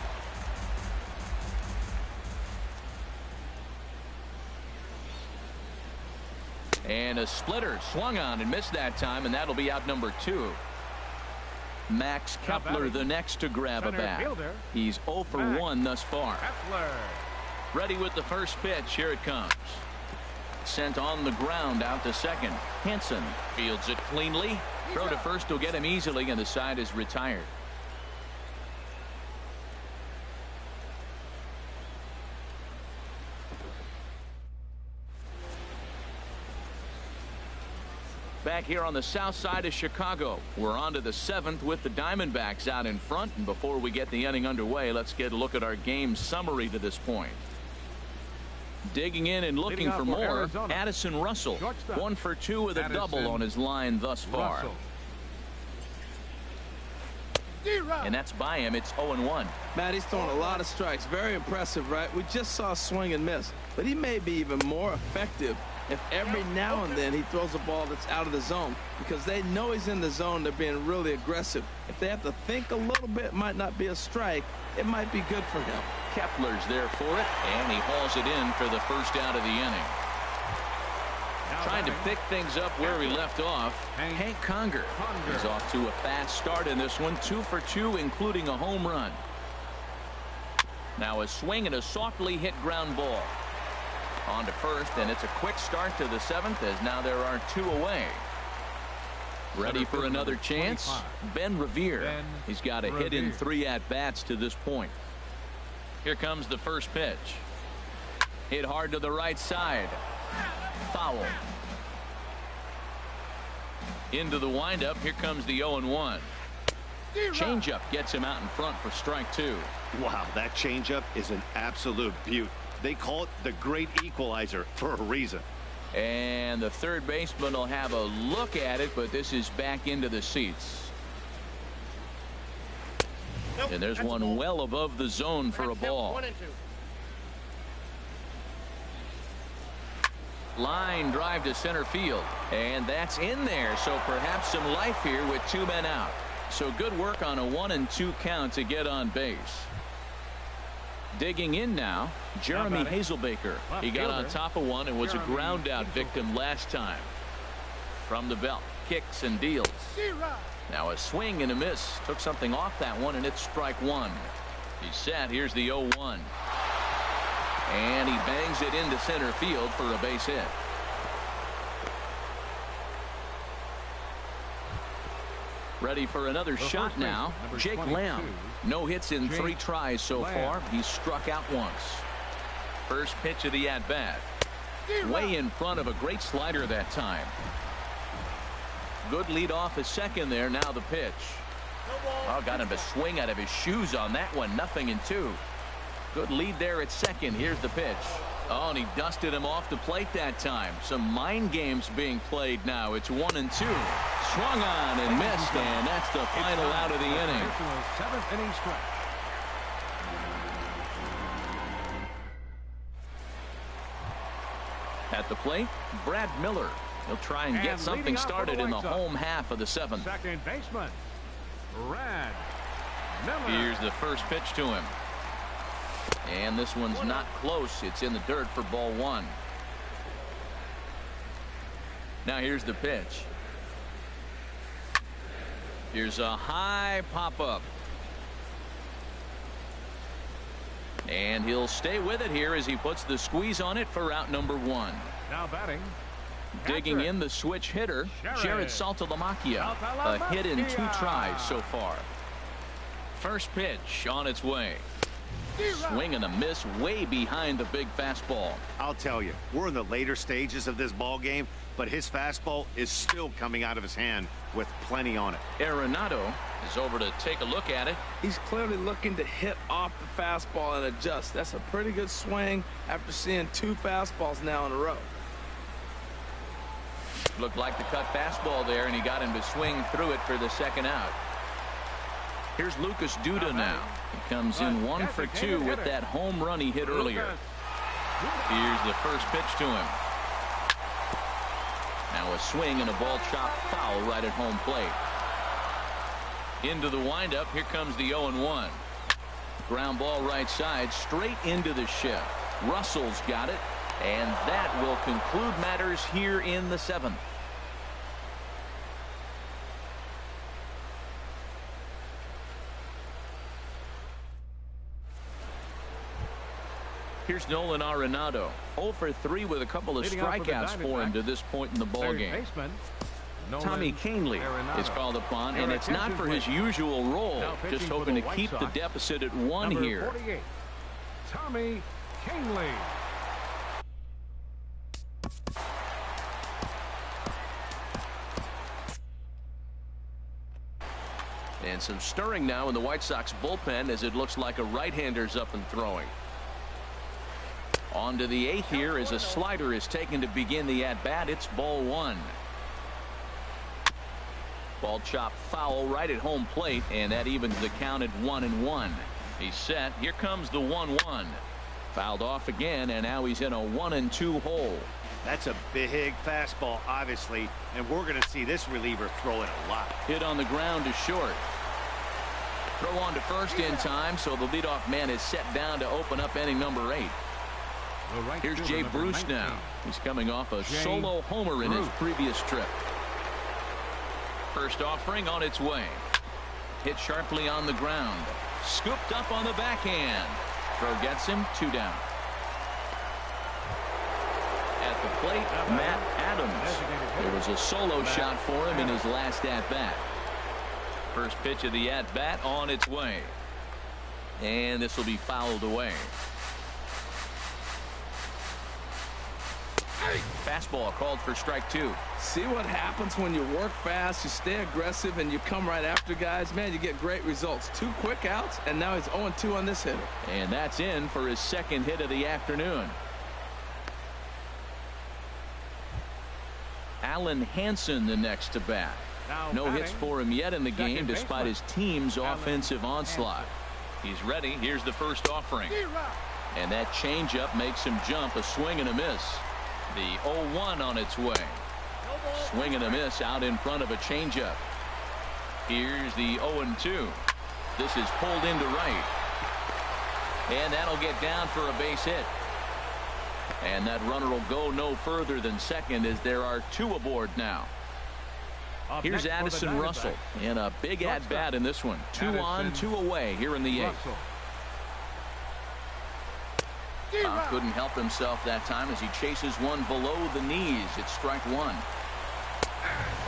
Speaker 1: And a splitter swung on and missed that time, and that'll be out number 2. Max Kepler the next to grab a bat. He's 0 for 1 thus far. Ready with the first pitch. Here it comes. Sent on the ground out to second. Hansen fields it cleanly. Throw to first will get him easily, and the side is retired. Back here on the south side of Chicago, we're on to the 7th with the Diamondbacks out in front. And before we get the inning underway, let's get a look at our game summary to this point. Digging in and looking for more, Arizona, Addison Russell. 1 for 2 with a double on his line thus far. And that's by him. It's 0-1.
Speaker 3: Matt, he's throwing a lot of strikes. Very impressive, right? We just saw a swing and miss. But he may be even more effective if every now and then he throws a ball that's out of the zone, because they know he's in the zone. They're being really aggressive. If they have to think a little bit, it might not be a strike. It might be good for him.
Speaker 1: Kepler's there for it, and he hauls it in for the first out of the inning. Trying to pick things up where we left off, Hank Conger is off to a fast start in this one. 2 for 2, including a home run. Now a swing and a softly hit ground ball. On to first, and it's a quick start to the 7th, as now there are 2 away. Ready for another chance? Ben Revere. He's got a hit in 3 at-bats to this point. Here comes the first pitch. Hit hard to the right side. Foul. Into the windup. Here comes the 0-1. Changeup gets him out in front for strike 2.
Speaker 4: Wow, that changeup is an absolute beaut. They call it the great equalizer for a reason.
Speaker 1: And the third baseman will have a look at it, but this is back into the seats. And there's one well above the zone for a ball. Line drive to center field, and that's in there, so perhaps some life here with 2 men out. So good work on a 1-2 count to get on base. Digging in now, Jeremy Hazelbaker. He got on top of one and was a ground out victim last time. From the belt, kicks and deals. Now a swing and a miss. Took something off that one, and it's strike 1. He's set. Here's the 0-1. And he bangs it into center field for a base hit. Ready for another shot now. Jake Lamb. No hits in 3 tries so far. He's struck out once. First pitch of the at-bat. Way in front of a great slider that time. Good lead off his second there. Now the pitch. Oh, got him to swing out of his shoes on that one. 0-2. Good lead there at second. Here's the pitch. Oh, and he dusted him off the plate that time. Some mind games being played now. It's 1-2. Swung on and missed, and that's the final out of the inning.
Speaker 2: 7th inning stretch.
Speaker 1: At the plate, Brad Miller. He'll try and get something started in the home half of the 7th.
Speaker 2: Second baseman, Brad Miller.
Speaker 1: Here's the first pitch to him. And this one's not close. It's in the dirt for ball 1. Now here's the pitch. Here's a high pop-up. And he'll stay with it here as he puts the squeeze on it for out number 1.
Speaker 2: Now batting.
Speaker 1: Digging in the switch hitter, Jared Saltalamacchia. A hit in 2 tries so far. First pitch on its way. Swing and a miss way behind the big fastball.
Speaker 4: I'll tell you, we're in the later stages of this ball game. but his fastball is still coming out of his hand with plenty on it.
Speaker 1: Arenado is over to take a look at it.
Speaker 3: He's clearly looking to hit off the fastball and adjust. That's a pretty good swing after seeing 2 fastballs now in a row.
Speaker 1: Looked like the cut fastball there, and he got him to swing through it for the second out. Here's Lucas Duda now. He comes in 1 for 2 with that home run he hit earlier. Here's the first pitch to him. Now a swing and a ball chopped foul right at home plate. Into the windup. Here comes the 0-1. Ground ball right side, straight into the shift. Russell's got it, and that will conclude matters here in the 7th. Here's Nolan Arenado, 0 for 3 with a couple of strikeouts for him to this point in the ballgame. Tommy Kahnle is called upon, and it's not for his usual role, just hoping to keep the deficit at 1 here.
Speaker 2: 48, Tommy Kahnle.
Speaker 5: And some stirring now in the White Sox bullpen as it looks like a right-hander's up and throwing.
Speaker 1: On to the 8th here as a slider is taken to begin the at-bat. It's ball 1. Ball chopped foul right at home plate, and that evens the count at 1-1. He's set. Here comes the 1-1. Fouled off again, and now he's in a 1-2 hole.
Speaker 4: That's a big fastball, obviously, and we're going to see this reliever throw it a lot.
Speaker 1: Hit on the ground to short. Throw on to first in time, so the leadoff man is set down to open up inning number 8. Here's Jay Bruce now. He's coming off a solo homer in his previous trip. First offering on its way. Hit sharply on the ground. Scooped up on the backhand. Throw gets him, 2 down. At the plate, Matt Adams. There was a solo shot for him in his last at-bat. First pitch of the at-bat on its way. And this will be fouled away. Fastball called for strike 2.
Speaker 3: See what happens when you work fast, you stay aggressive, and you come right after guys. Man, you get great results. 2 quick outs, and now he's 0-2 on this hitter.
Speaker 1: And that's in for his second hit of the afternoon. Alan Hansen the next to bat. No hits for him yet in the game despite his team's offensive onslaught. He's ready. Here's the first offering. And that changeup makes him jump. A swing and a miss. The 0-1 on its way. Swing and a miss out in front of a changeup. Here's the 0-2. This is pulled into right. And that'll get down for a base hit. And that runner will go no further than second as there are 2 aboard now. Here's Addison Russell in a big at-bat in this one. 2 on, 2 away here in the 8th. Couldn't help himself that time as he chases one below the knees. It's strike 1.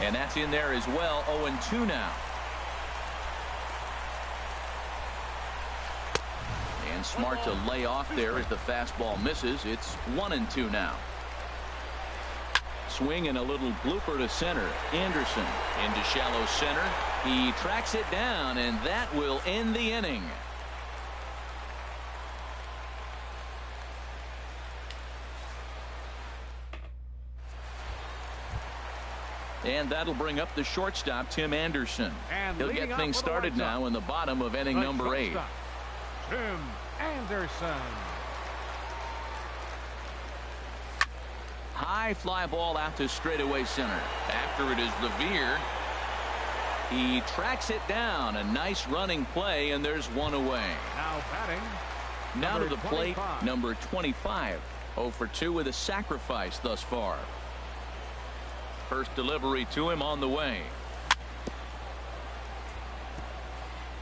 Speaker 1: And that's in there as well. 0-2 now. And smart to lay off there as the fastball misses. It's 1-2 now. Swing and a little blooper to center. Anderson into shallow center. He tracks it down, and that will end the inning. And that'll bring up the shortstop, Tim Anderson. He'll get things started now in the bottom of inning number 8.
Speaker 2: Tim Anderson.
Speaker 1: High fly ball out to straightaway center. After it is Revere. He tracks it down. A nice running play, and there's 1 away.
Speaker 2: Now batting.
Speaker 1: Now to the plate, number 25. 0 for 2 with a sacrifice thus far. First delivery to him on the way.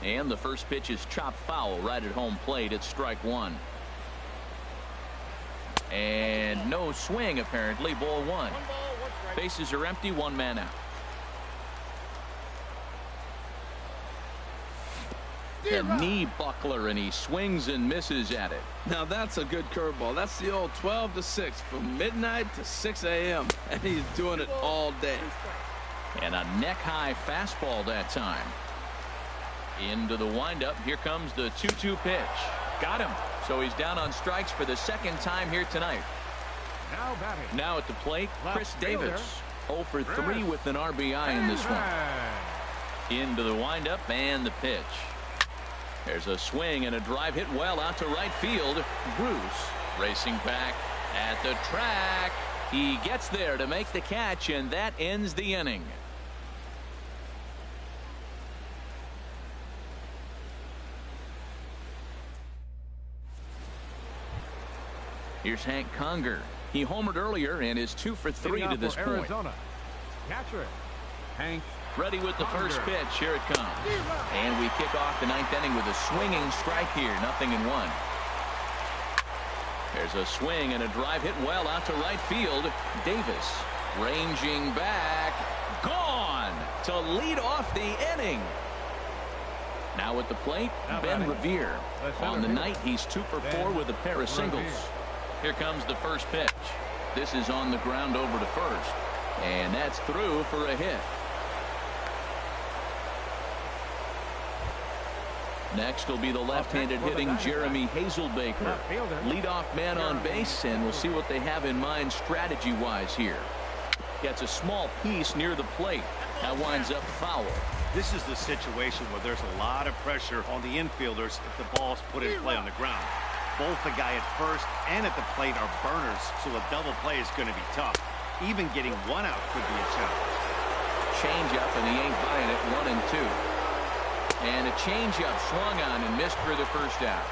Speaker 1: And the first pitch is chopped foul right at home plate. It's strike 1. And no swing apparently. Ball 1. Bases are empty. 1 man out. The knee buckler, and he swings and misses at it.
Speaker 3: Now that's a good curveball. That's the old 12 to 6 from midnight to 6 a.m. and he's doing it all day.
Speaker 1: And a neck-high fastball that time. Into the windup. Here comes the 2-2 pitch. Got him. So he's down on strikes for the second time here tonight.
Speaker 2: Now batting.
Speaker 1: Now at the plate, Chris Davis. 0 for 3 with an RBI in this one. Into the windup and the pitch. There's a swing and a drive hit well out to right field. Bruce racing back at the track. He gets there to make the catch, and that ends the inning. Here's Hank Conger. He homered earlier and is 2 for 3 to this point.
Speaker 2: Arizona. Catcher Hank.
Speaker 1: Ready with the first pitch. Here it comes. And we kick off the ninth inning with a swinging strike here. 0-1. There's a swing and a drive hit well out to right field. Davis ranging back. Gone to lead off the inning. Now at the plate, Ben Revere. On the night, he's 2 for 4 with a pair of singles. Here comes the first pitch. This is on the ground over to first. And that's through for a hit. Next will be the left-handed hitting Jeremy Hazelbaker. Leadoff man on base, and we'll see what they have in mind strategy-wise here. Gets a small piece near the plate. That winds up foul.
Speaker 4: This is the situation where there's a lot of pressure on the infielders if the ball's put in play on the ground. Both the guy at first and at the plate are burners, so a double play is going to be tough. Even getting one out could be a challenge.
Speaker 1: Change up, and he ain't buying it. 1-2. And a changeup swung on and missed for the first out.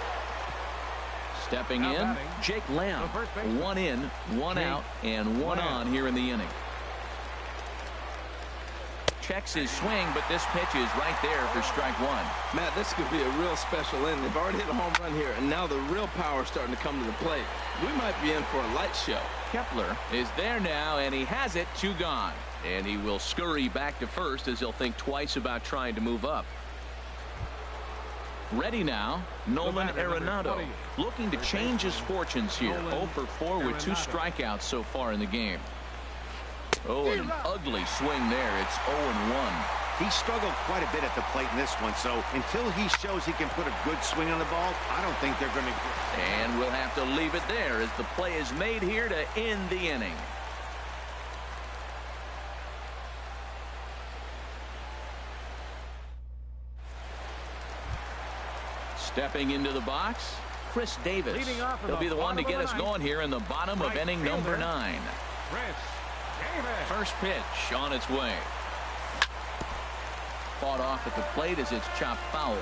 Speaker 1: Stepping in, Jake Lamb. 1 in, 1 out, and 1 on here in the inning. Checks his swing, but this pitch is right there for strike 1.
Speaker 3: Matt, this could be a real special inning. They've already hit a home run here, and now the real power is starting to come to the plate. We might be in for a light show.
Speaker 1: Kepler is there now, and he has it. 2 gone. And he will scurry back to first as he'll think twice about trying to move up. Ready now, Nolan Arenado, looking to change his fortunes here. 0 for 4 with 2 strikeouts so far in the game. Oh, and an ugly swing there. It's 0-1.
Speaker 4: He struggled quite a bit at the plate in this one, so until he shows he can put a good swing on the ball, I don't think they're going to.
Speaker 1: And we'll have to leave it there as the play is made here to end the inning. Stepping into the box, Chris Davis. He'll be the one to get us going here in the bottom of inning number 9. First pitch on its way. Fought off at the plate as it's chopped foul.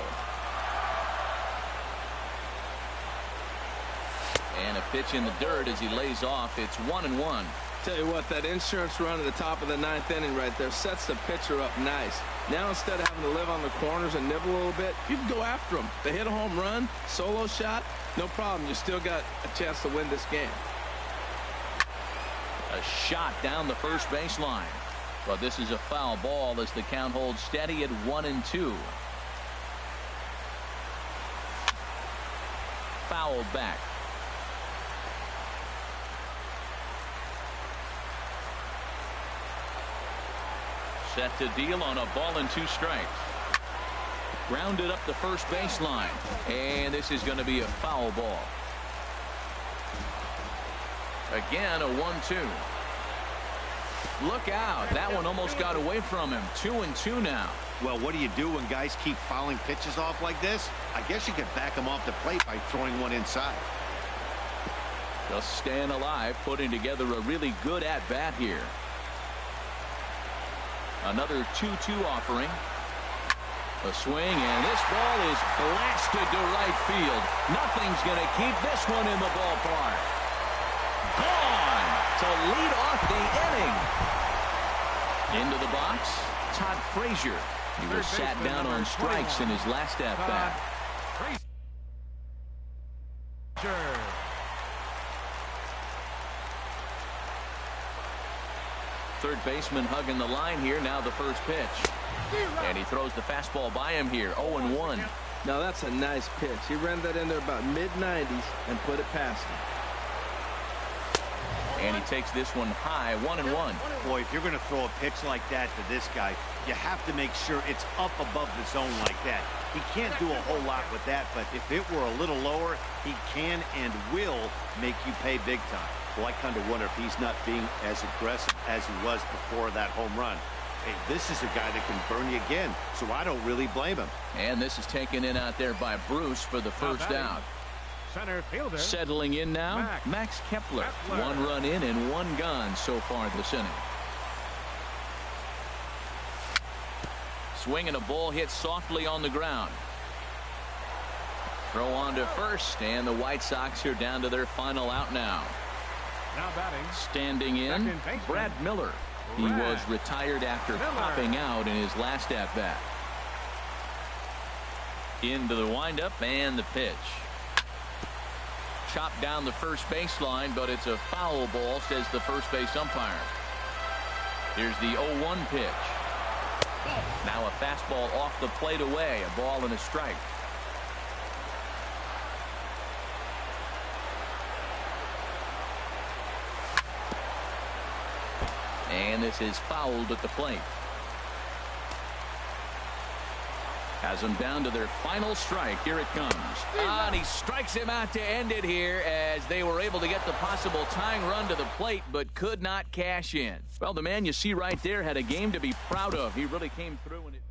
Speaker 1: And a pitch in the dirt as he lays off. It's 1-1.
Speaker 3: Tell you what, that insurance run at the top of the 9th inning right there sets the pitcher up nice. Now instead of having to live on the corners and nibble a little bit, you can go after them. They hit a home run, solo shot, no problem. You still got a chance to win this game.
Speaker 1: A shot down the first baseline. But this is a foul ball as the count holds steady at 1-2. Fouled back. Set to deal on a ball and 2 strikes. Grounded up the first baseline. And this is going to be a foul ball. Again, a 1-2. Look out. That one almost got away from him. 2-2 now.
Speaker 4: Well, what do you do when guys keep fouling pitches off like this? I guess you could back them off the plate by throwing one inside.
Speaker 1: Just staying alive, putting together a really good at-bat here. Another 2-2 offering. A swing, and this ball is blasted to right field. Nothing's going to keep this one in the ballpark. Gone to lead off the inning. Into the box, Todd Frazier. He was sat down on strikes in his last at-bat. Third baseman hugging the line here. Now the first pitch. And he throws the fastball by him here. 0-1.
Speaker 3: Now that's a nice pitch. He ran that in there about mid-90s and put it past him.
Speaker 1: And he takes this one high, 1-1.
Speaker 4: Boy, if you're going to throw a pitch like that to this guy, you have to make sure it's up above the zone like that. He can't do a whole lot with that, but if it were a little lower, he can and will make you pay big time. Well, I kind of wonder if he's not being as aggressive as he was before that home run. Hey, this is a guy that can burn you again, so I don't really blame him.
Speaker 1: And this is taken in out there by Bruce for the first out.
Speaker 2: Center fielder.
Speaker 1: Settling in now, Max Kepler. 1 run in and 1 gone so far this inning. Swinging a ball hit softly on the ground. Throw on to first, and the White Sox are down to their final out now.
Speaker 2: Now batting.
Speaker 1: Standing in, Brad Miller. He was retired after popping out in his last at-bat. Into the windup and the pitch. Chopped down the first baseline, but it's a foul ball, says the first base umpire. Here's the 0-1 pitch. Now a fastball off the plate away, a ball and a strike. And this is fouled at the plate. Has them down to their final strike. Here it comes. And he strikes him out to end it here as they were able to get the possible tying run to the plate but could not cash in. Well, the man you see right there had a game to be proud of. He really came through in it.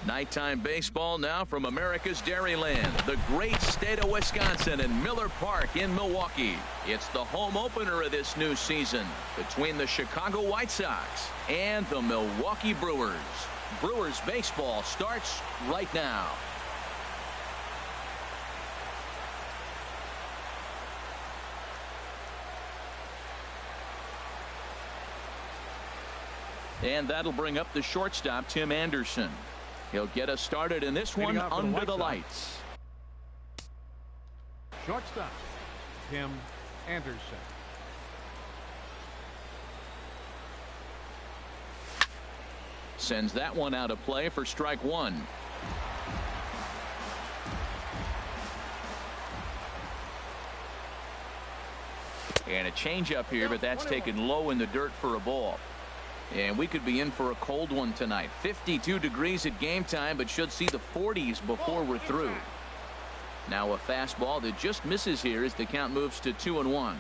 Speaker 1: Nighttime baseball now from America's Dairyland, the great state of Wisconsin, and Miller Park in Milwaukee. It's the home opener of this new season between the Chicago White Sox and the Milwaukee Brewers. Brewers baseball starts right now. And that'll bring up the shortstop, Tim Anderson. He'll get us started in this one under the lights.
Speaker 2: Shortstop, Tim Anderson.
Speaker 1: Sends that one out of play for strike one. And a changeup here, but that's taken low in the dirt for a ball. And we could be in for a cold one tonight. 52 degrees at game time, but should see the 40s before we're through. Now a fastball that just misses here as the count moves to 2-1.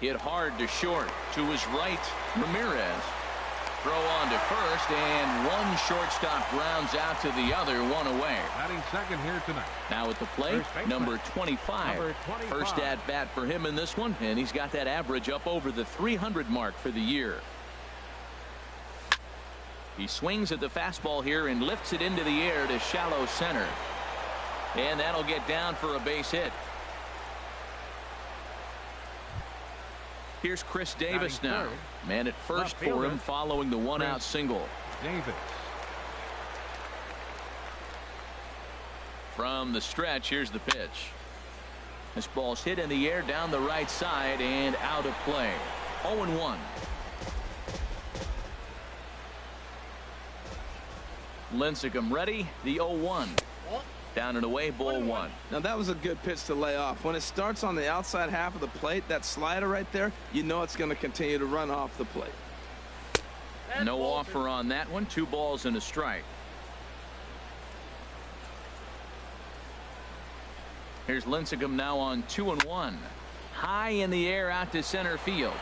Speaker 1: Hit hard to short. To his right, Ramirez. Throw on to first, and one shortstop grounds out to the other, one away.
Speaker 2: Batting second here tonight.
Speaker 1: Now at the plate, number 25. First at bat for him in this one, and he's got that average up over the 300 mark for the year. He swings at the fastball here and lifts it into the air to shallow center. And that'll get down for a base hit. Here's Chris Davis now. Man at first for him following the one-out single.
Speaker 2: Davis.
Speaker 1: From the stretch, here's the pitch. This ball's hit in the air down the right side and out of play. 0-1. Lincecum ready. The 0-1. Down and away, ball one.
Speaker 3: Now that was a good pitch to lay off. When it starts on the outside half of the plate, that slider right there, you know it's going to continue to run off the plate.
Speaker 1: No offer on that one. 2 balls and a strike. Here's Lincecum now on 2-1. High in the air out to center field.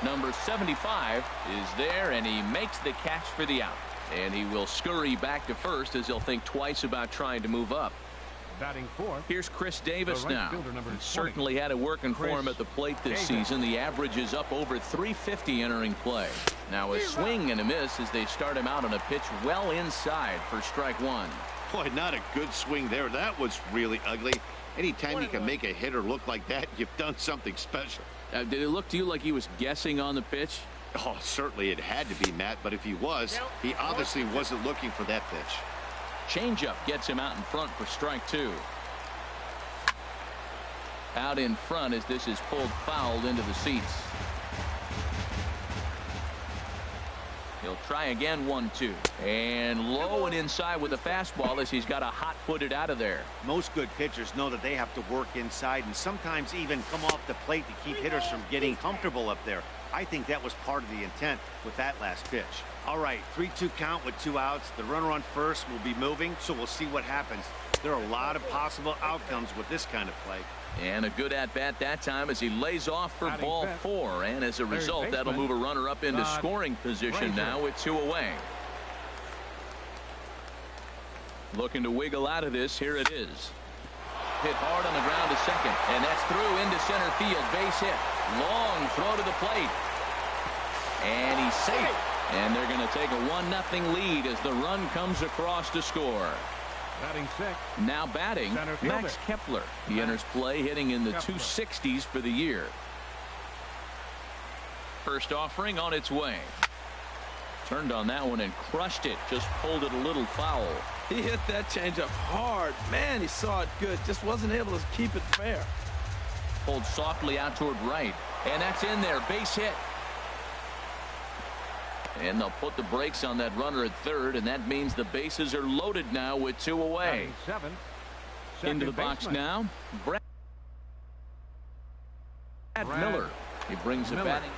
Speaker 1: Number 75 is there, and he makes the catch for the out. And he will scurry back to first as he'll think twice about trying to move up.
Speaker 2: Batting fourth.
Speaker 1: Here's Chris Davis now.
Speaker 2: Fielder, number 20.
Speaker 1: Certainly had it working for him at the plate this season. The average is up over 350 entering play. Now a swing and a miss as they start him out on a pitch well inside for strike one.
Speaker 4: Boy, not a good swing there. That was really ugly. Anytime you can make a hitter look like that, you've done something special.
Speaker 1: Did it look to you like he was guessing on the pitch?
Speaker 4: Oh, certainly it had to be, Matt, but if he was, he obviously wasn't looking for that pitch.
Speaker 1: Changeup gets him out in front for strike two. Out in front as this is pulled fouled into the seats. He'll try again, 1-2. And low and inside with the fastball as he's got a hot-footed out of there.
Speaker 4: Most good pitchers know that they have to work inside and sometimes even come off the plate to keep hitters from getting comfortable up there. I think that was part of the intent with that last pitch. All right, 3-2 count with 2 outs. The runner on first will be moving, so we'll see what happens. There are a lot of possible outcomes with this kind of play.
Speaker 1: And a good at-bat that time as he lays off for ball 4. And as a result, that'll move a runner up into scoring position now with 2 away. Looking to wiggle out of this. Here it is. Hit hard on the ground to second. And that's through into center field. Base hit. Long throw to the plate. And he's safe. And they're going to take a 1-0 lead as the run comes across to score.
Speaker 2: Batting sixth.
Speaker 1: Now batting, Max Kepler. He enters play hitting in the 260s for the year. First offering on its way. Turned on that one and crushed it. Just pulled it a little foul.
Speaker 3: He hit that changeup hard. Man, he saw it good. Just wasn't able to keep it fair.
Speaker 1: Pulled softly out toward right. And that's in there. Base hit. And they'll put the brakes on that runner at third, and that means the bases are loaded now with 2 away. Into the box now, Brad Miller. He brings it batting.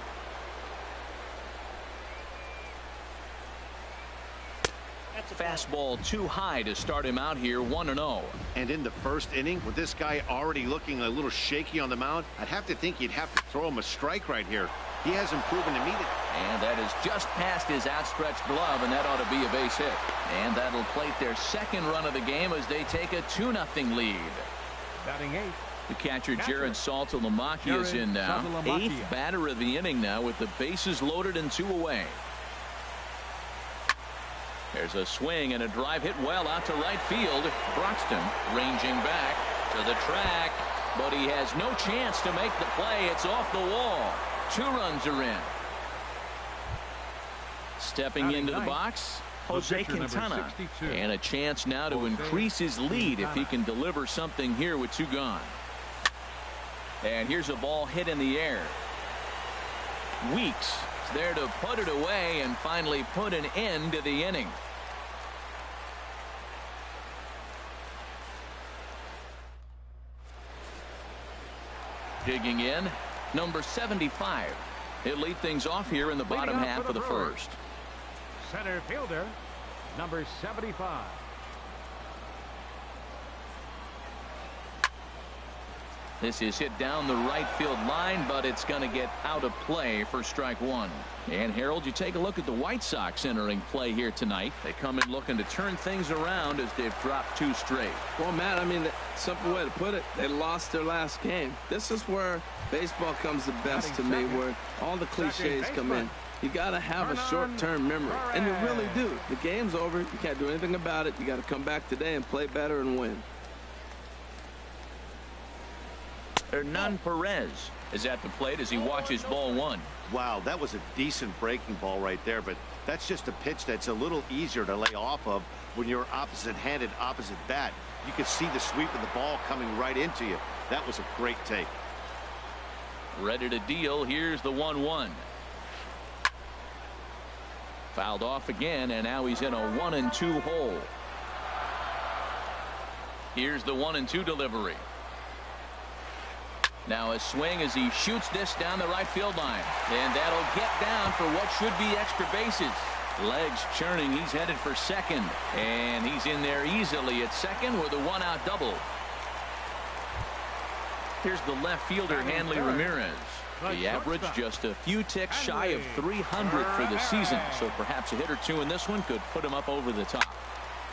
Speaker 1: Fastball too high to start him out here, 1-0.
Speaker 4: And in the first inning, with this guy already looking a little shaky on the mound, I'd have to think you'd have to throw him a strike right here. He hasn't proven to meet it.
Speaker 1: And that is just past his outstretched glove, and that ought to be a base hit. And that'll plate their second run of the game as they take a 2-0 lead.
Speaker 2: Batting eighth.
Speaker 1: The catcher Jared Saltalamacchia is in now. 8th batter of the inning now with the bases loaded and 2 away. There's a swing and a drive hit well out to right field. Broxton ranging back to the track, but he has no chance to make the play. It's off the wall. 2 runs are in. Stepping into the box, Jose Quintana. And a chance now to increase his lead if he can deliver something here with 2 gone. And here's a ball hit in the air. Weeks is there to put it away and finally put an end to the inning. Digging in, number 75. He'll lead things off here in the bottom half of the first.
Speaker 2: Center fielder, number 75.
Speaker 1: This is hit down the right field line, but it's going to get out of play for strike one. And Harold, you take a look at the White Sox entering play here tonight. They come in looking to turn things around as they've dropped 2 straight.
Speaker 3: Well, Matt, I mean, the simple way to put it, they lost their last game. This is where baseball comes the best to me, where all the cliches come in. You got to have a short-term memory, and you really do. The game's over. You can't do anything about it. You got to come back today and play better and win.
Speaker 1: Hernan Perez is at the plate as he watches ball 1.
Speaker 4: Wow, that was a decent breaking ball right there, but that's just a pitch that's a little easier to lay off of when you're opposite-handed, opposite bat. You could see the sweep of the ball coming right into you. That was a great take.
Speaker 1: Ready to deal. Here's the 1-1. Fouled off again, and now he's in a 1-2 hole. Here's the 1-2 delivery. Now a swing as he shoots this down the right field line, and that'll get down for what should be extra bases. Legs churning. He's headed for second, and he's in there easily at second with a 1-out double. Here's the left fielder, Hanley Ramirez. The average just a few ticks shy of 300 for the season, so perhaps a hit or two in this one could put him up over the top.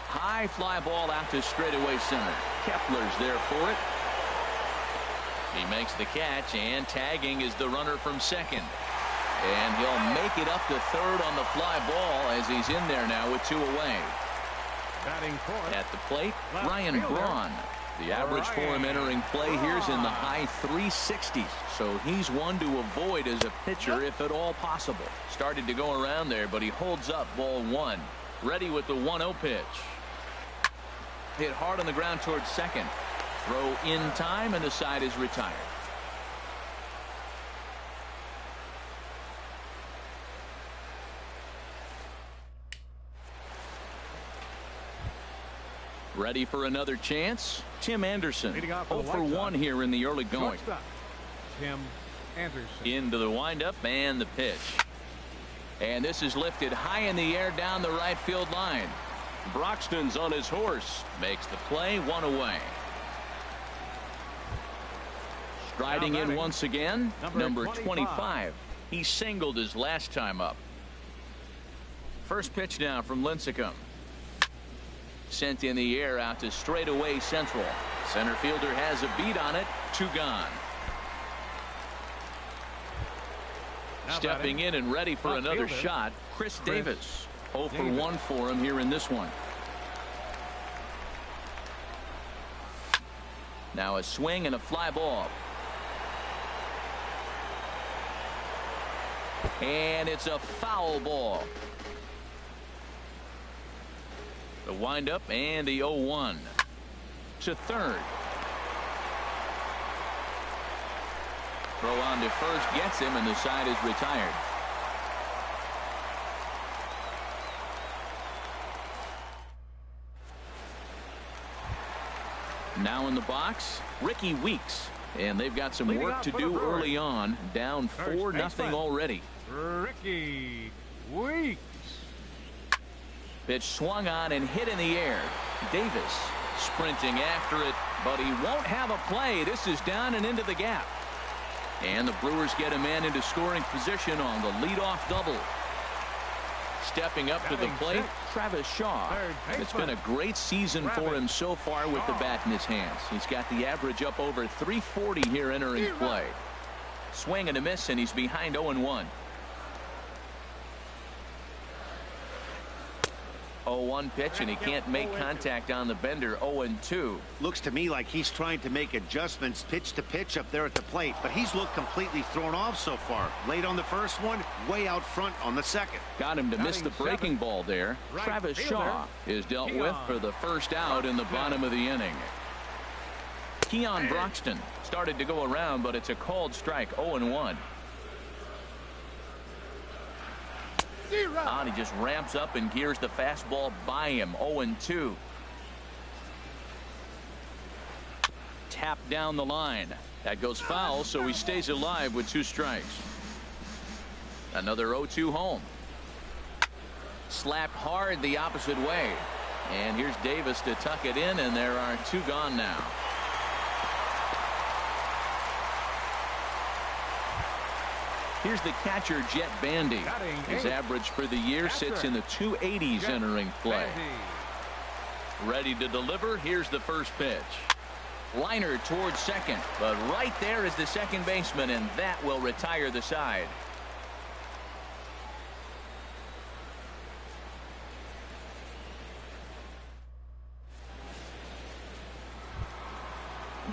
Speaker 1: High fly ball out to straightaway center. Kepler's there for it. He makes the catch, and tagging is the runner from second. And he'll make it up to third on the fly ball as he's in there now with 2 away. At the plate, Ryan Braun. The average for him entering play here is in the high 360s, so he's one to avoid as a pitcher if at all possible. Started to go around there, but he holds up ball 1. Ready with the 1-0 pitch. Hit hard on the ground towards second. Throw in time, and the side is retired. Ready for another chance? Tim Anderson. 0 for 1 here in the early going.
Speaker 2: Tim Anderson.
Speaker 1: Into the windup and the pitch. And this is lifted high in the air down the right field line. Broxton's on his horse. Makes the play, 1 away. Striding in once again, number 25. He singled his last time up. First pitch now from Lincecum. Sent in the air out to straightaway central. Center fielder has a beat on it. 2 gone. Stepping in and ready for another shot, Chris Davis. 0 for 1 for him here in this one. Now a swing and a fly ball. And it's a foul ball. The windup and the 0-1 to third. Throw on to first gets him, and the side is retired. Now in the box, Ricky Weeks. And they've got some work to do early on. Down 4-0 already.
Speaker 2: Ricky Weeks.
Speaker 1: Pitch swung on and hit in the air. Davis sprinting after it, but he won't have a play. This is down and into the gap. And the Brewers get a man into scoring position on the leadoff double. Stepping up to the plate, Travis Shaw. It's been a great season for him so far with the bat in his hands. He's got the average up over 340 here entering play. Swing and a miss, and he's behind 0-1. 0-1 pitch, and he can't make contact on the bender. 0-2.
Speaker 4: Looks to me like he's trying to make adjustments pitch to pitch up there at the plate, but he's looked completely thrown off so far. Late on the first one, way out front on the second.
Speaker 1: Got him to miss the breaking ball there. Travis Shaw is dealt with for the first out in the bottom of the inning. Keon Broxton started to go around, but it's a called strike. 0-1. He just ramps up and gears the fastball by him. 0-2. Tap down the line. That goes foul, so he stays alive with 2 strikes. Another 0-2 home. Slapped hard the opposite way. And here's Davis to tuck it in, and there are 2 gone now. Here's the catcher, Jet Bandy. His average for the year sits in the 280s entering play. Ready to deliver. Here's the first pitch. Liner towards second, but right there is the second baseman, and that will retire the side.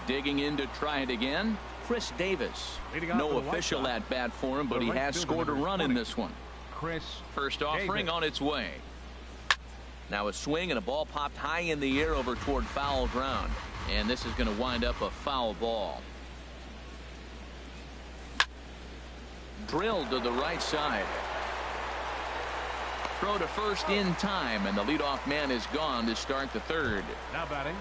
Speaker 1: Digging in to try it again, Chris Davis. No official at bat for him, but he has scored a run in this one. First offering on its way. Now a swing and a ball popped high in the air over toward foul ground. And this is going to wind up a foul ball. Drilled to the right side. Throw to first in time, and the leadoff man is gone to start the third.
Speaker 2: Now batting.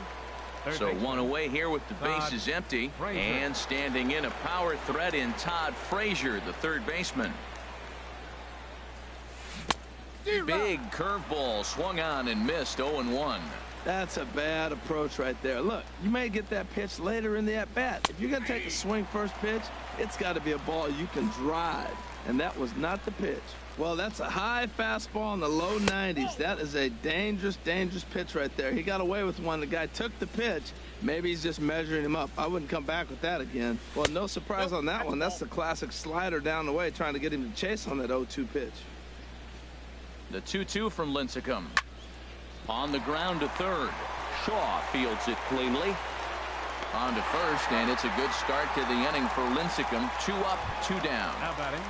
Speaker 1: So 1 away here with the bases empty. And standing in, a power threat in Todd Frazier, the third baseman. Big curveball swung on and missed. 0-1.
Speaker 3: That's a bad approach right there. Look, you may get that pitch later in the at-bat. If you're going to take a swing first pitch, it's got to be a ball you can drive. And that was not the pitch. Well, that's a high fastball in the low 90s. That is a dangerous, dangerous pitch right there. He got away with one. The guy took the pitch. Maybe he's just measuring him up. I wouldn't come back with that again. Well, no surprise on that one. That's the classic slider down the way, trying to get him to chase on that 0-2 pitch.
Speaker 1: The 2-2 from Lincecum. On the ground to third. Shaw fields it cleanly. On to first, and it's a good start to the inning for Lincecum. 2 up, 2 down.
Speaker 2: Now batting.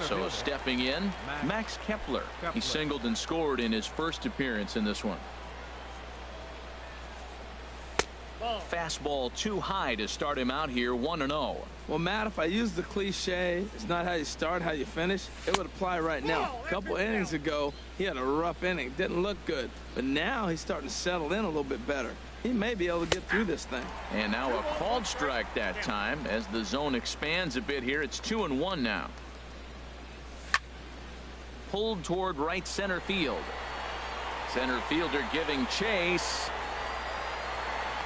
Speaker 1: So stepping in, Max Kepler. He singled and scored in his first appearance in this one. Fastball too high to start him out here. 1-0.
Speaker 3: Well, Matt, if I use the cliche, it's not how you start, how you finish, it would apply right now. A couple innings ago, he had a rough inning. Didn't look good. But now he's starting to settle in a little bit better. He may be able to get through this thing.
Speaker 1: And now a called strike that time as the zone expands a bit here. It's 2-1 now. Pulled toward right center field. Center fielder giving chase.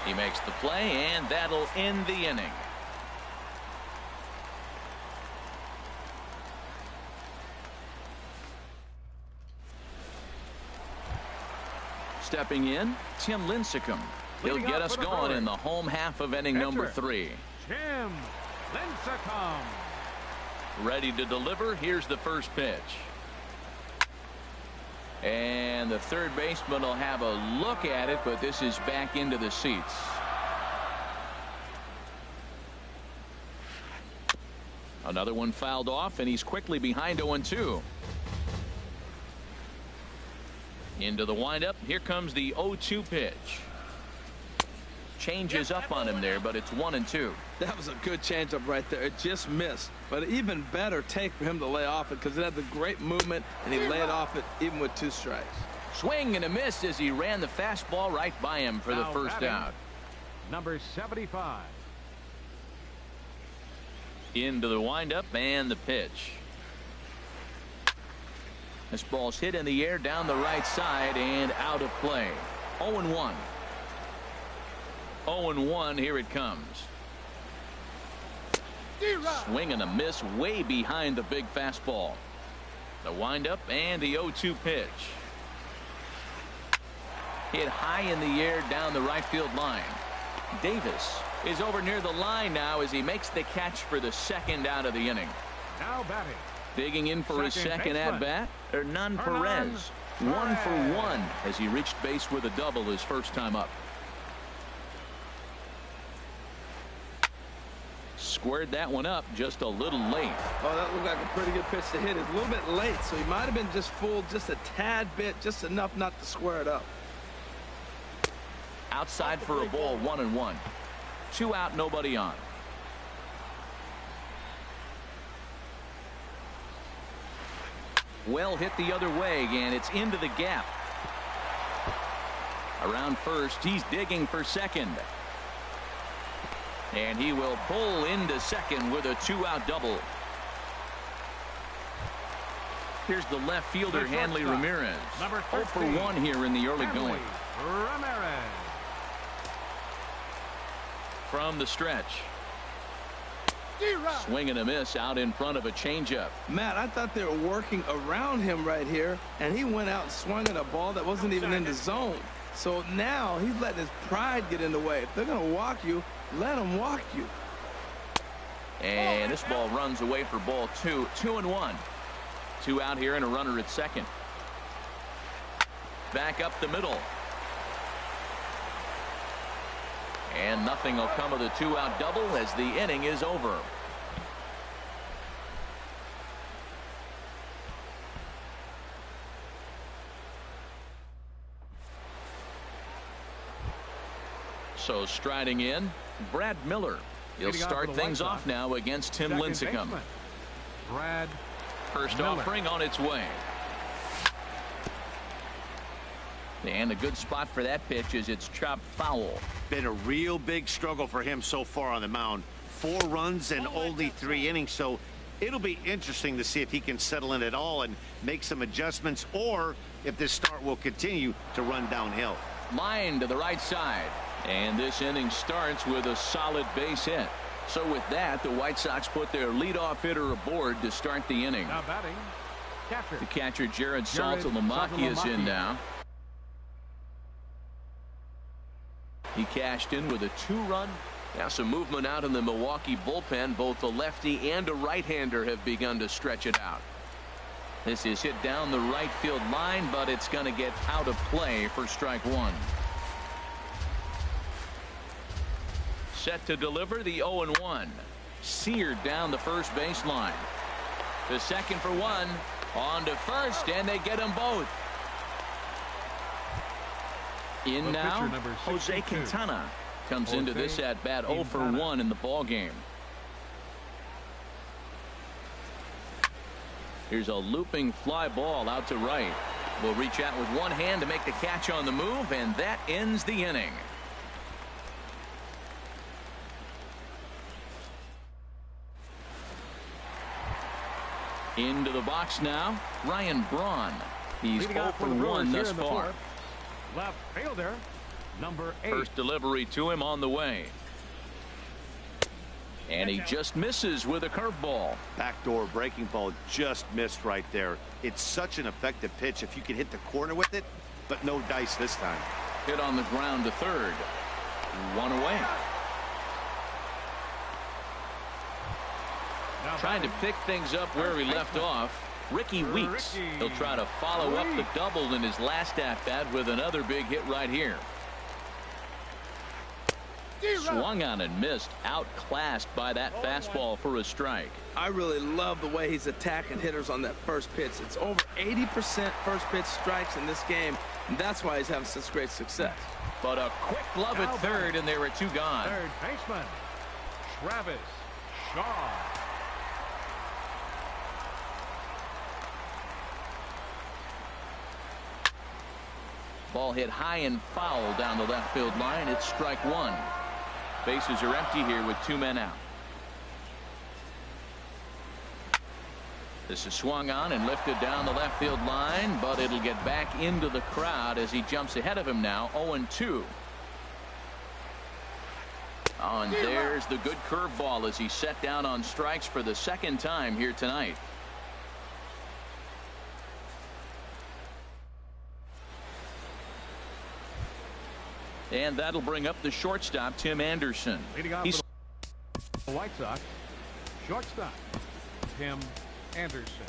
Speaker 1: He makes the play, and that'll end the inning. Stepping in, Tim Lincecum. He'll get us going in the home half of inning number 3.
Speaker 2: Tim Lincecum.
Speaker 1: Ready to deliver. Here's the first pitch. And the third baseman will have a look at it, but this is back into the seats. Another one fouled off, and he's quickly behind 0-2. Into the windup. Here comes the 0-2 pitch. Changes up on him there, but it's 1-2.
Speaker 3: That was a good changeup right there. It just missed. But an even better take for him to lay off it because it had the great movement, and he laid off it even with 2 strikes.
Speaker 1: Swing and a miss as he ran the fastball right by him for the first out.
Speaker 2: Number 75.
Speaker 1: Into the windup and the pitch. This ball's hit in the air down the right side and out of play. 0-1. 0-1. Here it comes. Swing and a miss way behind the big fastball. The windup and the 0-2 pitch. Hit high in the air down the right field line. Davis is over near the line now as he makes the catch for the second out of the inning.
Speaker 2: Now batting.
Speaker 1: Digging in for his second at bat, Hernan Perez. 1 for 1 as he reached base with a double his first time up. Squared that one up just a little late.
Speaker 3: Oh, that looked like a pretty good pitch to hit. It's a little bit late, so he might have been just fooled just a tad bit, just enough not to square it up.
Speaker 1: Outside for a ball, 1-1. 2 out, nobody on. Well hit the other way, and it's into the gap. Around first, he's digging for second. And he will pull into second with a 2-out double. Here's the left fielder, Hanley Ramirez.
Speaker 2: Number
Speaker 1: 0 for 1 here in the early going.
Speaker 2: Ramirez.
Speaker 1: From the stretch. Swing and a miss out in front of a changeup.
Speaker 3: Matt, I thought they were working around him right here, and he went out and swung at a ball that wasn't even in the zone. So now he's letting his pride get in the way. If they're going to walk you, let them walk you.
Speaker 1: And this ball runs away for ball 2. 2-1. 2 out here and a runner at second. Back up the middle. And nothing will come of the 2-out double as the inning is over. So striding in, Brad Miller. He'll start things off now against Tim Lincecum.
Speaker 2: Brad
Speaker 1: First
Speaker 2: Miller.
Speaker 1: offering on its way. And a good spot for that pitch is it's chopped foul.
Speaker 4: Been a real big struggle for him so far on the mound. 4 runs and only 3 innings, so it'll be interesting to see if he can settle in at all and make some adjustments, or if this start will continue to run downhill.
Speaker 1: Line to the right side. And this inning starts with a solid base hit. So with that, the White Sox put their leadoff hitter aboard to start the inning.
Speaker 2: Now batting, catcher.
Speaker 1: The catcher Jared Saltalamacchia is in now. He cashed in with a 2-run. Now some movement out in the Milwaukee bullpen. Both a lefty and a right-hander have begun to stretch it out. This is hit down the right field line, but it's going to get out of play for strike 1. Set to deliver the 0-1. Seared down the first baseline. The second for 1. On to first, and they get them both. In now, Jose Quintana comes into this at bat 0 for 1 in the ball game. Here's a looping fly ball out to right. Will reach out with one hand to make the catch on the move, and that ends the inning. Into the box now, Ryan Braun. He's 0 for 1 thus far.
Speaker 2: Left fielder, number 8.
Speaker 1: First delivery to him on the way. And he just misses with a curveball.
Speaker 4: Backdoor breaking ball just missed right there. It's such an effective pitch if you can hit the corner with it, but no dice this time.
Speaker 1: Hit on the ground to third. 1 away. Trying to pick things up where he left off. Ricky Weeks. He'll try to follow up the double in his last at-bat with another big hit right here. Swung on and missed. Outclassed by that fastball for a strike.
Speaker 3: I really love the way he's attacking hitters on that first pitch. It's over 80% first pitch strikes in this game, and that's why he's having such great success.
Speaker 1: But a quick glove at third, and there were 2 gone.
Speaker 2: Third baseman, Travis Shaw.
Speaker 1: Ball hit high and foul down the left field line. It's strike 1. Bases are empty here with 2 men out. This is swung on and lifted down the left field line, but it'll get back into the crowd as he jumps ahead of him now. 0-2. Oh, and there's the good curveball as he set down on strikes for the second time here tonight. And that'll bring up the shortstop, Tim Anderson.
Speaker 2: Leading off for the White Sox, shortstop, Tim Anderson.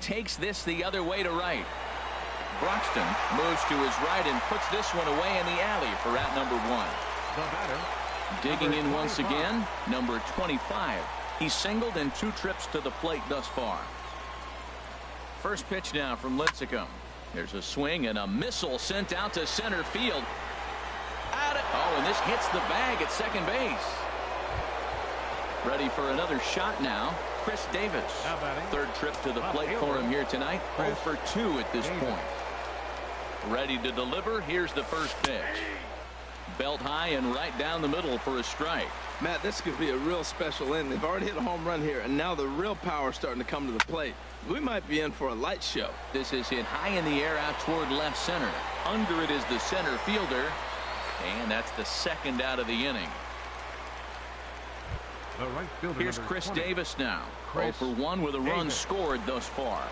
Speaker 1: Takes this the other way to right. Broxton moves to his right and puts this one away in the alley for out number 1.
Speaker 2: The batter,
Speaker 1: digging in once again, number 25. He's singled in 2 trips to the plate thus far. First pitch now from Lincecum. There's a swing and a missile sent out to center field. Oh, and this hits the bag at second base. Ready for another shot now. Chris Davis.
Speaker 2: Now batting.
Speaker 1: Third trip to the plate for him here tonight. 0 for 2 at this point. Ready to deliver. Here's the first pitch. Belt high and right down the middle for a strike.
Speaker 3: Matt, this could be a real special inning. They've already hit a home run here, and now the real power is starting to come to the plate. We might be in for a light show.
Speaker 1: This is hit high in the air out toward left center. Under it is the center fielder, and that's the second out of the inning.
Speaker 2: The right fielder,
Speaker 1: Here's Chris
Speaker 2: 20.
Speaker 1: Davis now.
Speaker 2: Chris
Speaker 1: 0 for 1 with a run
Speaker 2: Davis.
Speaker 1: scored thus far.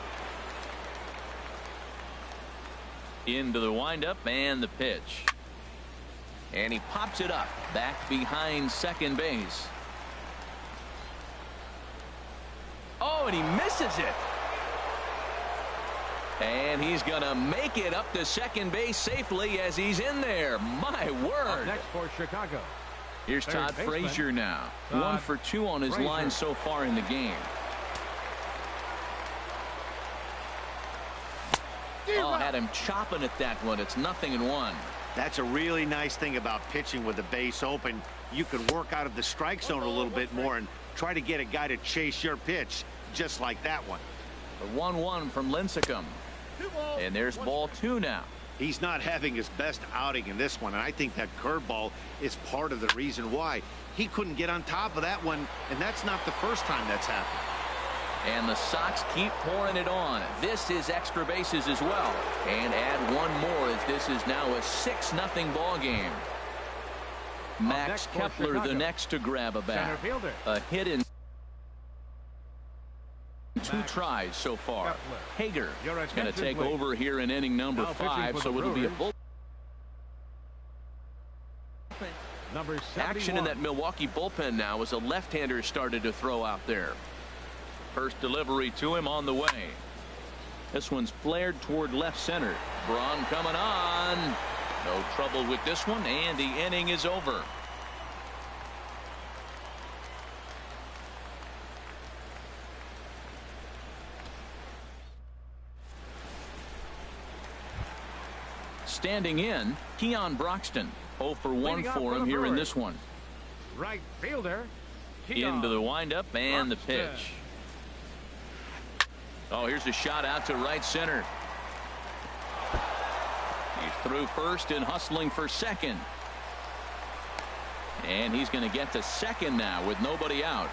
Speaker 1: Into the windup and the pitch. And he pops it up back behind second base. Oh, and he misses it. And he's going to make it up to second base safely as he's in there. My word.
Speaker 2: Up next for Chicago.
Speaker 1: Here's
Speaker 2: Third
Speaker 1: Todd
Speaker 2: baseman,
Speaker 1: Frazier now.
Speaker 2: Todd
Speaker 1: 1 for 2 on his
Speaker 2: Frazier.
Speaker 1: line so far in the game. Oh, had him chopping at that one. It's 0-1.
Speaker 4: That's a really nice thing about pitching with the base open. You can work out of the strike zone a little bit more and try to get a guy to chase your pitch just like that one.
Speaker 1: The 1-1 from Lincecum. And there's ball 2 now.
Speaker 4: He's not having his best outing in this one, and I think that curveball is part of the reason why. He couldn't get on top of that one, and that's not the first time that's happened.
Speaker 1: And the Sox keep pouring it on. This is extra bases as well. And add one more as this is now a 6-0 ball game. Max
Speaker 2: next for
Speaker 1: Kepler
Speaker 2: Chicago.
Speaker 1: the next to grab a bat.
Speaker 2: Center fielder.
Speaker 1: A hit in 2 tries so far.
Speaker 2: Kepler.
Speaker 1: Hager
Speaker 2: Your
Speaker 1: is going to
Speaker 2: attention,
Speaker 1: take
Speaker 2: please.
Speaker 1: over here in inning number
Speaker 2: Now pitching
Speaker 1: 5,
Speaker 2: for
Speaker 1: so
Speaker 2: the
Speaker 1: it'll be a
Speaker 2: Brewers.
Speaker 1: bull.
Speaker 2: Number 71.
Speaker 1: Action in that Milwaukee bullpen now as a left-hander started to throw out there. First delivery to him on the way. This one's flared toward left center. Braun coming on. No trouble with this one, and the inning is over. Standing in, Keon Broxton. 0 for 1
Speaker 2: Leading off
Speaker 1: for
Speaker 2: for
Speaker 1: him
Speaker 2: the
Speaker 1: here in
Speaker 2: Brewers.
Speaker 1: this one.
Speaker 2: Right fielder.
Speaker 1: Into the windup and the
Speaker 2: Broxton.
Speaker 1: pitch. Oh, here's a shot out to right center. He's through first and hustling for second. And he's going to get to second now with nobody out.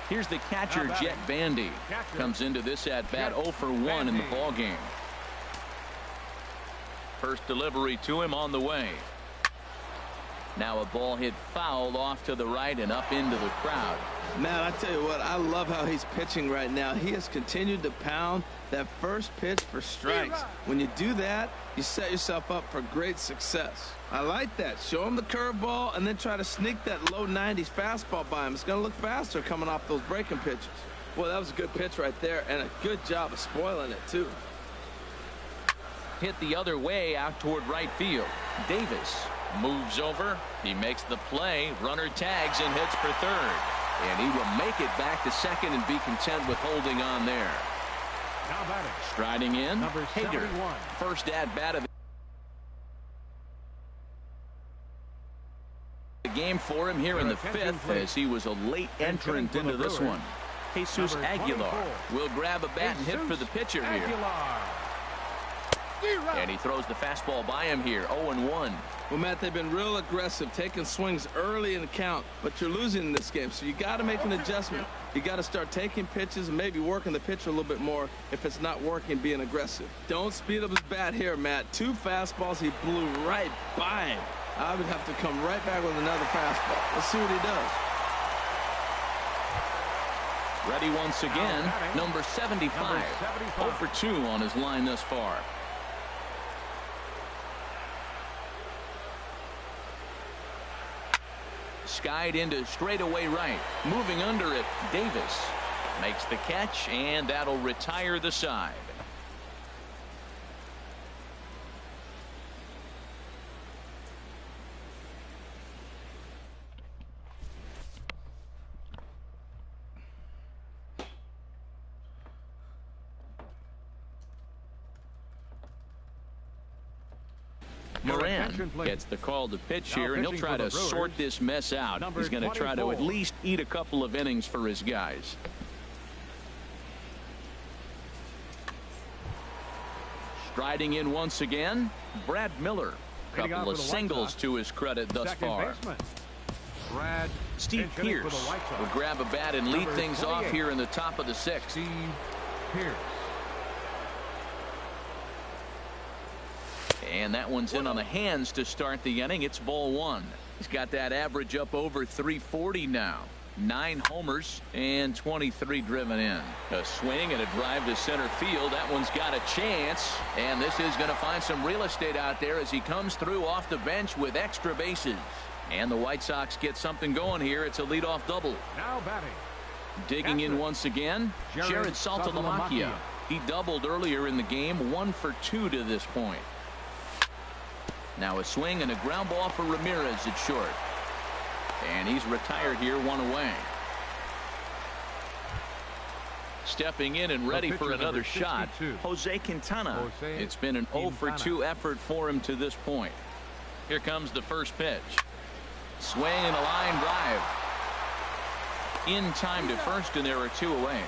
Speaker 1: Here's the catcher,
Speaker 2: Now
Speaker 1: Jet Bandy.
Speaker 2: Catcher.
Speaker 1: Comes into this at bat
Speaker 2: Jet
Speaker 1: 0 for 1 in the
Speaker 2: Bandy.
Speaker 1: ball game. First delivery to him on the way. Now a ball hit foul off to the right and up into the crowd.
Speaker 3: Man, I tell you what, I love how he's pitching right now. He has continued to pound that first pitch for strikes. When you do that, you set yourself up for great success. I like that. Show him the curveball and then try to sneak that low 90s fastball by him. It's going to look faster coming off those breaking pitches. Well, that was a good pitch right there and a good job of spoiling it, too.
Speaker 1: Hit the other way out toward right field. Davis moves over. He makes the play. Runner tags and hits for third. And he will make it back to second and be content with holding on there.
Speaker 2: Now batting.
Speaker 1: Striding in,
Speaker 2: Number
Speaker 1: Hager.
Speaker 2: 71.
Speaker 1: First at bat of the game for him here in the
Speaker 2: Attention,
Speaker 1: 5th
Speaker 2: please.
Speaker 1: as he was a late entrant
Speaker 2: for the
Speaker 1: into this
Speaker 2: Brewers.
Speaker 1: one. Jesus
Speaker 2: Number
Speaker 1: Aguilar
Speaker 2: 24.
Speaker 1: will grab a bat and hit for the pitcher here.
Speaker 2: Aguilar.
Speaker 1: And he throws the fastball by him here. 0-1.
Speaker 3: Well, Matt, they've been real aggressive, taking swings early in the count, but you're losing in this game, so you got to make an adjustment. You got to start taking pitches and maybe working the pitcher a little bit more if it's not working, being aggressive. Don't speed up his bat here, Matt. 2 fastballs, he blew right by him. I would have to come right back with another fastball. Let's see what he does.
Speaker 1: Ready once again,
Speaker 2: batting.
Speaker 1: number 75.
Speaker 2: Number 75.
Speaker 1: 0 for 2 on his line thus far. Skied into straightaway right. Moving under it, Davis makes the catch, and that'll retire the side. Moran gets the call to pitch here, and he'll try to sort this mess out. He's going to try to at least eat a couple of innings for his guys. Striding in once again, Brad Miller. Couple of singles to his credit thus far. Steve Pearce will grab a bat and lead things off here in the top of the sixth.
Speaker 2: Steve Pearce.
Speaker 1: And that one's in on the hands to start the inning. It's ball one. He's got that average up over 340 now. 9 homers and 23 driven in. A swing and a drive to center field. That one's got a chance, and this is going to find some real estate out there as he comes through off the bench with extra bases. And the White Sox get something going here. It's a leadoff double.
Speaker 2: Now batting.
Speaker 1: Digging in once again, Jared Saltalamacchia. He doubled earlier in the game, 1 for 2 to this point. Now a swing and a ground ball for Ramirez at short. And he's retired here, 1 away. Stepping in and ready for another shot, Jose Quintana. It's been an 0 for 2 effort for him to this point. Here comes the first pitch. Swing and a line drive. In time to first, and there are 2 away.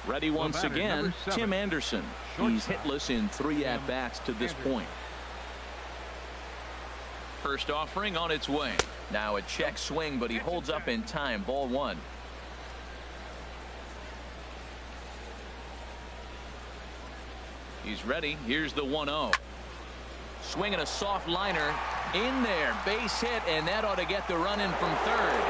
Speaker 1: Ready once again, Tim Anderson. He's hitless in 3 at-bats to this point. First offering on its way. Now a check swing, but he holds up in time. Ball 1. He's ready. Here's the 1-0. Swinging a soft liner in there. Base hit, and that ought to get the run in from third.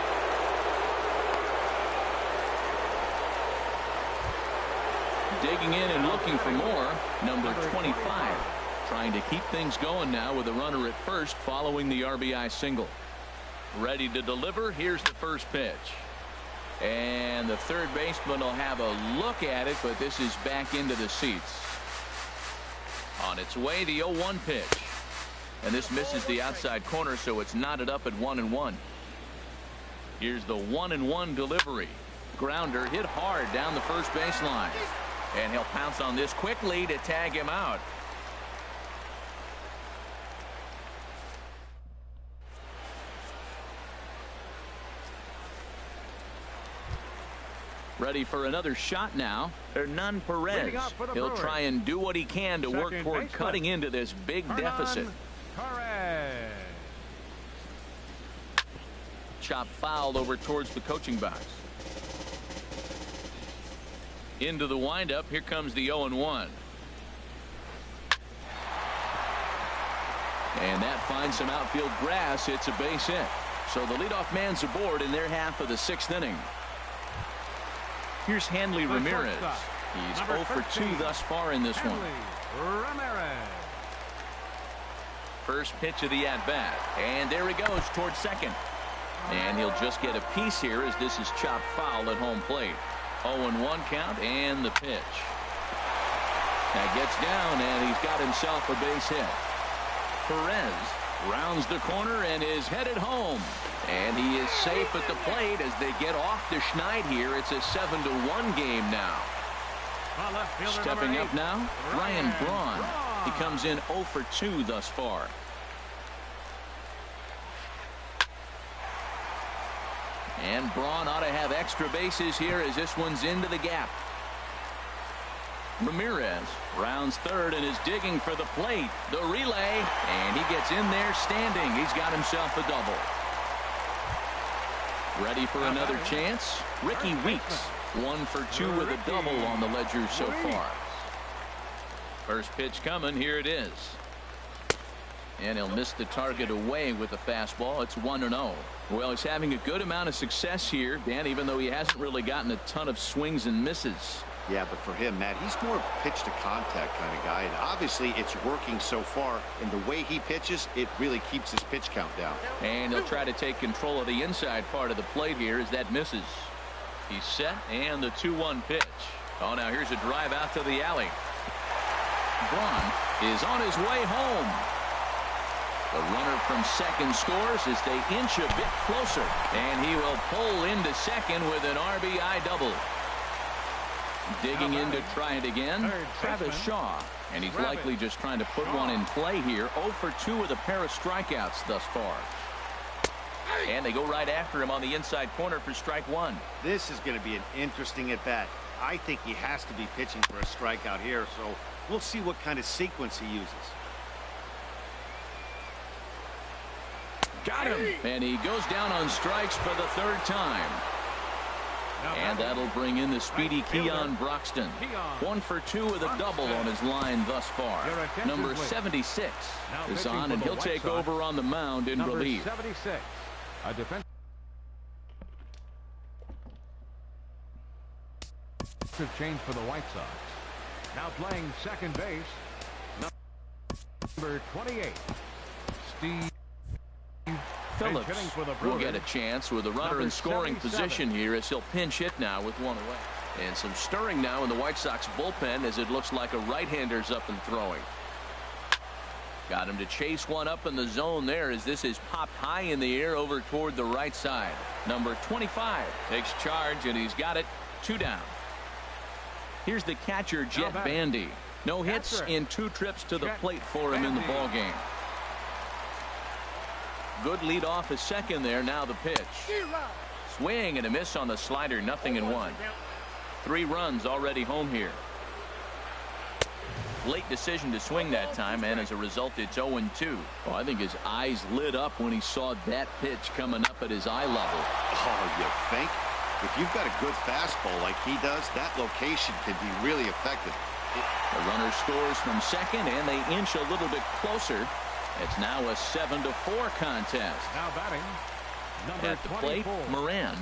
Speaker 1: Digging in and looking for more. Number 25. Trying to keep things going now with a runner at first following the RBI single. Ready to deliver. Here's the first pitch. And the third baseman will have a look at it, but this is back into the seats. On its way, the 0-1 pitch. And this misses the outside corner, so it's knotted up at 1-1. Here's the 1-1 delivery. Grounder hit hard down the first baseline. And he'll pounce on this quickly to tag him out. Ready for another shot now. Hernan Perez. He'll try and do what he can to work toward cutting into this big deficit.
Speaker 2: Perez.
Speaker 1: Chop foul over towards the coaching box. Into the windup. Here comes the 0-1. And that finds some outfield grass. It's a base hit. So the leadoff man's aboard in their half of the 6th inning. Here's Hanley Ramirez. He's 0 for 2 thus far in this one.
Speaker 2: Ramirez.
Speaker 1: First pitch of the at-bat. And there he goes towards second. And he'll just get a piece here as this is chopped foul at home plate. 0-1 count and the pitch. That gets down, and he's got himself a base hit. Perez rounds the corner and is headed home. And he is safe at the plate as they get off the Schneid here. It's a 7-1 game now. Stepping up now, Ryan Braun. He comes in 0 for 2 thus far. And Braun ought to have extra bases here as this one's into the gap. Ramirez rounds third and is digging for the plate. The relay, and he gets in there standing. He's got himself a double. Ready for another chance? Ricky Weeks, 1 for 2 with a double on the ledger so far. First pitch coming. Here it is. And he'll miss the target away with the fastball. It's 1-0. Well, he's having a good amount of success here, Dan, even though he hasn't really gotten a ton of swings and misses.
Speaker 4: Yeah, but for him, Matt, he's more of a pitch to contact kind of guy, and obviously it's working so far. And the way he pitches, it really keeps his pitch count down.
Speaker 1: And he'll try to take control of the inside part of the plate here as that misses. He's set, and the 2-1 pitch. Oh, now here's a drive out to the alley. Braun is on his way home. The runner from second scores as they inch a bit closer, and he will pull into second with an RBI double. Digging in to try it again, Travis Shaw. And he's likely just trying to put one in play here. 0 for 2 with a pair of strikeouts thus far. And they go right after him on the inside corner for strike one.
Speaker 4: This is going to be an interesting at bat. I think he has to be pitching for a strikeout here, so we'll see what kind of sequence he uses.
Speaker 1: Got him. And he goes down on strikes for the third time. And that'll bring in the speedy Keon Broxton. 1 for 2 with a double on his line thus far. Number 76 is on, and he'll take over on the mound in relief.
Speaker 2: 76. A defensive change for the White Sox. Now playing second base, number 28, Steve
Speaker 1: Phillips will get a chance with a runner in scoring position here as he'll pinch hit now with one away. And some stirring now in the White Sox bullpen as it looks like a right-hander's up and throwing. Got him to chase one up in the zone there as this is popped high in the air over toward the right side. Number 25 takes charge, and he's got it. 2 down. Here's the catcher, Jet Bandy. No hits in 2 trips to the plate for him in the ball game. Good lead off his second there. Now the pitch. Swing and a miss on the slider. 0-1. 3 runs already home here. Late decision to swing that time, and as a result it's 0-2. Well, I think his eyes lit up when he saw that pitch coming up at his eye level.
Speaker 4: Oh, you think? If you've got a good fastball like he does, that location can be really effective.
Speaker 1: The runner scores from second, and they inch a little bit closer. It's now a 7-4 contest.
Speaker 2: Now batting, number
Speaker 1: at the plate,
Speaker 2: 24.
Speaker 1: Moran.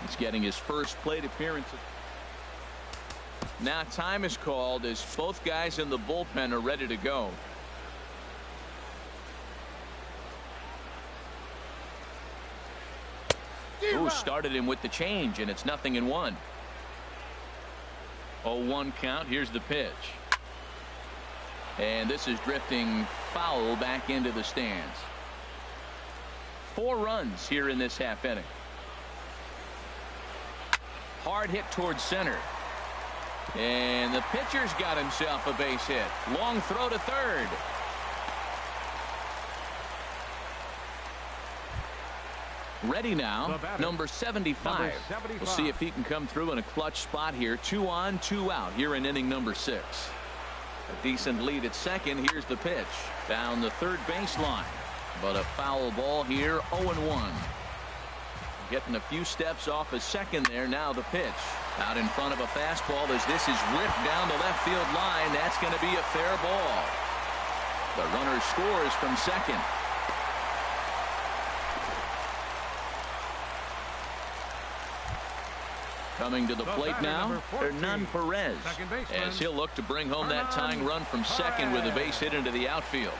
Speaker 1: He's getting his first plate appearance. Now time is called as both guys in the bullpen are ready to go. Ooh, started him with the change, and it's 0-1. 0-1 count. Here's the pitch. And this is drifting foul back into the stands. 4 runs here in this half inning. Hard hit towards center. And the pitcher's got himself a base hit. Long throw to third. Ready now, number 75. We'll see if he can come through in a clutch spot here. 2 on, 2 out here in inning number 6. A decent lead at second. Here's the pitch. Down the third baseline. But a foul ball here, 0-1. Getting a few steps off his second there. Now the pitch. Out in front of a fastball as this is ripped down the left field line. That's going to be a fair ball. The runner scores from second. Coming to the plate now, Hernan Perez, as he'll look to bring home that tying run from second with a base hit into the outfield.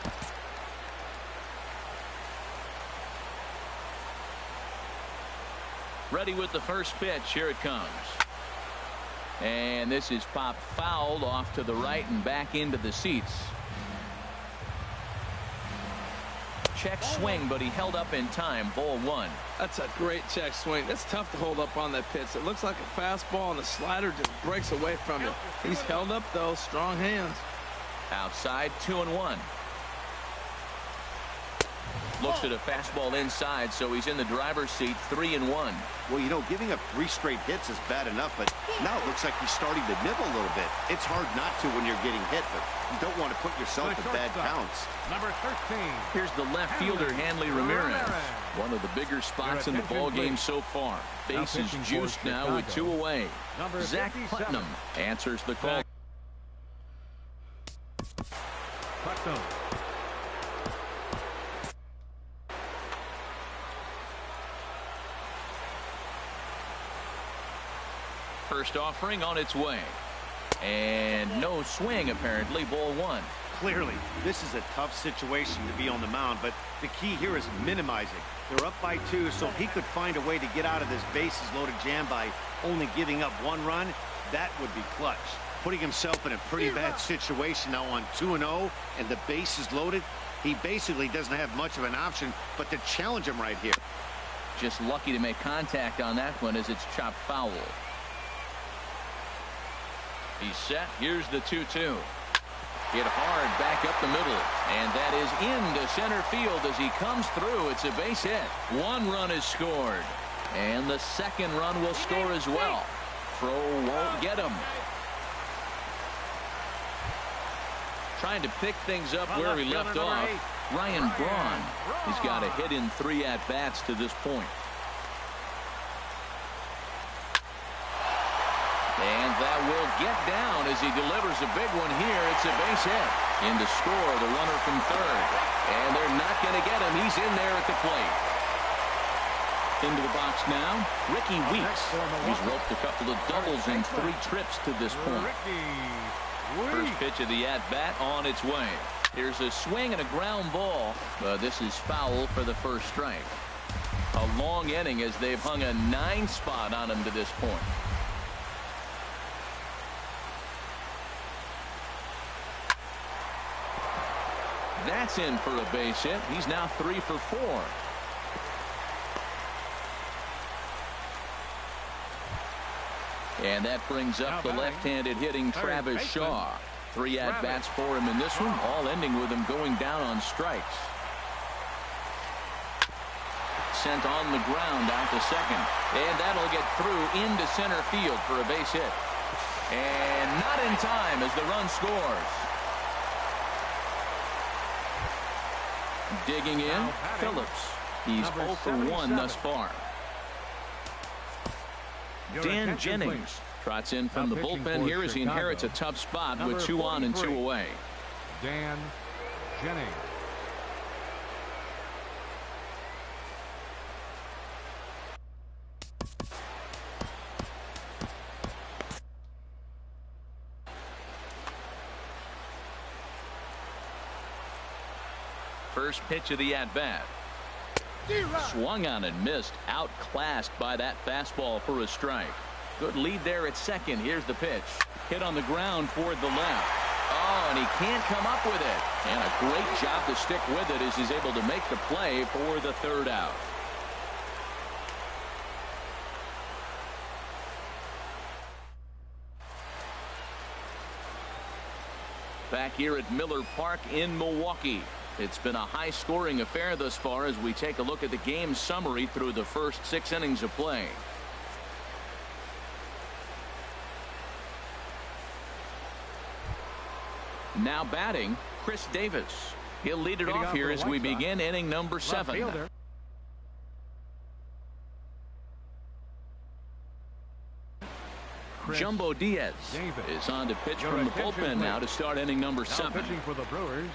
Speaker 1: Ready with the first pitch. Here it comes. And this is popped fouled off to the right and back into the seats. Check swing, but he held up in time. Ball 1.
Speaker 3: That's a great check swing. That's tough to hold up on that pitch. It looks like a fastball, and the slider just breaks away from it. He's held up, though. Strong hands.
Speaker 1: Outside, 2-1. Looks at a fastball inside, so he's in the driver's seat. 3-1.
Speaker 4: Well, you know, giving up 3 straight hits is bad enough, but now it looks like he's starting to nibble a little bit. It's hard not to when you're getting hit, but you don't want to put yourself in bad counts.
Speaker 2: Number 13.
Speaker 1: Here's the left fielder, Hanley Ramirez. One of the bigger spots in the ball game so far. Base is juiced now with 2 away. Zach Putnam answers the call.
Speaker 2: Putnam.
Speaker 1: First offering on its way. And no swing, apparently. Ball 1.
Speaker 4: Clearly, this is a tough situation to be on the mound, but the key here is minimizing. They're up by 2, so if he could find a way to get out of this bases-loaded jam by only giving up 1 run, that would be clutch. Putting himself in a pretty bad situation now on 2-0, and the bases loaded, He basically doesn't have much of an option but to challenge him right here.
Speaker 1: Just lucky to make contact on that one as it's chopped foul. He's set. Here's the 2-2. Hit hard back up the middle, and that is into center field as he comes through. It's a base hit. One run is scored, and the second run will score as well. Throw won't get him. Trying to pick things up where he left off. Ryan Braun. He's got a hit in 3 at-bats to this point. And that will get down as he delivers a big one here. It's a base hit. In to score, the runner from third. And they're not going to get him. He's in there at the plate. Into the box now, Ricky Weeks. He's roped a couple of doubles in 3 trips to this point. First pitch of the at-bat on its way. Here's a swing and a ground ball, but this is foul for the first strike. A long inning as they've hung a 9 spot on him to this point. That's in for a base hit. He's now 3 for 4. And that brings up the left-handed hitting Travis Shaw. 3 at-bats for him in this one, all ending with him going down on strikes. Sent on the ground out to second. And that'll get through into center field for a base hit. And not in time as the run scores. Digging in, Phillips. He's 0 for 1 thus far. Dan Jennings trots in from the bullpen here as he inherits a tough spot with 2 on and 2 away.
Speaker 2: Dan Jennings.
Speaker 1: First pitch of the at-bat. Swung on and missed. Outclassed by that fastball for a strike. Good lead there at second. Here's the pitch. Hit on the ground toward the left. Oh, and he can't come up with it. And a great job to stick with it as he's able to make the play for the 3rd out. Back here at Miller Park in Milwaukee. It's been a high-scoring affair thus far as we take a look at the game summary through the first 6 innings of play. Now batting, Chris Davis. He'll lead it off here as we begin inning number 7. Jumbo Diaz is on to pitch from the bullpen now to start inning number 7.
Speaker 2: Pitching for the Brewers,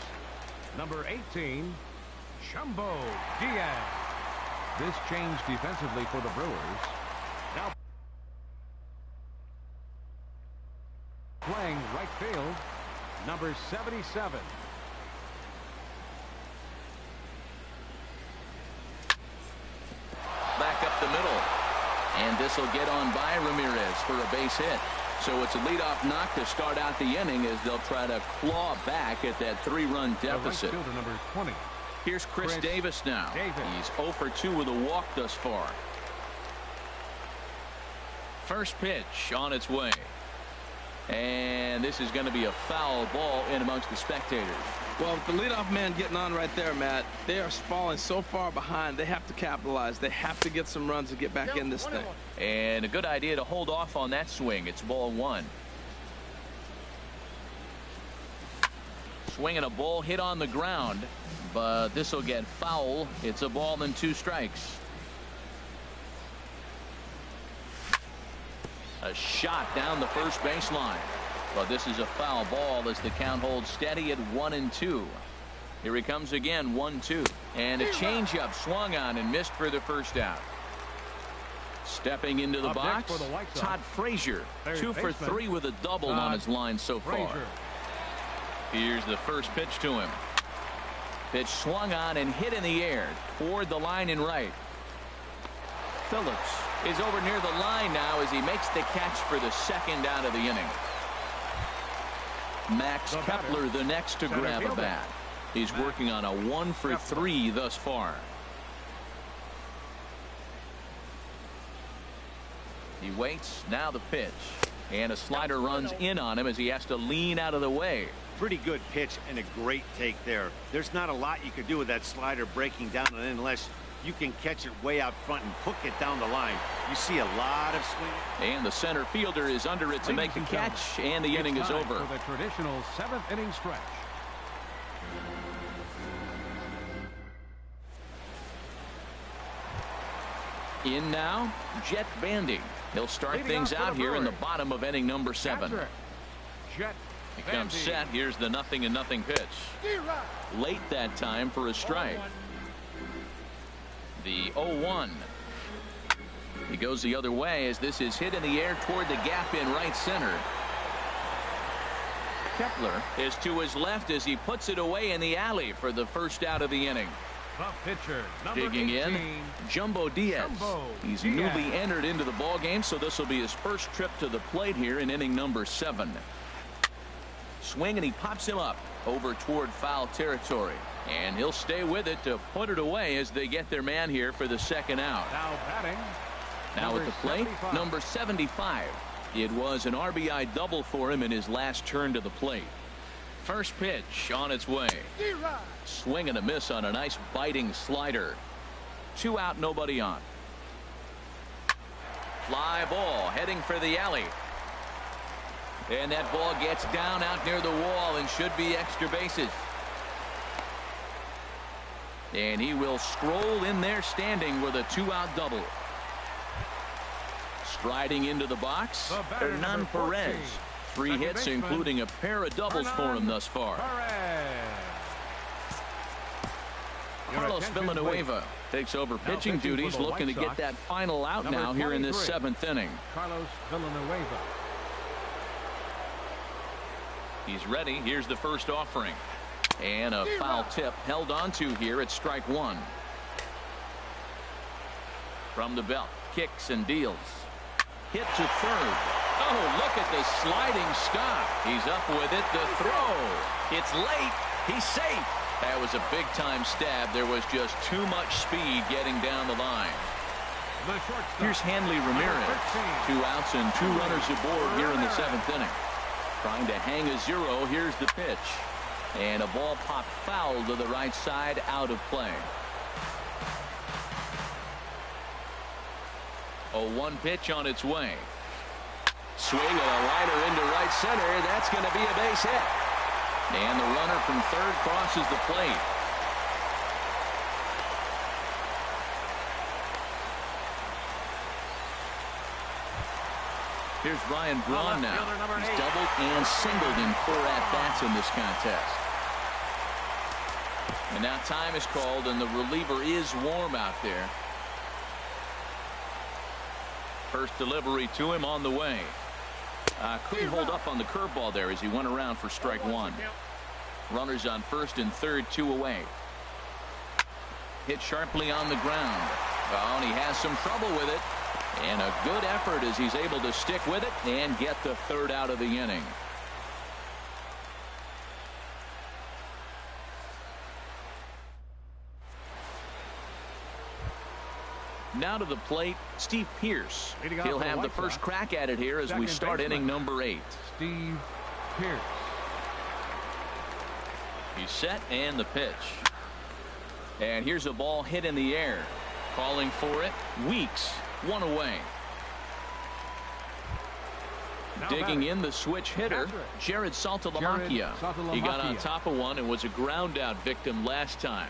Speaker 2: number 18, Jumbo Diaz. This change defensively for the Brewers. Now playing right field, number 77.
Speaker 1: Back up the middle. And this will get on by Ramirez for a base hit. So it's a leadoff knock to start out the inning as they'll try to claw back at that 3-run deficit.
Speaker 2: Right fielder, number 20.
Speaker 1: Here's Chris Davis now. He's 0 for 2 with a walk thus far. First pitch on its way. And this is going to be a foul ball in amongst the spectators.
Speaker 3: Well, with the leadoff man getting on right there, Matt, they are falling so far behind. They have to capitalize. They have to get some runs to get back in this thing.
Speaker 1: And a good idea to hold off on that swing. It's ball 1. Swinging a ball hit on the ground, but this will get foul. It's a ball and 2 strikes. A shot down the first baseline. But this is a foul ball as the count holds steady at 1-2. Here he comes again, 1-2. And a changeup swung on and missed for the first out. Stepping into the box, Todd Frazier. 2 for 3 with a double on his line so far. Here's the first pitch to him. Pitch swung on and hit in the air toward the line and right. Phillips is over near the line now as he makes the catch for the 2nd out of the inning. Max Kepler the next to grab a bat. He's working on a 1 for 3 thus far. He waits. Now the pitch. And a slider runs in on him as he has to lean out of the way.
Speaker 4: Pretty good pitch and a great take there. There's not a lot you could do with that slider breaking down unless you can catch it way out front and hook it down the line. You see a lot of swing.
Speaker 1: And the center fielder is under it to make the catch, and the inning is over.
Speaker 2: For the traditional 7th inning stretch.
Speaker 1: In now, Jet Bandy. He'll start things out here in the bottom of inning number 7.
Speaker 2: Jet
Speaker 1: He comes set. Here's the 0-0 pitch. Late that time for a strike. The 0-1. He goes the other way as this is hit in the air toward the gap in right center. Kepler is to his left as he puts it away in the alley for the first out of the inning.
Speaker 2: The pitcher, number
Speaker 1: Digging
Speaker 2: 18,
Speaker 1: in, Jumbo Diaz. He's newly entered into the ball game, so this will be his first trip to the plate here in inning number 7. Swing, and he pops him up over toward foul territory, and he'll stay with it to put it away as they get their man here for the second out.
Speaker 2: Now batting.
Speaker 1: Now at the plate,
Speaker 2: 75.
Speaker 1: number 75. It was an RBI double for him in his last turn to the plate. First pitch on its way. Swing and a miss on a nice biting slider. 2 out, nobody on. Fly ball heading for the alley. And that ball gets down out near the wall and should be extra bases. And he will scroll in there standing with a 2-out double. Striding into the box, Hernan Perez. 3 hits, including a pair of doubles for him thus far. Carlos Villanueva takes over pitching duties, looking to get that final out now here in this 7th inning.
Speaker 2: Carlos Villanueva.
Speaker 1: He's ready. Here's the first offering. And a foul tip held onto here at strike 1. From the belt, kicks and deals. Hit to third. Oh, look at the sliding stop. He's up with it. The throw. It's late. He's safe. That was a big-time stab. There was just too much speed getting down the line. Here's Hanley Ramirez. 2 outs and 2 runners aboard here in the 7th inning. Trying to hang a 0. Here's the pitch. And a ball popped foul to the right side, out of play. 0-1 pitch on its way. Swing and a liner into right center. That's going to be a base hit. And the runner from third crosses the plate. Here's Ryan Braun now. He's doubled and singled in 4 at-bats in this contest. And now time is called, and the reliever is warm out there. First delivery to him on the way. Couldn't hold up on the curveball there as he went around for strike 1. Runners on first and third, 2 away. Hit sharply on the ground. Oh, and he has some trouble with it. And a good effort as he's able to stick with it and get the 3rd out of the inning. Now to the plate, Steve Pearce. He'll have the first crack at it here as we start inning number 8.
Speaker 2: Steve Pearce.
Speaker 1: He's set, and the pitch. And here's a ball hit in the air. Calling for it, Weeks. 1 away. Digging in the switch hitter, Jared Saltalamacchia. He got on top of one and was a ground out victim last time.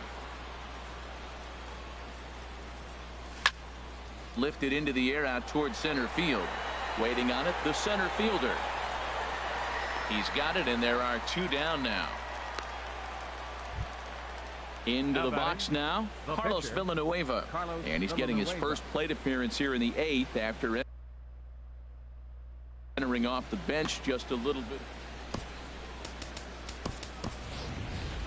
Speaker 1: Lifted into the air out toward center field. Waiting on it, the center fielder. He's got it, and there are 2 down now. Into the box now, Carlos Villanueva. And he's getting his first plate appearance here in the 8th after entering off the bench just a little bit.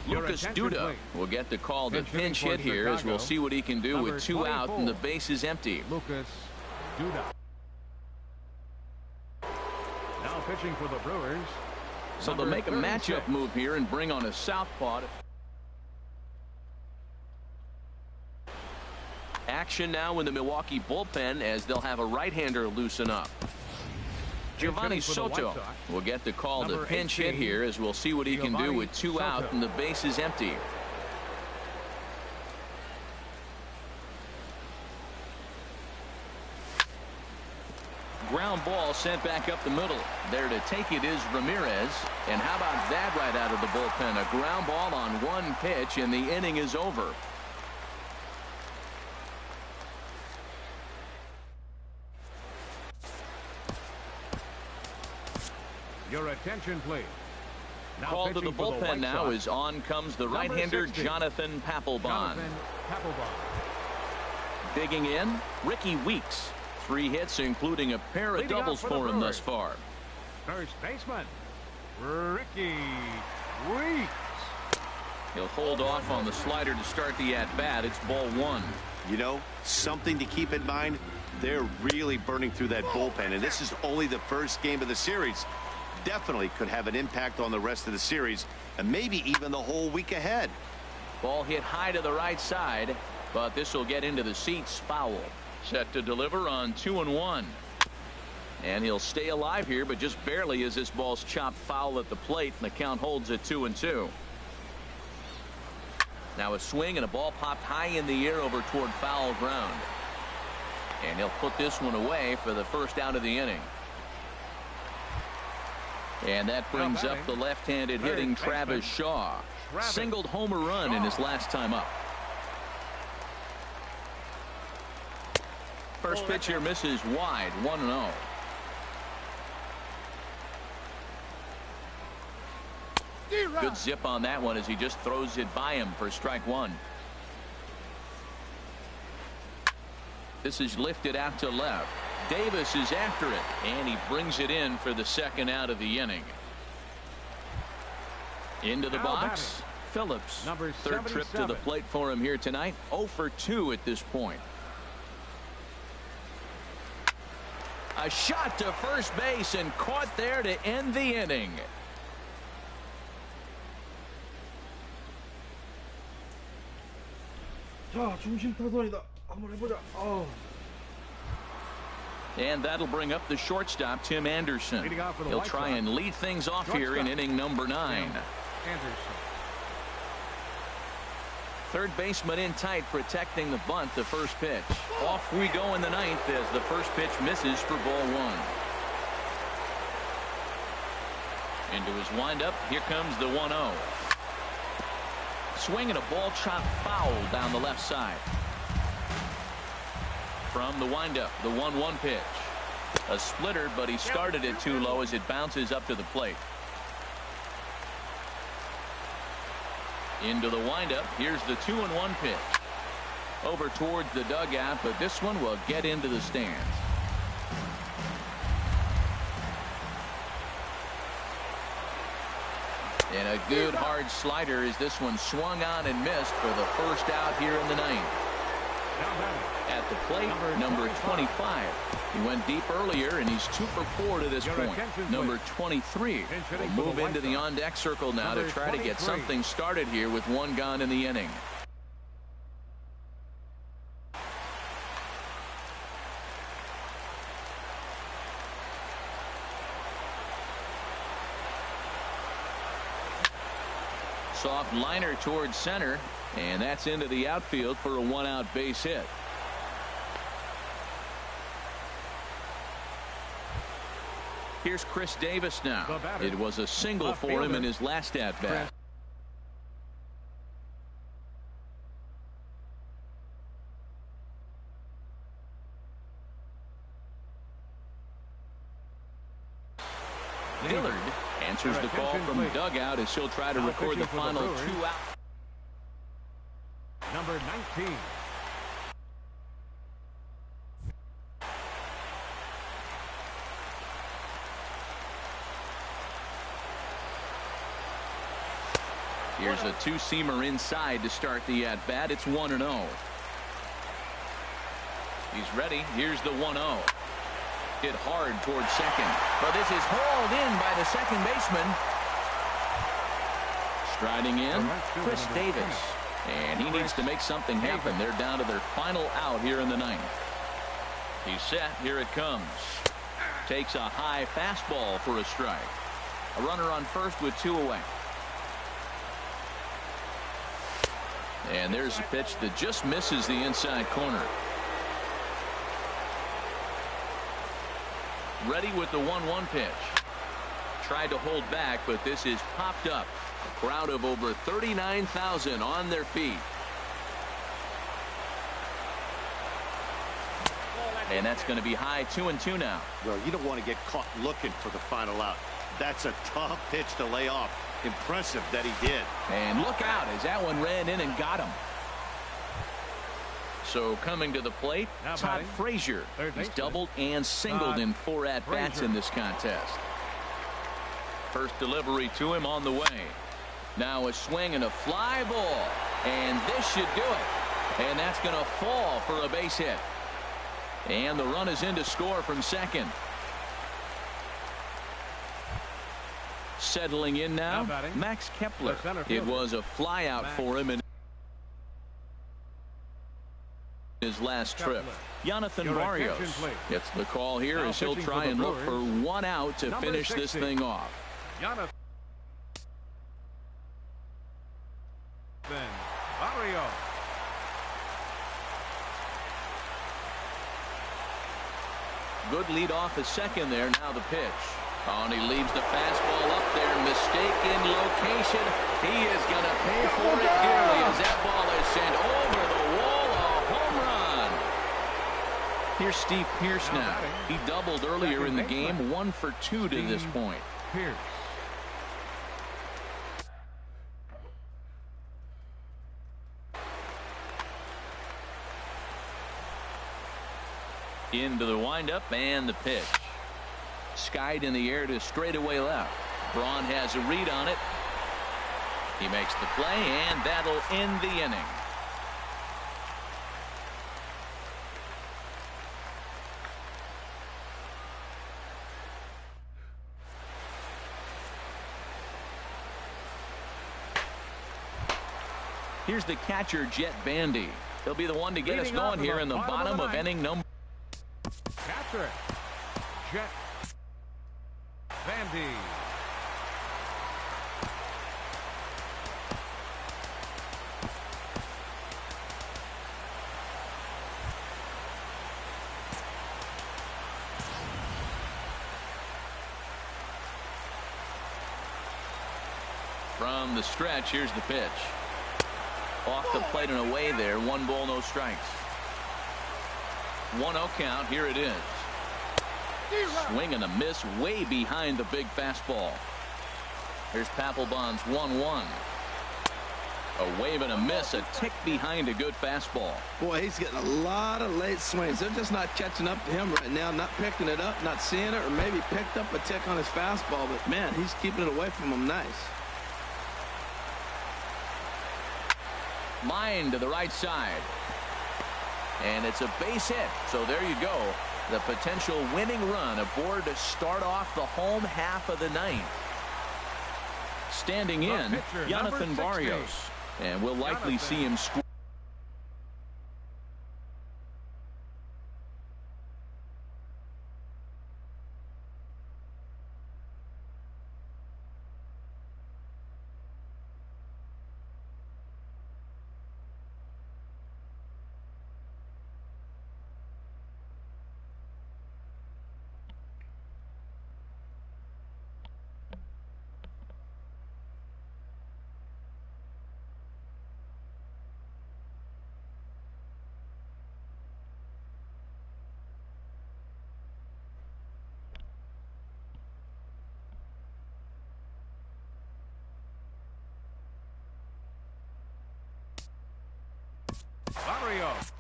Speaker 1: Lucas Duda will get the call to pinch hit here as we'll see what he can do with 2 out and the base is empty.
Speaker 2: Lucas Duda. Now pitching for the Brewers.
Speaker 1: So they'll make a matchup move here and bring on a southpaw. action now in the Milwaukee bullpen as they'll have a right-hander loosen up. Giovanni Soto will get the call to pinch hit here, as we'll see what he can do with 2 out and the base is empty. Ground ball sent back up the middle. There to take it is Ramirez. And how about that right out of the bullpen? A ground ball on 1 pitch, and the inning is over.
Speaker 2: Your attention, please. Now
Speaker 1: call to the bullpen now as on comes the right-hander Jonathan Papelbon. Digging in, Ricky Weeks. 3 hits, including a pair of doubles for him thus far.
Speaker 2: First baseman, Ricky Weeks.
Speaker 1: He'll hold off on the slider to start the at-bat. It's ball 1.
Speaker 4: You know, something to keep in mind, they're really burning through that bullpen, and this is only the first game of the series. Definitely could have an impact on the rest of the series, and maybe even the whole week ahead.
Speaker 1: Ball hit high to the right side, but this will get into the seats. Foul. Set to deliver on 2-1. And he'll stay alive here, but just barely as this ball's chopped foul at the plate, and the count holds at 2-2. Now a swing and a ball popped high in the air over toward foul ground. And he'll put this one away for the first out of the inning. And that brings up the left-handed hitting Travis Shaw. Singled homer run in his last time up. First pitch here misses wide, 1-0. Good zip on that one as he just throws it by him for strike 1. This is lifted out to left. Davis is after it, and he brings it in for the second out of the inning. Into the box, Phillips. Third trip to the plate for him here tonight. 0 for 2 at this point. A shot to first base and caught there to end the inning. And that'll bring up the shortstop, Tim Anderson. He'll try and lead things off here in inning number 9. Third baseman in tight, protecting the bunt. The first pitch. Off we go in the 9th as the first pitch misses for ball 1. Into his windup. Here comes the 1-0. Swinging a ball chopped foul down the left side. From the windup, the 1-1 pitch. A splitter, but he started it too low as it bounces up to the plate. Into the windup. Here's the 2-1 pitch. Over towards the dugout, but this one will get into the stands. And a good hard slider as this one swung on and missed for the first out here in the 9th. At the plate, number 25. He went deep earlier, and he's 2 for 4 to this point. Number 23 will move into the on-deck circle now to try to get something started here with 1 gone in the inning. Soft liner towards center, and that's into the outfield for a 1-out base hit. Here's Chris Davis now. It was a single for him in his last at-bat. Dillard answers the call from the dugout as he'll try to record the final 2 out.
Speaker 2: Number 19.
Speaker 1: Here's a 2-seamer inside to start the at-bat. It's 1-0. He's ready. Here's the 1-0. Hit hard towards second, but this is hauled in by the second baseman. Striding in, Chris Davis. And he needs to make something happen. They're down to their final out here in the ninth. He's set. Here it comes. Takes a high fastball for a strike. A runner on first with 2 away. And there's a pitch that just misses the inside corner. Ready with the 1-1 pitch. Tried to hold back, but this is popped up. A crowd of over 39,000 on their feet. And that's going to be high 2-2 now.
Speaker 4: Well, you don't want to get caught looking for the final out. That's a tough pitch to lay off. Impressive that he did.
Speaker 1: And look out as that one ran in and got him. So coming to the plate, Todd Frazier. He's doubled and singled in 4 at-bats in this contest. First delivery to him on the way. Now a swing and a fly ball. And this should do it. And that's going to fall for a base hit. And the run is in to score from second. Settling in now, Max Kepler. It was a fly out for him in his last trip. Jonathan Barrios gets the call here as he'll try and look for 1 out to finish this thing off.
Speaker 2: Jonathan Barrios.
Speaker 1: Good lead off at second there. Now the pitch. Oh, and he leaves the fastball up there. Mistaken location. He is going to pay for it dearly as that ball is sent over the wall. A home run. Here's Steve Pearce now. He doubled earlier in the game. 1 for 2 to this point.
Speaker 2: Pearce.
Speaker 1: Into the windup and the pitch. Skied in the air to straightaway left. Braun has a read on it. He makes the play, and that'll end the inning. Here's the catcher, Jet Bandy. He'll be the one to get us going here in the bottom of inning number.
Speaker 2: Catcher, Jet Bandy.
Speaker 1: From the stretch, here's the pitch. Off the plate and away there. 1 ball, no strikes. 1-0 count. Here it is. Swing and a miss way behind the big fastball. Here's Papelbon's 1-1. A wave and a miss, a tick behind a good fastball.
Speaker 3: Boy, he's getting a lot of late swings. They're just not catching up to him right now, not picking it up, not seeing it, or maybe picked up a tick on his fastball. But, man, he's keeping it away from him nice.
Speaker 1: Line to the right side. And it's a base hit. So there you go. The potential winning run aboard to start off the home half of the ninth. Standing in, Jonathan Barrios. And we'll likely see him score.
Speaker 2: Barrios.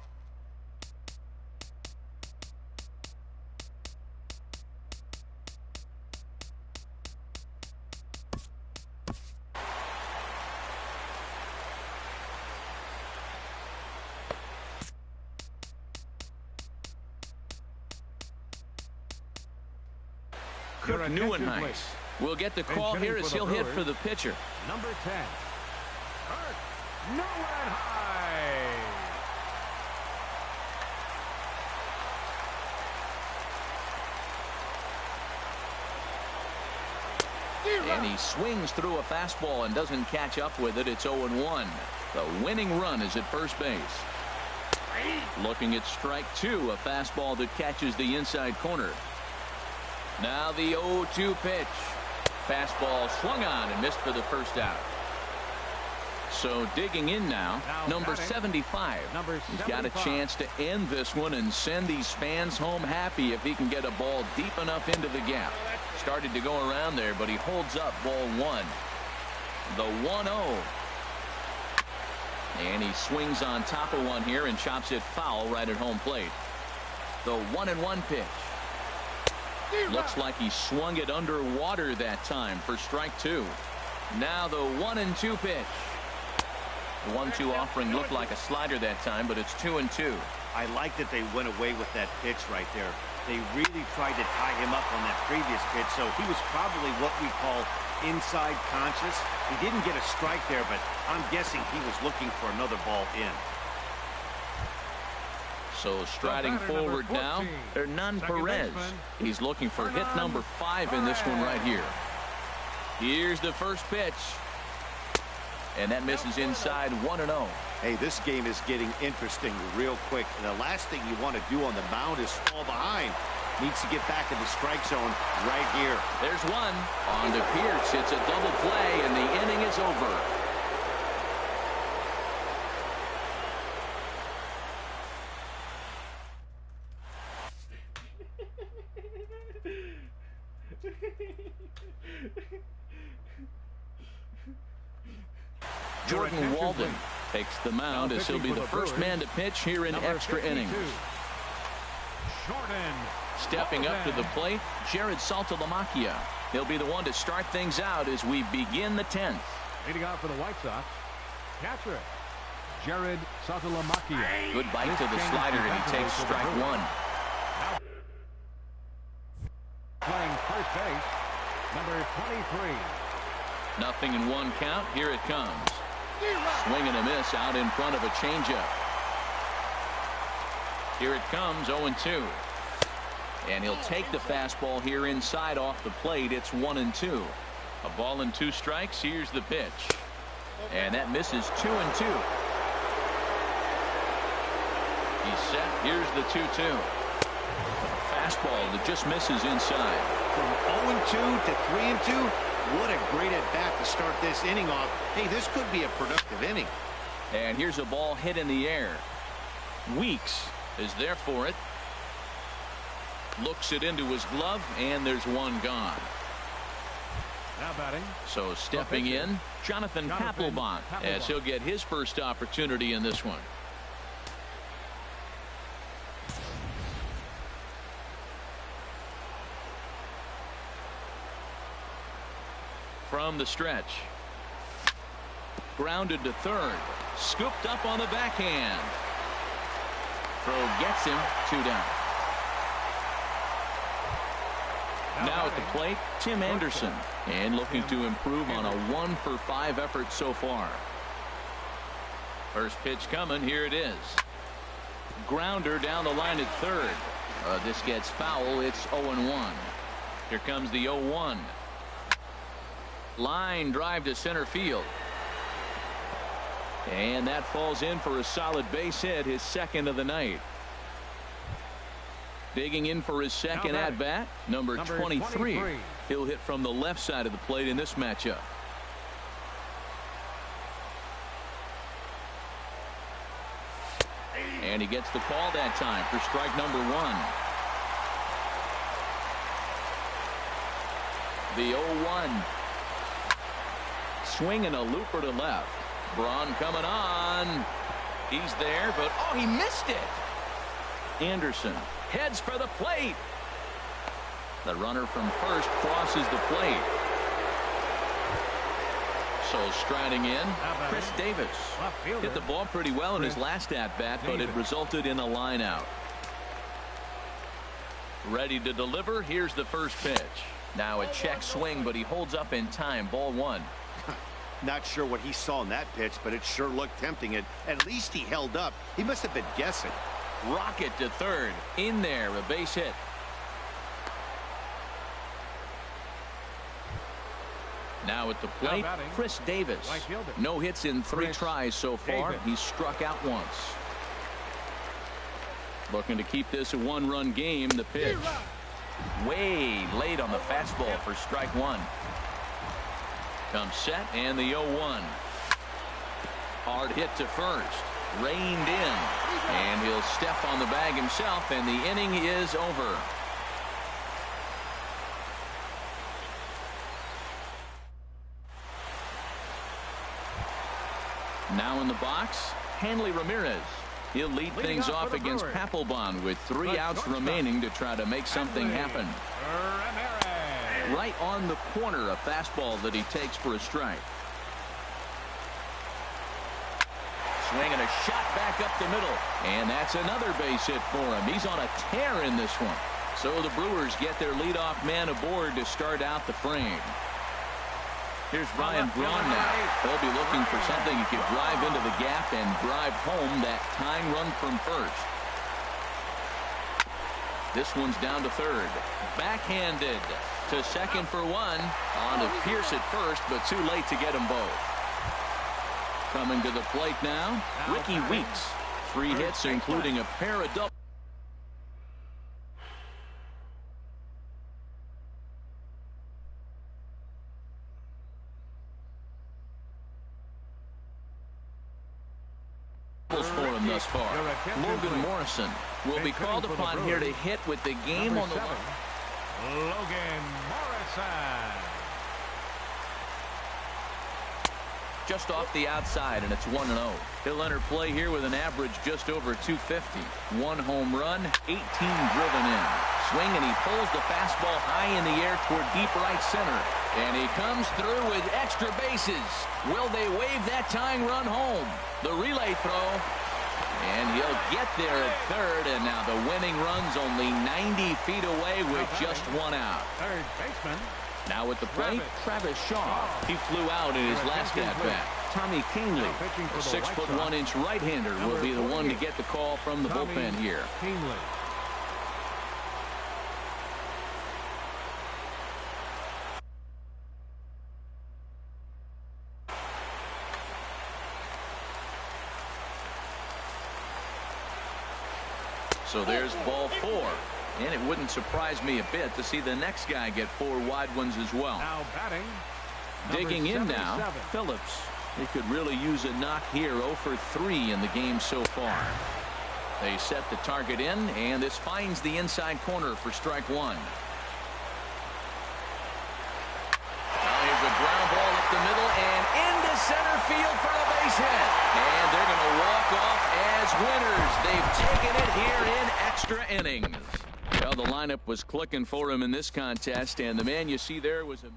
Speaker 1: Kirk Nieuwenhuis will get the call here as he'll hit for the pitcher.
Speaker 2: Number 10, Kirk Nowhere and high.
Speaker 1: And he swings through a fastball and doesn't catch up with it. It's 0-1. The winning run is at first base. Looking at strike two, a fastball that catches the inside corner. Now the 0-2 pitch. Fastball swung on and missed for the first out. So digging in now number 75. He's got a chance to end this one and send these fans home happy if he can get a ball deep enough into the gap. Started to go around there, but he holds up ball one. The 1-0. And he swings on top of one here and chops it foul right at home plate. The 1-1 pitch. Looks like he swung it underwater that time for strike two. Now the 1-2 pitch. The 1-2 offering looked like a slider that time, but it's 2-2.
Speaker 4: I like that they went away with that pitch right there. They really tried to tie him up on that previous pitch, so he was probably what we call inside conscious. He didn't get a strike there, but I'm guessing he was looking for another ball in.
Speaker 1: So striding forward now, Hernan Perez. He's looking for hit number 5 in this one right here. Here's the first pitch. And that misses inside 1-0.
Speaker 4: Hey, this game is getting interesting real quick. And the last thing you want to do on the mound is fall behind. Needs to get back in the strike zone right here.
Speaker 1: There's one. On to Pierce. It's a double play, and the inning is over. Jordan Walden takes the mound as he'll be the first man to pitch here in extra innings. Stepping up to the plate, Jared Saltalamacchia. He'll be the one to start things out as we begin the 10th.
Speaker 2: Leading off for the White Sox, catcher Jared Saltalamacchia.
Speaker 1: Good bite to the slider, and he takes strike one.
Speaker 2: Playing first base, number 23.
Speaker 1: Nothing in one count. Here it comes. Swing and a miss out in front of a changeup. Here it comes, 0-2. And he'll take the fastball here inside off the plate. It's 1-2. A ball and 2 strikes. Here's the pitch. And that misses 2-2. He's set. Here's the 2-2. Fastball that just misses inside.
Speaker 4: From 0-2 to 3-2. What a great at-bat to start this inning off. Hey, this could be a productive inning.
Speaker 1: And here's a ball hit in the air. Weeks is there for it. Looks it into his glove, and there's one gone.
Speaker 2: Now batting.
Speaker 1: So stepping in, Jonathan Papelbon, as he'll get his first opportunity in this one. From the stretch. Grounded to third. Scooped up on the backhand. Throw gets him. 2 down. Now at the plate, Tim Anderson. And looking to improve on a 1-for-5 effort so far. First pitch coming. Here it is. Grounder down the line at third. This gets foul. It's 0-1. Here comes the 0-1. Line drive to center field. And that falls in for a solid base hit, his second of the night. Digging in for his second at bat, number 23. He'll hit from the left side of the plate in this matchup. And he gets the call that time for strike number 1. The 0-1. Swinging a looper to left. Braun coming on. He's there, but oh, he missed it. Anderson heads for the plate. The runner from first crosses the plate. So striding in, Chris Davis hit the ball pretty well in his last at-bat, but it resulted in a line out. Ready to deliver. Here's the first pitch. Now a check swing, but he holds up in time. Ball 1.
Speaker 4: Not sure what he saw in that pitch, but it sure looked tempting. At least he held up. He must have been guessing.
Speaker 1: Rocket to third. In there, a base hit. Now at the plate, Chris Davis. No hits in 3 tries so far. He's struck out once. Looking to keep this a 1-run game. The pitch. Way late on the fastball for strike 1. Comes set and the 0-1. Hard hit to first. Reined in. And he'll step on the bag himself, and the inning is over. Now in the box, Hanley Ramirez. He'll lead things off against Papelbon with 3 outs remaining to try to make something happen. Right on the corner, a fastball that he takes for a strike. Swing and a shot back up the middle. And that's another base hit for him. He's on a tear in this one. So the Brewers get their leadoff man aboard to start out the frame. Here's Ryan Braun now. He'll be looking for something he could drive into the gap and drive home that tying run from first. This one's down to third. Backhanded to second for 1. On to Pierce at first, but too late to get them both. Coming to the plate now, Ricky Weeks. 3 hits, including a pair of doubles. For him thus far. Logan Morrison will be called upon here to hit with the game on the line.
Speaker 2: Logan Morrison.
Speaker 1: Just off the outside, and it's 1-0. He'll enter play here with an average just over 250. 1 home run, 18 driven in. Swing, and he pulls the fastball high in the air toward deep right center. And he comes through with extra bases. Will they wave that tying run home? The relay throw. And he'll get there at third, and now the winning run's only 90 feet away with just 1 out.
Speaker 2: Third baseman.
Speaker 1: Now at the plate, Travis Shaw. He flew out in his last at-bat. Tommy Kahnle, a 6'1" right-hander, will be the one to get the call from the bullpen here. So there's ball 4. And it wouldn't surprise me a bit to see the next guy get 4 wide ones as well.
Speaker 2: Now batting.
Speaker 1: Digging in now, Phillips. He could really use a knock here. 0 for 3 in the game so far. They set the target in, and this finds the inside corner for strike 1. Now here's a ground ball up the middle and into center field for a base hit. And they're going to walk off as winners. They've taken it here in extra innings. Well, the lineup was clicking for him in this contest, and the man you see there was a